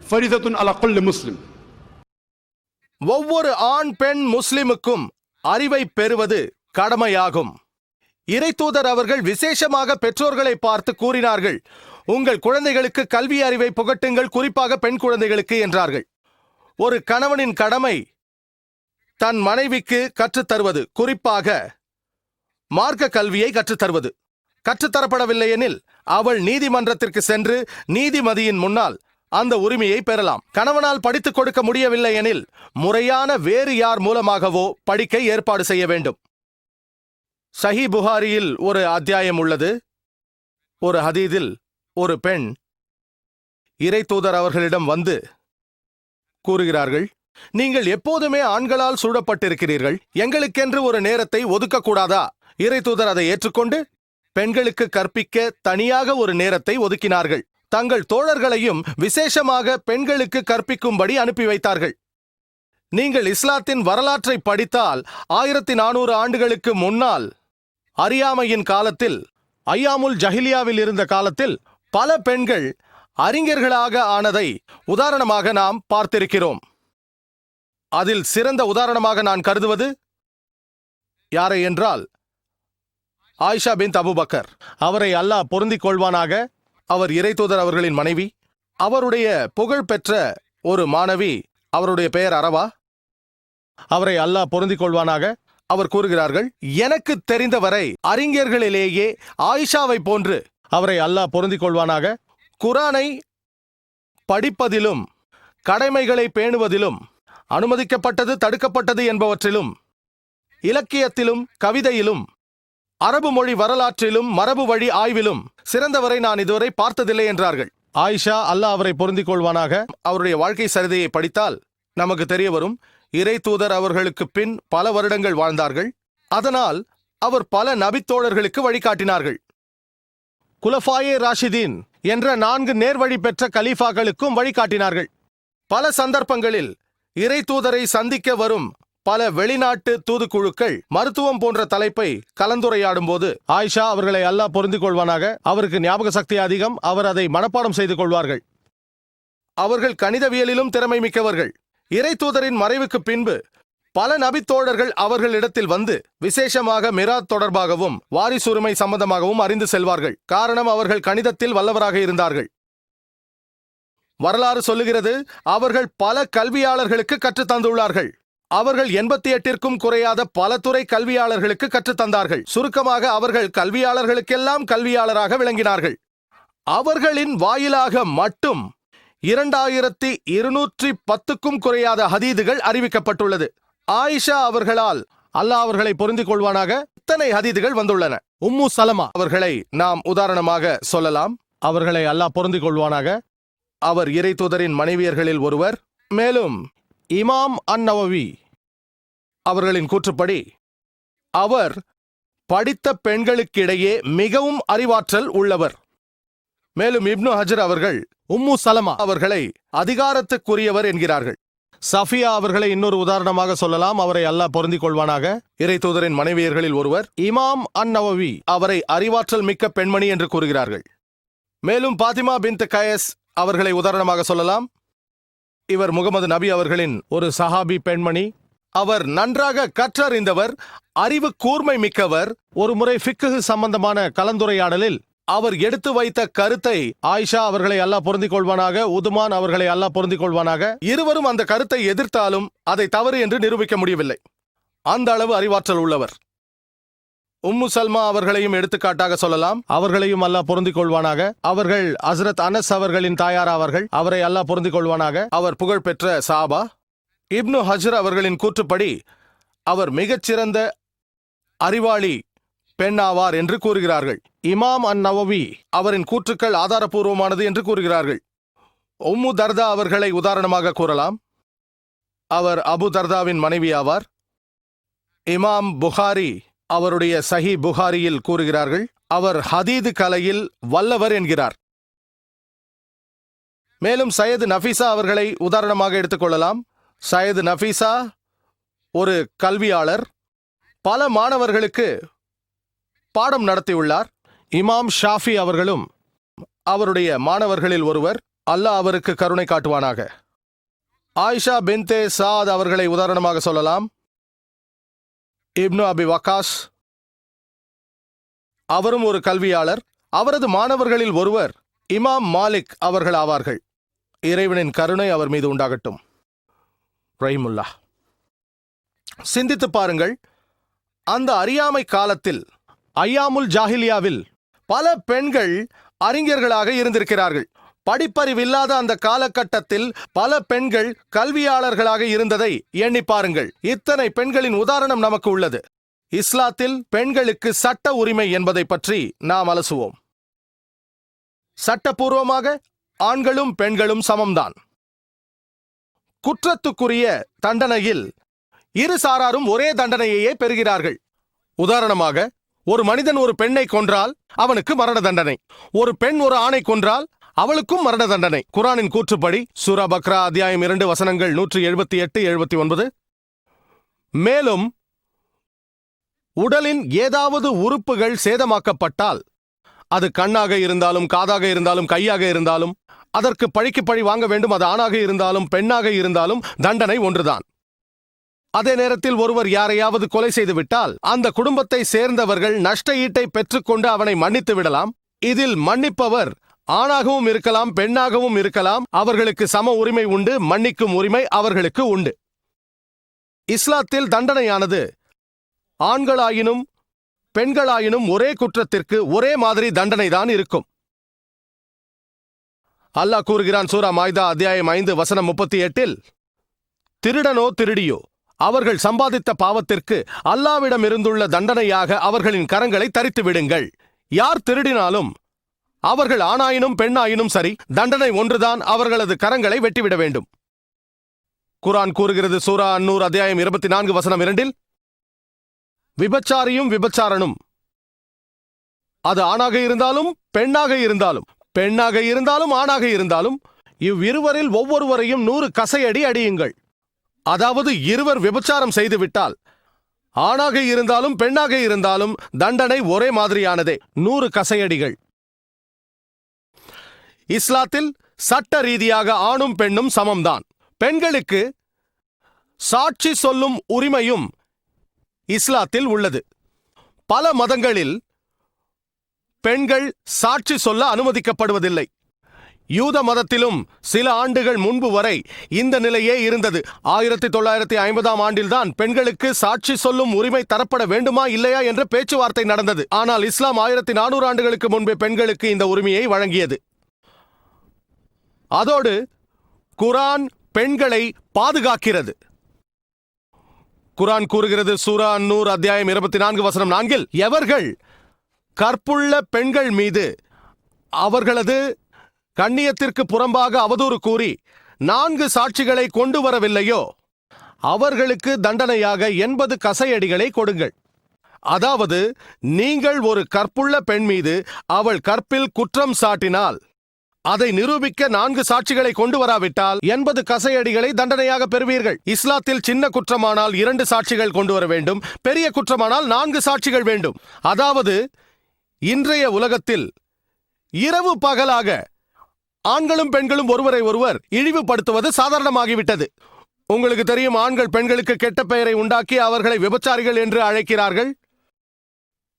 ஃபரிதத்துன் அலா குல்லி முஸ்லிம். ஒவ்வொரு ஆண் பெண் முஸ்லிமுக்கும் அறிவை பெறுவது கடமையாகும். இறை தூதர் அவர்கள் விசேஷமாக பெற்றோர்களை பார்த்து கூறினார்கள், உங்கள் குழந்தைகளுக்கு கல்வி அறிவை புகட்டுங்கள், குறிப்பாக பெண் குழந்தைகளுக்கு என்றார்கள். ஒரு கணவனின் கடமை தன் மனைவிக்கு கற்றுத்தருவது, குறிப்பாக மார்க்க கல்வியை கற்றுத்தருவது. கற்றுத்தரப்படவில்லை எனில் அவள் நீதிமன்றத்திற்கு சென்று நீதிமதியின் முன்னால் அந்த உரிமையை பெறலாம். கணவனால் படித்துக் கொடுக்க முடியவில்லை எனில் முறையான வேறு யார் மூலமாகவோ படிக்க ஏற்பாடு செய்ய வேண்டும். சஹி புகாரியில் ஒரு அத்தியாயம் உள்ளது. ஒரு ஹதீதில் ஒரு பெண் இறை தூதர் அவர்களிடம் வந்து கூறுகிறார்கள், நீங்கள் எப்போதுமே ஆண்களால் சூழப்பட்டிருக்கிறீர்கள், எங்களுக்கென்று ஒரு நேரத்தை ஒதுக்கக்கூடாதா? இறை தூதர் அதை ஏற்றுக்கொண்டு பெண்களுக்கு கற்பிக்க தனியாக ஒரு நேரத்தை ஒதுக்கினார்கள். தங்கள் தோழர்களையும் விசேஷமாக பெண்களுக்கு கற்பிக்கும்படி அனுப்பி வைத்தார்கள். நீங்கள் இஸ்லாத்தின் வரலாற்றை படித்தால் 1400 ஆண்டுகளுக்கு முன்னால் அறியாமையின் காலத்தில், ஐயாமுல் ஜஹிலியாவில் இருந்த காலத்தில் பல பெண்கள் அறிஞர்களாக ஆனதை உதாரணமாக நாம் பார்த்திருக்கிறோம். அதில் சிறந்த உதாரணமாக நான் கருதுவது யாரை என்றால் ஆயிஷா பின்த் அபூபக்கர். அவரை அல்லாஹ் பொருந்திக் கொள்வானாக. அவர் இறை தூதர் அவர்களின் மனைவி. அவருடைய புகழ் பெற்ற ஒரு மாணவி, அவருடைய பெயர் அரவா. அவரை அல்லாஹ் பொருந்திக் கொள்வானாக. அவர் கூறுகிறார்கள், எனக்கு தெரிந்தவரை அறிஞர்களிலேயே ஆயிஷாவை போன்று, அவரை அல்லாஹ் பொருந்திக் கொள்வானாக, குர்ஆனை படிப்பதிலும் கடமைகளை பேணுவதிலும் அனுமதிக்கப்பட்டது தடுக்கப்பட்டது என்பவற்றிலும் இலக்கியத்திலும் கவிதையிலும் அரபு மொழி வரலாற்றிலும் மரபு வழி ஆய்விலும் சிறந்தவரை நான் இதுவரை பார்த்ததில்லை என்றார்கள். ஆயிஷா, அல்லாஹ் அவரை பொருந்திக் கொள்வானாக, அவருடைய வாழ்க்கை சரிதையை படித்தால் நமக்கு தெரிய வரும். இறை தூதர் அவர்களுக்கு பின் பல வருடங்கள் வாழ்ந்தார்கள். அதனால் அவர் பல நபித்தோழர்களுக்கு வழிகாட்டினார்கள். குலஃபாயே ராஷிதீன் என்ற 4 நேர்வழி பெற்ற கலீஃபாக்களுக்கும் வழிகாட்டினார்கள். பல சந்தர்ப்பங்களில் இறை தூதரை சந்திக்க வரும் பல வெளிநாட்டு தூதுக்குழுக்கள் மருத்துவம் போன்ற தலைப்பை கலந்துரையாடும் போது ஆயிஷா, அவர்களை அல்லாஹ் பொருந்திக் கொள்வானாக, அவருக்கு ஞாபக சக்தி அதிகம், அவர் அதை மனப்பாடம் செய்து கொள்வார்கள். அவர்கள் கணிதவியலிலும் திறமை மிக்கவர்கள். இறை தூதரின் மறைவுக்கு பின்பு பல நபித்தோழர்கள் அவர்களிடத்தில் வந்து விசேஷமாக மிராத் தொடர்பாகவும் வாரிசுரிமை சம்பந்தமாகவும் அறிந்து செல்வார்கள். காரணம், அவர்கள் கணிதத்தில் வல்லவராக இருந்தார்கள். வரலாறு சொல்லுகிறது, அவர்கள் பல கல்வியாளர்களுக்கு கற்றுத் தந்துள்ளார்கள். அவர்கள் 88ற்கும் குறையாத பல துறை கல்வியாளர்களுக்கு கற்றுத்தந்தார்கள். சுருக்கமாக, அவர்கள் கல்வியாளர்களுக்கெல்லாம் கல்வியாளராக விளங்கினார்கள். அவர்களின் வாயிலாக மட்டும் 2210க்கும் குறையாத ஹதீதுகள் அறிவிக்கப்பட்டுள்ளது. ஆயிஷா அவர்களால், அல்லாஹ் அவர்களை பொருந்திக் கொள்வானாக, இத்தனை ஹதீதுகள் வந்துள்ளன. உம்மு சலமா அவர்களை நாம் உதாரணமாக சொல்லலாம். அவர்களை அல்லாஹ் பொருந்திக் கொள்வானாக. அவர் இறை தூதரின் மனைவியர்களில் ஒருவர். மேலும் இமாம் அன்-நவவி அவர்களின் கூற்றுப்படி அவர் படித்த பெண்களுக்கிடையே மிகவும் அறிவாற்றல் உள்ளவர். மேலும் இப்னு ஹஜர் அவர்கள் உம்மு சலமா அவர்களை அதிகாரத்துக்குரியவர் என்கிறார்கள். சஃபியா அவர்களை இன்னொரு உதாரணமாக சொல்லலாம். அவரை அல்லாஹ் பொருந்திக் கொள்வானாக. இறை தூதரின் மனைவியர்களில் ஒருவர். இமாம் அன்-நவவி அவரை அறிவாற்றல் மிக்க பெண்மணி என்று கூறுகிறார்கள். மேலும் பாத்திமா பின்த் கயஸ் அவர்களை உதாரணமாக சொல்லலாம். இவர் முகமது நபி அவர்களின் ஒரு சஹாபி பெண்மணி. அவர் நன்றாக கற்றறிந்தவர், அறிவு கூர்மை மிக்கவர். ஒரு முறை ஃபிக்ஹ் சம்பந்தமான கலந்துரையாடலில் அவர் எடுத்து வைத்த கருத்தை ஆயிஷா அவர்களை அல்லாஹ் பொருந்திக் கொள்வானாக, உதுமான் அவர்களை அல்லாஹ் பொருந்திக் கொள்வானாக, இருவரும் அந்த கருத்தை எதிர்த்தாலும் அதை தவறு என்று நிரூபிக்க முடியவில்லை. அந்த அளவு அறிவாற்றல் உள்ளவர். உம்மு சல்மா அவர்களையும் எடுத்துக்காட்டாக சொல்லலாம். அவர்களையும் அல்லாஹ் பொருந்திக் கொள்வானாக. அவர்கள் ஹஸ்ரத் அனஸ் அவர்களின் தாயார் ஆவார்கள். அவரை அல்லாஹ் பொருந்திக் கொள்வானாக. அவர் புகழ்பெற்ற சஹாபா. இப்னு ஹஜர் அவர்களின் கூற்றுப்படி அவர் மிகச்சிறந்த அறிவாளி பெண் ஆவார் என்று கூறுகிறார்கள். இமாம் அன்-நவவி அவரின் கூற்றுக்கள் ஆதாரபூர்வமானது என்று கூறுகிறார்கள். உம்மு தர்தா அவர்களை உதாரணமாக கூறலாம். அவர் அபு தர்தாவின் மனைவி ஆவார். இமாம் புகாரி அவருடைய சஹி புகாரியில் கூறுகிறார்கள், அவர் ஹதீது கலையில் வல்லவர் என்கிறார். மேலும் சையது நஃபீசா அவர்களை உதாரணமாக எடுத்துக்கொள்ளலாம். சையது நஃபீசா ஒரு கல்வியாளர், பல மாணவர்களுக்கு பாடம் நடத்தியுள்ளார். இமாம் ஷாஃபி அவர்களும் அவருடைய மாணவர்களில் ஒருவர். அல்லாஹ் அவருக்கு கருணை காட்டுவானாக. ஆயிஷா பின்தே சாத் அவர்களை உதாரணமாக சொல்லலாம். இப்னு அபி வக்காஸ் அவரும் ஒரு கல்வியாளர். அவரது மாணவர்களில் ஒருவர் இமாம் மாலிக் அவர்கள் ஆவார்கள். இறைவனின் கருணை அவர் மீது உண்டாகட்டும். ரஹிமுல்லா. சிந்தித்து பாருங்கள், அந்த அறியாமை காலத்தில், ஐயாமுல் ஜாஹிலியாவில் பல பெண்கள் அறிஞர்களாக இருந்திருக்கிறார்கள். படிப்பறிவில்லாத அந்த காலகட்டத்தில் பல பெண்கள் கல்வியாளர்களாக இருந்ததை எண்ணி பாருங்கள். இத்தனை பெண்களின் உதாரணம் நமக்கு உள்ளது. இஸ்லாத்தில் பெண்களுக்கு சட்ட உரிமை என்பதை பற்றி நாம் அலசுவோம். சட்டபூர்வமாக ஆண்களும் பெண்களும் சமம்தான். குற்றத்துக்குரிய தண்டனையில் இரு சாராரும் ஒரே தண்டனையையே பெறுகிறார்கள். உதாரணமாக, ஒரு மனிதன் ஒரு பெண்ணை கொன்றால் அவனுக்கு மரண தண்டனை. ஒரு பெண் ஒரு ஆணை கொன்றால் அவளுக்கும் மரண தண்டனை. குர்ஆனின் கூற்றுப்படி சூரா பக்ரா அத்தியாயம் 2 வசனங்கள் 178-79. மேலும் உடலின் ஏதாவது உறுப்புகள் சேதமாக்கப்பட்டால், அது கண்ணாக இருந்தாலும், காதாக இருந்தாலும், கையாக இருந்தாலும், அதற்கு பழிக்கு பழி வாங்க வேண்டும். அது ஆணாக இருந்தாலும் பெண்ணாக இருந்தாலும் தண்டனை ஒன்றுதான். அதே நேரத்தில் ஒருவர் யாரையாவது கொலை செய்து விட்டால் அந்த குடும்பத்தை சேர்ந்தவர்கள் நஷ்ட ஈட்டை பெற்றுக்கொண்டு அவனை மன்னித்து விடலாம். இதில் மன்னிப்பவர் ஆணாகவும் இருக்கலாம், பெண்ணாகவும் இருக்கலாம். அவர்களுக்கு சம உரிமை உண்டு. மன்னிக்கும் உரிமை அவர்களுக்கு உண்டு. இஸ்லாத்தில் தண்டனையானது ஆண்களாயினும் பெண்களாயினும் ஒரே குற்றத்திற்கு ஒரே மாதிரி தண்டனை தான் இருக்கும். அல்லாஹ் கூறுகிறான் சூரா மாய்தா அத்தியாயம் 5 வசனம் 38, திருடனோ திருடியோ அவர்கள் சம்பாதித்த பாவத்திற்கு அல்லாவிடம் இருந்துள்ள தண்டனையாக அவர்களின் கரங்களை தரித்து விடுங்கள். யார் திருடினாலும் அவர்கள் ஆணாயினும் பெண்ணாயினும் சரி, தண்டனை ஒன்றுதான். அவர்களது கரங்களை வெட்டிவிட வேண்டும். குர்ஆன் கூறுகிறது சூரா அன்-நூர் அத்தியாயம் 24 வசனம் 2, விபச்சாரியும் விபச்சாரனும், அது ஆணாக இருந்தாலும் பெண்ணாக இருந்தாலும், பெண்ணாக இருந்தாலும் ஆணாக இருந்தாலும், இவ்விருவரில் ஒவ்வொருவரையும் 100 கசையடி அடியுங்கள். அதாவது இருவர் விபச்சாரம் செய்துவிட்டால் ஆணாக இருந்தாலும் பெண்ணாக இருந்தாலும் தண்டனை ஒரே மாதிரியானதே, 100 கசையடிகள். இஸ்லாத்தில் சட்ட ரீதியாக ஆணும் பெண்ணும் சமம்தான். பெண்களுக்கு சாட்சி சொல்லும் உரிமையும் இஸ்லாத்தில் உள்ளது. பல மதங்களில் பெண்கள் சாட்சி சொல்ல அனுமதிக்கப்படுவதில்லை. யூத மதத்திலும் சில ஆண்டுகள் முன்பு வரை இந்த நிலையே இருந்தது. 1950ஆம் ஆண்டில்தான் பெண்களுக்கு சாட்சி சொல்லும் உரிமை தரப்பட வேண்டுமா இல்லையா என்ற பேச்சுவார்த்தை நடந்தது. ஆனால் இஸ்லாம் 1400 ஆண்டுகளுக்கு முன்பே பெண்களுக்கு இந்த உரிமையை வழங்கியது. அதோடு குர்ஆன் பெண்களை பாதுகாக்கிறது. குர்ஆன் கூறுகிறது சூரா அன்-நூர் அத்தியாயம் 24 வசனம் 4, எவர்கள் கற்புள்ள பெண்கள் மீது அவர்களது கண்ணியத்திற்கு புறம்பாக அவதூறு கூறி 4 சாட்சிகளை கொண்டு வரவில்லையோ அவர்களுக்கு தண்டனையாக 80 கசையடிகளை கொடுங்கள். அதாவது, நீங்கள் ஒரு கற்புள்ள பெண் மீது அவள் கற்பில் குற்றம் சாட்டினால் அதை நிரூபிக்க 4 சாட்சிகளை கொண்டு வராவிட்டால் 80 கசையடிகளை தண்டனையாக பெறுவீர்கள். இஸ்லாத்தில் சின்ன குற்றமானால் 2 சாட்சிகள் கொண்டு வர வேண்டும், பெரிய குற்றமானால் 4 சாட்சிகள் வேண்டும். அதாவது, இன்றைய உலகத்தில் இரவு பகலாக ஆண்களும் பெண்களும் ஒருவரை ஒருவர் இழிவுபடுத்துவது சாதாரணமாகிவிட்டது. உங்களுக்கு தெரியும், ஆண்கள் பெண்களுக்கு கெட்ட பெயரை உண்டாக்கி அவர்களை விபச்சாரிகள் என்று அழைக்கிறார்கள்.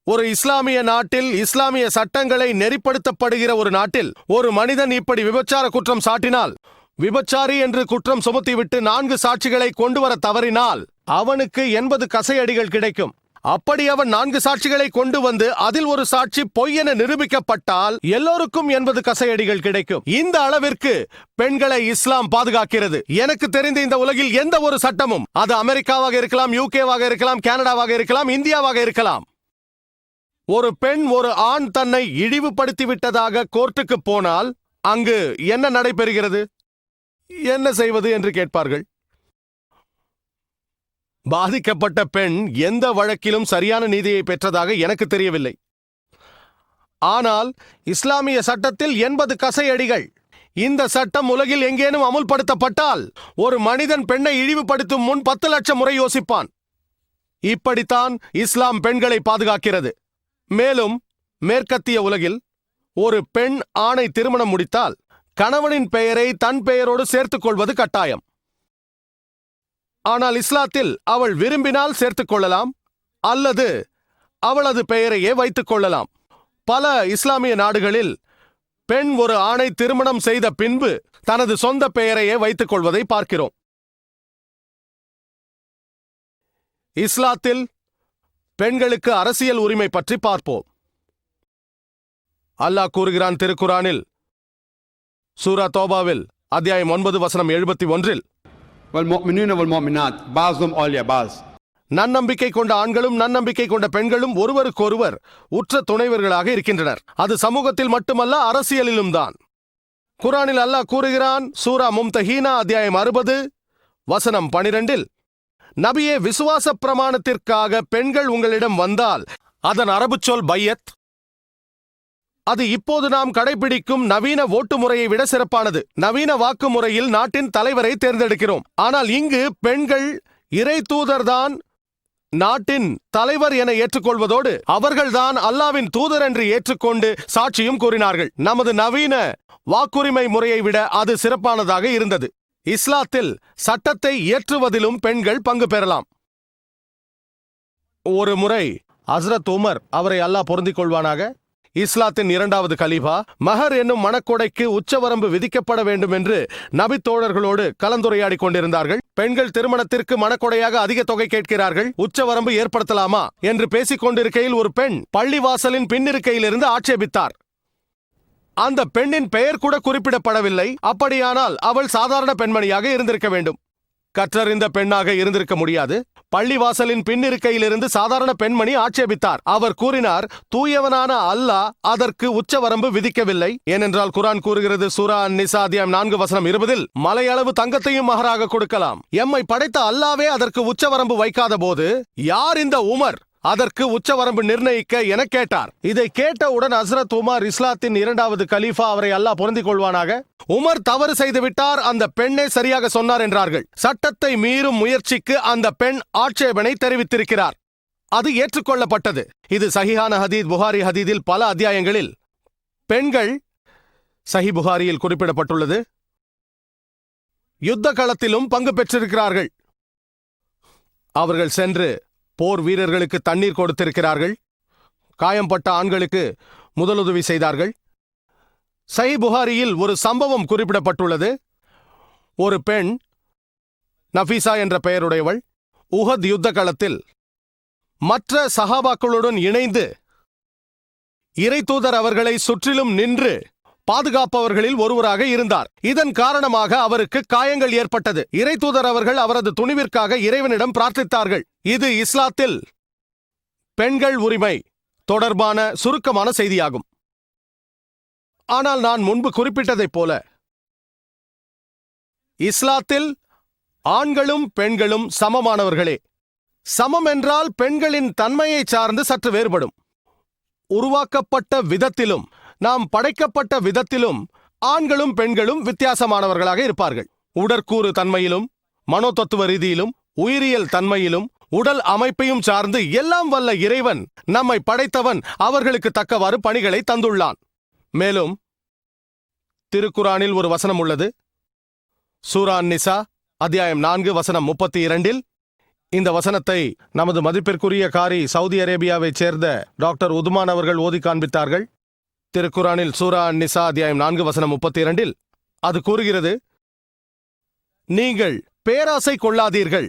ஒரு இஸ்லாமிய நாட்டில் இஸ்லாமிய சட்டங்களை நெறிப்படுத்தப்படுகிற ஒரு நாட்டில் ஒரு மனிதன் இப்படி விபச்சார குற்றம் சாட்டினால், விபச்சாரி என்று குற்றம் சுமத்திவிட்டு 4 சாட்சிகளை கொண்டு வர தவறினால் அவனுக்கு 80 கசையடிகள் கிடைக்கும். அப்படி அவன் 4 சாட்சிகளை கொண்டு வந்து அதில் ஒரு சாட்சி பொய் என நிரூபிக்கப்பட்டால் எல்லோருக்கும் 80 கசையடிகள் கிடைக்கும். இந்த அளவிற்கு பெண்களை இஸ்லாம் பாதுகாக்கிறது. எனக்கு தெரிந்த இந்த உலகில் எந்த ஒரு சட்டமும், அது அமெரிக்காவாக இருக்கலாம், யூகேவாக இருக்கலாம், கனடாவாக இருக்கலாம், இந்தியாவாக இருக்கலாம், ஒரு பெண் ஒரு ஆண் தன்னை இழிவுபடுத்தி விட்டதாக கோர்ட்டுக்கு போனால் அங்கு என்ன நடைபெறுகிறது, என்ன செய்வது என்று கேட்பார்கள். பாதிக்கப்பட்ட பெண் எந்த வழக்கிலும் சரியான நீதியை பெற்றதாக எனக்கு தெரியவில்லை. ஆனால் இஸ்லாமிய சட்டத்தில் 80 கசையடிகள். இந்த சட்டம் உலகில் எங்கேனும் அமுல்படுத்தப்பட்டால் ஒரு மனிதன் பெண்ணை இழிவுபடுத்தும் முன் 10 லட்சம் முறை யோசிப்பான். இப்படித்தான் இஸ்லாம் பெண்களை பாதுகாக்கிறது. மேலும் மேற்கத்திய உலகில் ஒரு பெண் ஆணை திருமணம் முடித்தால் கணவனின் பெயரை தன் பெயரோடு சேர்த்துக் கொள்வது கட்டாயம். ஆனால் இஸ்லாத்தில் அவள் விரும்பினால் சேர்த்துக் கொள்ளலாம் அல்லது அவளது பெயரையே வைத்துக் கொள்ளலாம். பல இஸ்லாமிய நாடுகளில் பெண் ஒரு ஆணை திருமணம் செய்த பின்பு தனது சொந்த பெயரையே வைத்துக் கொள்வதை பார்க்கிறோம். இஸ்லாத்தில் பெண்களுக்கு அரசியல் உரிமை பற்றி பார்ப்போம். அல்லாஹ் கூறுகிறான் திருக்குரானில், சூரா தௌபாவில் அத்தியாயம் 9 வசனம் 71, والمؤمنون والمؤمنات بعضهم أولياء بعض. நன்னம்பிக்கை கொண்ட ஆண்களும் நன்னம்பிக்கை கொண்ட பெண்களும் ஒருவருக்கொருவர் உற்ற துணைவர்களாக இருக்கின்றனர். அது சமூகத்தில் மட்டுமல்ல, அரசியலிலும் தான். குரானில் அல்லாஹ் கூறுகிறான் சூரா மும்தஹீனா அத்தியாயம் 60 வசனம் 12, நபியே, விசுவாச பிரமாணத்திற்காக பெண்கள் உங்களிடம் வந்தால், அதன் அரபு சொல் பையத், அது இப்போது நாம் கடைபிடிக்கும் நவீன ஓட்டு முறையை விட சிறப்பானது. நவீன வாக்கு முறையில் நாட்டின் தலைவரை தேர்ந்தெடுக்கிறோம். ஆனால் இங்கு பெண்கள் இறை தூதர்தான் நாட்டின் தலைவர் என ஏற்றுக்கொள்வதோடு அவர்கள்தான் அல்லாவின் தூதர் என்று ஏற்றுக்கொண்டு சாட்சியும் கூறினார்கள். நமது நவீன வாக்குரிமை முறையை விட அது சிறப்பானதாக இருந்தது. இஸ்லாத்தில் சட்டத்தை இயற்றுவதிலும் பெண்கள் பங்கு பெறலாம். ஒரு முறை ஹஸ்ரத் உமர், அவரை அல்லாஹ் பொருந்திக் கொள்வானாக, இஸ்லாத்தின் 2வது கலீஃபா, மஹர் என்னும் மணக்கொடைக்கு உச்சவரம்பு விதிக்கப்பட வேண்டும் என்று நபி தோழர்களோடு கலந்துரையாடி கொண்டிருந்தார்கள். பெண்கள் திருமணத்திற்கு மணக்கொடையாக அதிக தொகை கேட்கிறார்கள், உச்சவரம்பு ஏற்படுத்தலாமா என்று பேசிக் கொண்டிருக்கையில் ஒரு பெண் பள்ளிவாசலின் பின்னிருக்கையிலிருந்து ஆட்சேபித்தார். அந்த பெண்ணின் பெயர் கூட குறிப்பிடப்படவில்லை. அப்படியானால் அவள் சாதாரண பெண்மணியாக இருந்திருக்க வேண்டும், கற்றறிந்த பெண்ணாக இருந்திருக்க முடியாது. பள்ளிவாசலின் பின்னிருக்கையிலிருந்து சாதாரண பெண்மணி ஆட்சேபித்தார். அவர் கூறினார், தூயவனான அல்லாஹ் அதற்கு உச்சவரம்பு விதிக்கவில்லை. ஏனென்றால் குரான் கூறுகிறது சூரா அன்-நிசா அத்தியாயம் 4 வசனம் 20, மலையளவு தங்கத்தையும் மகராக கொடுக்கலாம். எம்மை படைத்த அல்லாவே அதற்கு உச்சவரம்பு வைக்காத போது யார் இந்த உமர் அதற்கு உச்சவரம்பு நிர்ணயிக்க என கேட்டார். இதை கேட்டவுடன் ஹஸ்ரத் உமர், இஸ்லாத்தின் 2வது கலீஃபா, அவரை அல்லாஹ் பொருந்திக் கொள்வானாக, உமர் தவறு செய்து விட்டார், அந்த பெண்ணே சரியாக சொன்னார் என்றார்கள். சட்டத்தை மீறும் முயற்சிக்கு அந்த பெண் ஆட்சேபனை தெரிவித்திருக்கிறார். அது ஏற்றுக்கொள்ளப்பட்டது. இது சஹீஹான ஹதீத், புகாரி ஹதீதில் பல அத்தியாயங்களில் பெண்கள், சஹி புகாரியில் குறிப்பிடப்பட்டுள்ளது, யுத்த களத்திலும் பங்கு பெற்றிருக்கிறார்கள். அவர்கள் சென்று போர் வீரர்களுக்கு தண்ணீர் கொடுத்திருக்கிறார்கள், காயம்பட்ட ஆண்களுக்கு முதலுதவி செய்தார்கள். சஹீஹ் புகாரியில் ஒரு சம்பவம் குறிப்பிடப்பட்டுள்ளது. ஒரு பெண், நஃபீசா என்ற பெயருடையவள், உஹத் யுத்த களத்தில் மற்ற சஹாபாக்களுடன் இணைந்து இறை தூதர் அவர்களை சுற்றிலும் நின்று பாதுகாப்பவர்களில் ஒருவராக இருந்தார். இதன் காரணமாக அவருக்கு காயங்கள் ஏற்பட்டது. இறை தூதர் அவர்கள் அவரது துணிவிற்காக இறைவனிடம் பிரார்த்தித்தார்கள். இது இஸ்லாத்தில் பெண்கள் உரிமை தொடர்பான சுருக்கமான செய்தியாகும். ஆனால் நான் முன்பு குறிப்பிட்டதைப் போல இஸ்லாத்தில் ஆண்களும் பெண்களும் சமமானவர்களே. சமம் என்றால் பெண்களின் தன்மையை சார்ந்து சற்று வேறுபடும். உருவாக்கப்பட்ட விதத்திலும் நாம் படைக்கப்பட்ட விதத்திலும் ஆண்களும் பெண்களும் வித்தியாசமானவர்களாக இருப்பார்கள். உடற்கூறு தன்மையிலும், மனோதத்துவ ரீதியிலும், உயிரியல் தன்மையிலும், உடல் அமைப்பையும் சார்ந்து எல்லாம் வல்ல இறைவன் நம்மை படைத்தவன் அவர்களுக்கு தக்கவாறு பணிகளை தந்துள்ளான். மேலும் திருக்குரானில் ஒரு வசனம் உள்ளது. சூரா அன்-நிசா அத்தியாயம் 4 வசனம் 32, இந்த வசனத்தை நமது மதிப்பிற்குரிய காரி சவுதி அரேபியாவைச் சேர்ந்த டாக்டர் உதுமான் அவர்கள் ஓதி காண்பித்தார்கள். திருக்குரானில் சூரா அன்-நிசா அத்தியாயம் 4 வசனம் 32 அது கூறுகிறது, நீங்கள் பேராசை கொள்ளாதீர்கள்.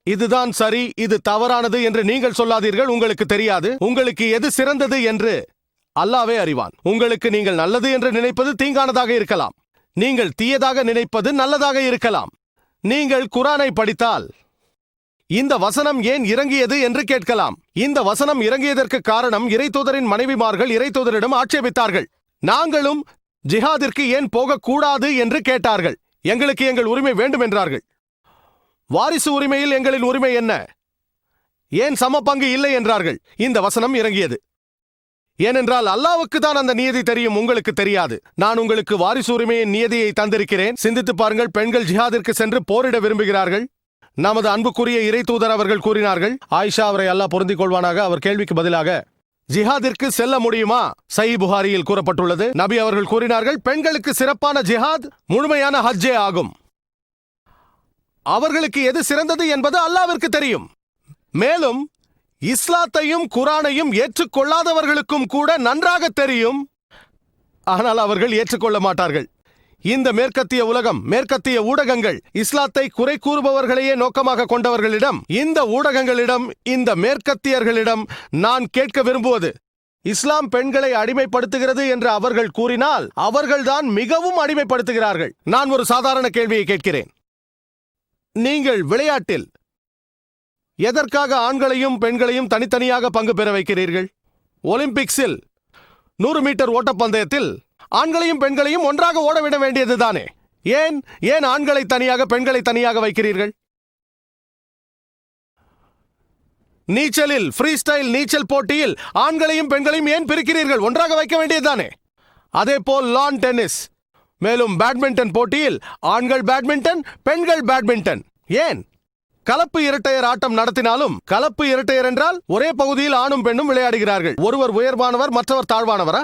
இதுதான் சரி, இது தவறானது என்று நீங்கள் சொல்லாதீர்கள். உங்களுக்கு தெரியாது. உங்களுக்கு எது சிறந்தது என்று அல்லாஹ்வே அறிவான். உங்களுக்கு நீங்கள் நல்லது என்று நினைப்பது தீங்கானதாக இருக்கலாம். நீங்கள் தீயதாக நினைப்பது நல்லதாக இருக்கலாம். நீங்கள் குரானை படித்தால் இந்த வசனம் ஏன் இறங்கியது என்று கேட்கலாம். இந்த வசனம் இறங்கியதற்கு காரணம் இறைத்தூதரின் மனைவிமார்கள் இறைத்தூதரிடம் ஆட்சேபித்தார்கள். நாங்களும் ஜிஹாதிற்கு ஏன் போகக்கூடாது என்று கேட்டார்கள். எங்களுக்கு எங்கள் உரிமை வேண்டும் என்றார்கள். வாரிசு உரிமையில் எங்களின் உரிமை என்ன? ஏன் சம பங்கு இல்லை என்றார்கள். இந்த வசனம் இறங்கியது. ஏனென்றால் அல்லாஹ்வுக்கு தான் அந்த நியதி தெரியும், உங்களுக்கு தெரியாது. நான் உங்களுக்கு வாரிசு உரிமையின் நியதியை தந்திருக்கிறேன். சிந்தித்து பாருங்கள். பெண்கள் ஜிஹாதிற்கு சென்று போரிட விரும்புகிறார்கள். நமது அன்புக்குரிய இறை தூதர் அவர்கள் கூறினார்கள். ஆயிஷா அவரை அல்லாஹ் பொருந்திக் கொள்வானாக. அவர் கேள்விக்கு பதிலாக, ஜிஹாதிற்கு செல்ல முடியுமா? சஹீஹ் புகாரியில் கூறப்பட்டுள்ளது. நபி அவர்கள் கூறினார்கள், பெண்களுக்கு சிறப்பான ஜிஹாத் முழுமையான ஹஜ்ஜே ஆகும். அவர்களுக்கு எது சிறந்தது என்பது அல்லாஹ்விற்கு தெரியும். மேலும் இஸ்லாத்தையும் குரானையும் ஏற்றுக்கொள்ளாதவர்களுக்கும் கூட நன்றாக தெரியும். ஆனால் அவர்கள் ஏற்றுக்கொள்ள மாட்டார்கள். இந்த மேற்கத்திய உலகம், மேற்கத்திய ஊடகங்கள் இஸ்லாத்தை குறை கூறுபவர்களையே நோக்கமாக கொண்டவர்களிடம், இந்த ஊடகங்களிடம், இந்த மேற்கத்தியர்களிடம் நான் கேட்க விரும்புவது, இஸ்லாம் பெண்களை அடிமைப்படுத்துகிறது என்று அவர்கள் கூறினால் அவர்கள்தான் மிகவும் அடிமைப்படுத்துகிறார்கள். நான் ஒரு சாதாரண கேள்வியை கேட்கிறேன். நீங்கள் விளையாட்டில் எதற்காக ஆண்களையும் பெண்களையும் தனித்தனியாக பங்கு பெற வைக்கிறீர்கள்? ஒலிம்பிக்ஸில் 100 மீட்டர் ஓட்டப்பந்தயத்தில் ஆண்களையும் பெண்களையும் ஒன்றாக ஓடவிட வேண்டியதுதானே? ஏன் ஆண்களை தனியாக பெண்களை தனியாக வைக்கிறீர்கள்? நீச்சலில் ஃப்ரீ ஸ்டைல் நீச்சல் போட்டியில் ஆண்களையும் பெண்களையும் ஏன் பிரிக்கிறீர்கள்? ஒன்றாக வைக்க வேண்டியதுதானே? அதேபோல் லான் டென்னிஸ், மேலும் பேட்மிண்டன் போட்டியில் ஆண்கள் பேட்மிண்டன், பெண்கள் பேட்மிண்டன். ஏன் கலப்பு இரட்டையர் ஆட்டம் நடத்தினாலும், கலப்பு இரட்டையர் என்றால் ஒரே பகுதியில் ஆணும் பெண்ணும் விளையாடுகிறார்கள். ஒருவர் உயர்வானவர், மற்றவர் தாழ்வானவரா?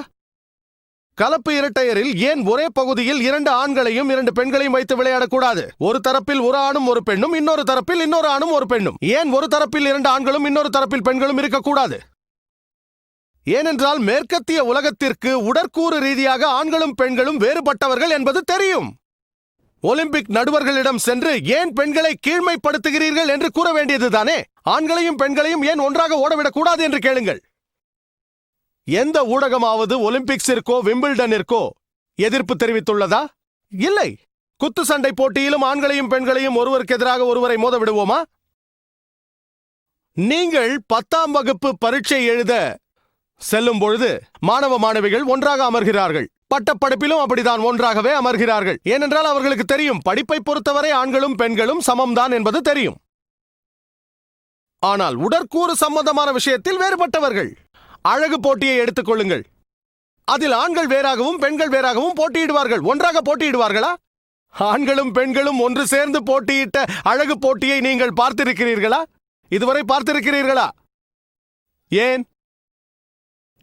கலப்பு இரட்டையரில் ஏன் ஒரே பகுதியில் 2 ஆண்களையும் 2 பெண்களையும் வைத்து விளையாடக்கூடாது? ஒரு தரப்பில் ஒரு ஆணும் ஒரு பெண்ணும், இன்னொரு தரப்பில் இன்னொரு ஆணும் ஒரு பெண்ணும். ஏன் ஒரு தரப்பில் 2 ஆண்களும் இன்னொரு தரப்பில் பெண்களும் இருக்கக்கூடாது? ஏனென்றால் மேற்கத்திய உலகத்திற்கு உடற்கூறு ரீதியாக ஆண்களும் பெண்களும் வேறுபட்டவர்கள் என்பது தெரியும். ஒலிம்பிக் நடுவர்களிடம் சென்று ஏன் பெண்களை கீழ்மைப்படுத்துகிறீர்கள் என்று கூற வேண்டியதுதானே? ஆண்களையும் பெண்களையும் ஏன் ஒன்றாக ஓடவிடக்கூடாது என்று கேளுங்கள். எந்த ஊடகமாவது ஒலிம்பிக்ஸிற்கோ விம்பிள்டனிற்கோ எதிர்ப்பு தெரிவித்துள்ளதா? இல்லை. குத்து சண்டை போட்டியிலும் ஆண்களையும் பெண்களையும் ஒருவருக்கு எதிராக ஒருவரை மோத விடுவோமா? நீங்கள் 10ஆம் வகுப்பு பரீட்சை எழுத செல்லும் பொழுது மாணவ மாணவிகள் ஒன்றாக அமர்கிறார்கள். பட்டப்படிப்பிலும் அப்படிதான் ஒன்றாகவே அமர்கிறார்கள். ஏனென்றால் அவர்களுக்கு தெரியும், படிப்பை பொறுத்தவரை ஆண்களும் பெண்களும் சமம்தான் என்பது தெரியும். ஆனால் உடற்கூறு சம்பந்தமான விஷயத்தில் வேறுபட்டவர்கள். அழகு போட்டியை எடுத்துக் கொள்ளுங்கள். அதில் ஆண்கள் வேறாகவும் பெண்கள் வேறாகவும் போட்டியிடுவார்கள். ஒன்றாக போட்டியிடுவார்களா? ஆண்களும் பெண்களும் ஒன்று சேர்ந்து போட்டியிட்ட அழகு போட்டியை நீங்கள் பார்த்திருக்கிறீர்களா? இதுவரை பார்த்திருக்கிறீர்களா? ஏன்?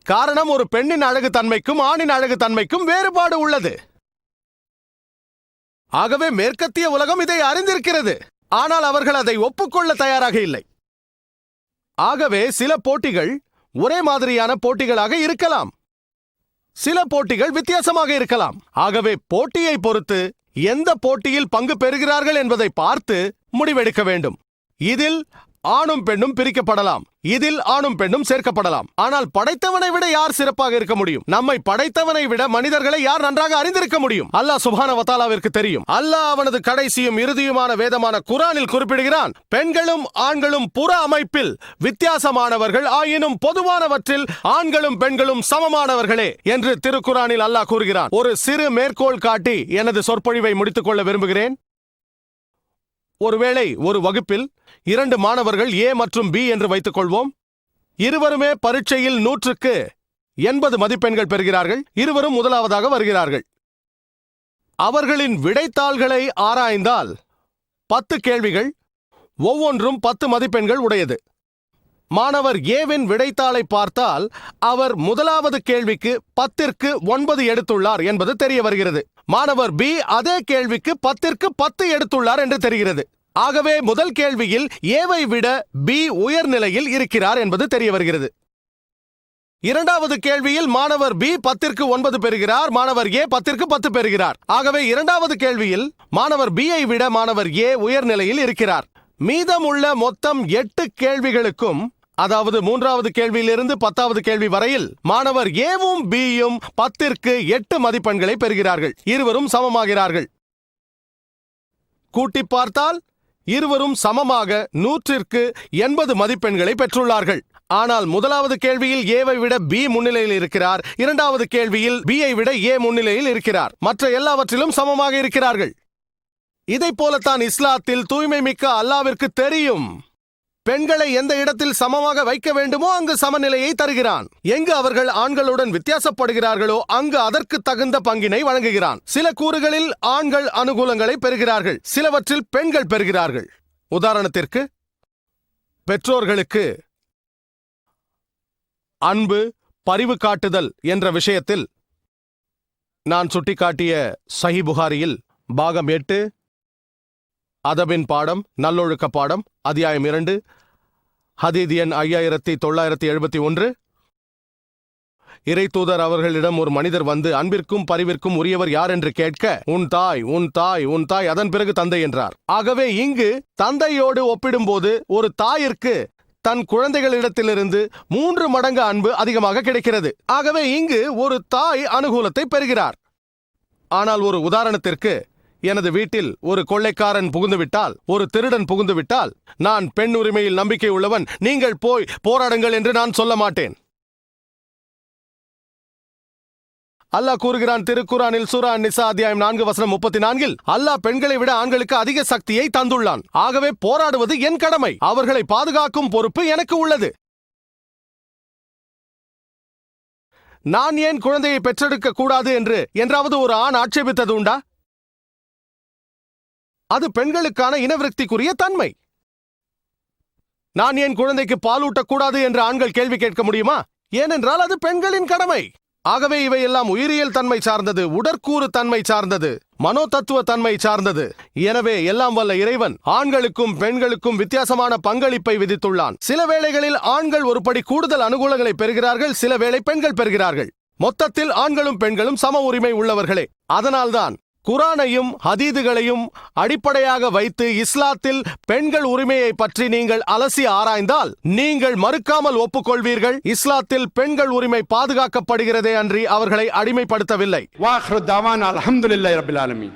காரணம், ஒரு பெண்ணின் அழகு தன்மைக்கும் ஆணின் அழகு தன்மைக்கும் வேறுபாடு உள்ளது. ஆகவே மேற்கத்திய உலகம் இதை அறிந்திருக்கிறது. ஆனால் அவர்கள் அதை ஒப்புக்கொள்ள தயாராக இல்லை. ஆகவே சில போட்டிகள் ஒரே மாதிரியான போட்டிகளாக இருக்கலாம், சில போட்டிகள் வித்தியாசமாக இருக்கலாம். ஆகவே போட்டியை பொறுத்து எந்த போட்டியில் பங்கு பெறுகிறார்கள் என்பதை பார்த்து முடிவெடுக்க வேண்டும். இதில் ஆணும் பெண்ணும் பிரிக்கப்படலாம், இதில் ஆணும் பெண்ணும் சேர்க்கப்படலாம். ஆனால் படைத்தவனை விட யார் சிறப்பாக இருக்க முடியும்? நம்மை படைத்தவனை விட மனிதர்களை யார் நன்றாக அறிந்திருக்க முடியும்? அல்லாஹ் சுப்ஹானஹு வ தஆலாவிற்கு தெரியும். அல்லாஹ் அவனது கடைசியும் இறுதியுமான வேதமான குர்ஆனில் குறிப்பிடுகிறான், பெண்களும் ஆண்களும் புற அமைப்பில் வித்தியாசமானவர்கள் ஆயினும் பொதுவானவற்றில் ஆண்களும் பெண்களும் சமமானவர்களே என்று திருக்குர்ஆனில் அல்லாஹ் கூறுகிறான். ஒரு சிறு மேற்கோள் காட்டி எனது சொற்பொழிவை முடித்துக் கொள்ள விரும்புகிறேன். ஒருவேளை ஒரு வகுப்பில் 2 மாணவர்கள் ஏ மற்றும் பி என்று வைத்துக் கொள்வோம். இருவருமே பரீட்சையில் 100க்கு 80 மதிப்பெண்கள் பெறுகிறார்கள். இருவரும் முதலாவதாக வருகிறார்கள். அவர்களின் விடைத்தாள்களை ஆராய்ந்தால் 10 கேள்விகள், ஒவ்வொன்றும் 10 மதிப்பெண்கள் உடையது. மாணவர் ஏவின் விடைத்தாளை பார்த்தால் அவர் முதலாவது கேள்விக்கு 10ற்கு 9 எடுத்துள்ளார் என்பது தெரிய வருகிறது. மாணவர் பி அதே கேள்விக்கு 10ற்கு 10 எடுத்துள்ளார் என்று தெரிகிறது. ஆகவே முதல் கேள்வியில் ஏவை விட பி உயர்நிலையில் இருக்கிறார் என்பது தெரிய வருகிறது. இரண்டாவது கேள்வியில் மாணவர் பி 10ற்கு 9 பெறுகிறார், மாணவர் ஏ 10ற்கு 10 பெறுகிறார். ஆகவே இரண்டாவது கேள்வியில் மாணவர் பி ஐ விட மாணவர் ஏ உயர்நிலையில் இருக்கிறார். மீதமுள்ள மொத்தம் 8 கேள்விகளுக்கும், அதாவது மூன்றாவது கேள்வியிலிருந்து 10வது கேள்வி வரையில் மாணவர் ஏவும் பியும் 10ற்கு 8 மதிப்பெண்களை பெறுகிறார்கள். இருவரும் சமமாகிறார்கள். கூட்டி பார்த்தால் இருவரும் சமமாக 100ற்கு 80 மதிப்பெண்களை பெற்றுள்ளார்கள். ஆனால் முதலாவது கேள்வியில் ஏவை விட பி முன்னிலையில் இருக்கிறார், இரண்டாவது கேள்வியில் பி ஐ விட ஏ முன்னிலையில் இருக்கிறார். மற்ற எல்லாவற்றிலும் சமமாக இருக்கிறார்கள். இதைப் போலத்தான் இஸ்லாத்தில் தூய்மை மிக்க அல்லாவிற்கு தெரியும். பெண்களை எந்த இடத்தில் சமமாக வைக்க வேண்டுமோ அங்கு சமநிலையை தருகிறான். எங்கு அவர்கள் ஆண்களுடன் வித்தியாசப்படுகிறார்களோ அங்கு அதற்கு தகுந்த பங்கினை வழங்குகிறான். சில கூறுகளில் ஆண்கள் அனுகூலங்களை பெறுகிறார்கள், சிலவற்றில் பெண்கள் பெறுகிறார்கள். உதாரணத்திற்கு, பெற்றோர்களுக்கு அன்பு, பரிவு காட்டுதல் என்ற விஷயத்தில் நான் சுட்டிக்காட்டிய சஹி புகாரியில் பாகம் 8 அதபின் பாடம், நல்லொழுக்க பாடம், அத்தியாயம் 2, ஹதீத் எண் 5971. இறை தூதர் அவர்களிடம் ஒரு மனிதர் வந்து அன்பிற்கும் பரிவிற்கும் உரியவர் யார் என்று கேட்க, உன் தாய், உன் தாய், உன் தாய், அதன் பிறகு தந்தை என்றார். ஆகவே இங்கு தந்தையோடு ஒப்பிடும்போது ஒரு தாயிற்கு தன் குழந்தைகளிடத்திலிருந்து 3 மடங்கு அன்பு அதிகமாக கிடைக்கிறது. ஆகவே இங்கு ஒரு தாய் அனுகூலத்தை பெறுகிறார். ஆனால் ஒரு உதாரணத்திற்கு, எனது வீட்டில் ஒரு கொள்ளைக்காரன் புகுந்துவிட்டால், ஒரு திருடன் புகுந்துவிட்டால், நான் பெண் உரிமையில் நம்பிக்கை உள்ளவன், நீங்கள் போய் போராடுங்கள் என்று நான் சொல்ல மாட்டேன். அல்லாஹ் கூறுகிறான் திருக்குரானில் சூரா நிசா அத்தியாயம் 4:34, அல்லாஹ் பெண்களை விட ஆண்களுக்கு அதிக சக்தியை தந்துள்ளான். ஆகவே போராடுவது என் கடமை, அவர்களை பாதுகாக்கும் பொறுப்பு எனக்கு உள்ளது. நான் ஏன் குழந்தையை பெற்றெடுக்க கூடாது என்று என்றாவது ஒரு ஆண் ஆட்சேபித்தது உண்டா? அது பெண்களுக்கான இனவிருத்திக்குரிய தன்மை. நான் ஏன் குழந்தைக்கு பாலூட்டக்கூடாது என்று ஆண்கள் கேள்வி கேட்க முடியுமா? ஏனென்றால் அது பெண்களின் கடமை. ஆகவே இவையெல்லாம் உயிரியல் தன்மை சார்ந்தது, உடற்கூறு தன்மை சார்ந்தது, மனோதத்துவ தன்மை சார்ந்தது. எனவே எல்லாம் வல்ல இறைவன் ஆண்களுக்கும் பெண்களுக்கும் வித்தியாசமான பங்களிப்பை விதித்துள்ளான். சில வேளைகளில் ஆண்கள் ஒருபடி கூடுதல் அனுகூலங்களை பெறுகிறார்கள், சில வேளை பெண்கள் பெறுகிறார்கள். மொத்தத்தில் ஆண்களும் பெண்களும் சம உரிமை உள்ளவர்களே. அதனால்தான் குரானையும் ஹதீதுகளையும் அடிப்படையாக வைத்து இஸ்லாத்தில் பெண்கள் உரிமையை பற்றி நீங்கள் அலசி ஆராய்ந்தால் நீங்கள் மறுக்காமல் ஒப்புக்கொள்வீர்கள், இஸ்லாத்தில் பெண்கள் உரிமை பாதுகாக்கப்படுகிறதே அன்றி அவர்களை அடிமைப்படுத்தவில்லை. வாஹ்ரு தாவானா அல்ஹம்துலில்லாஹி ரப்பில் ஆலமீன்.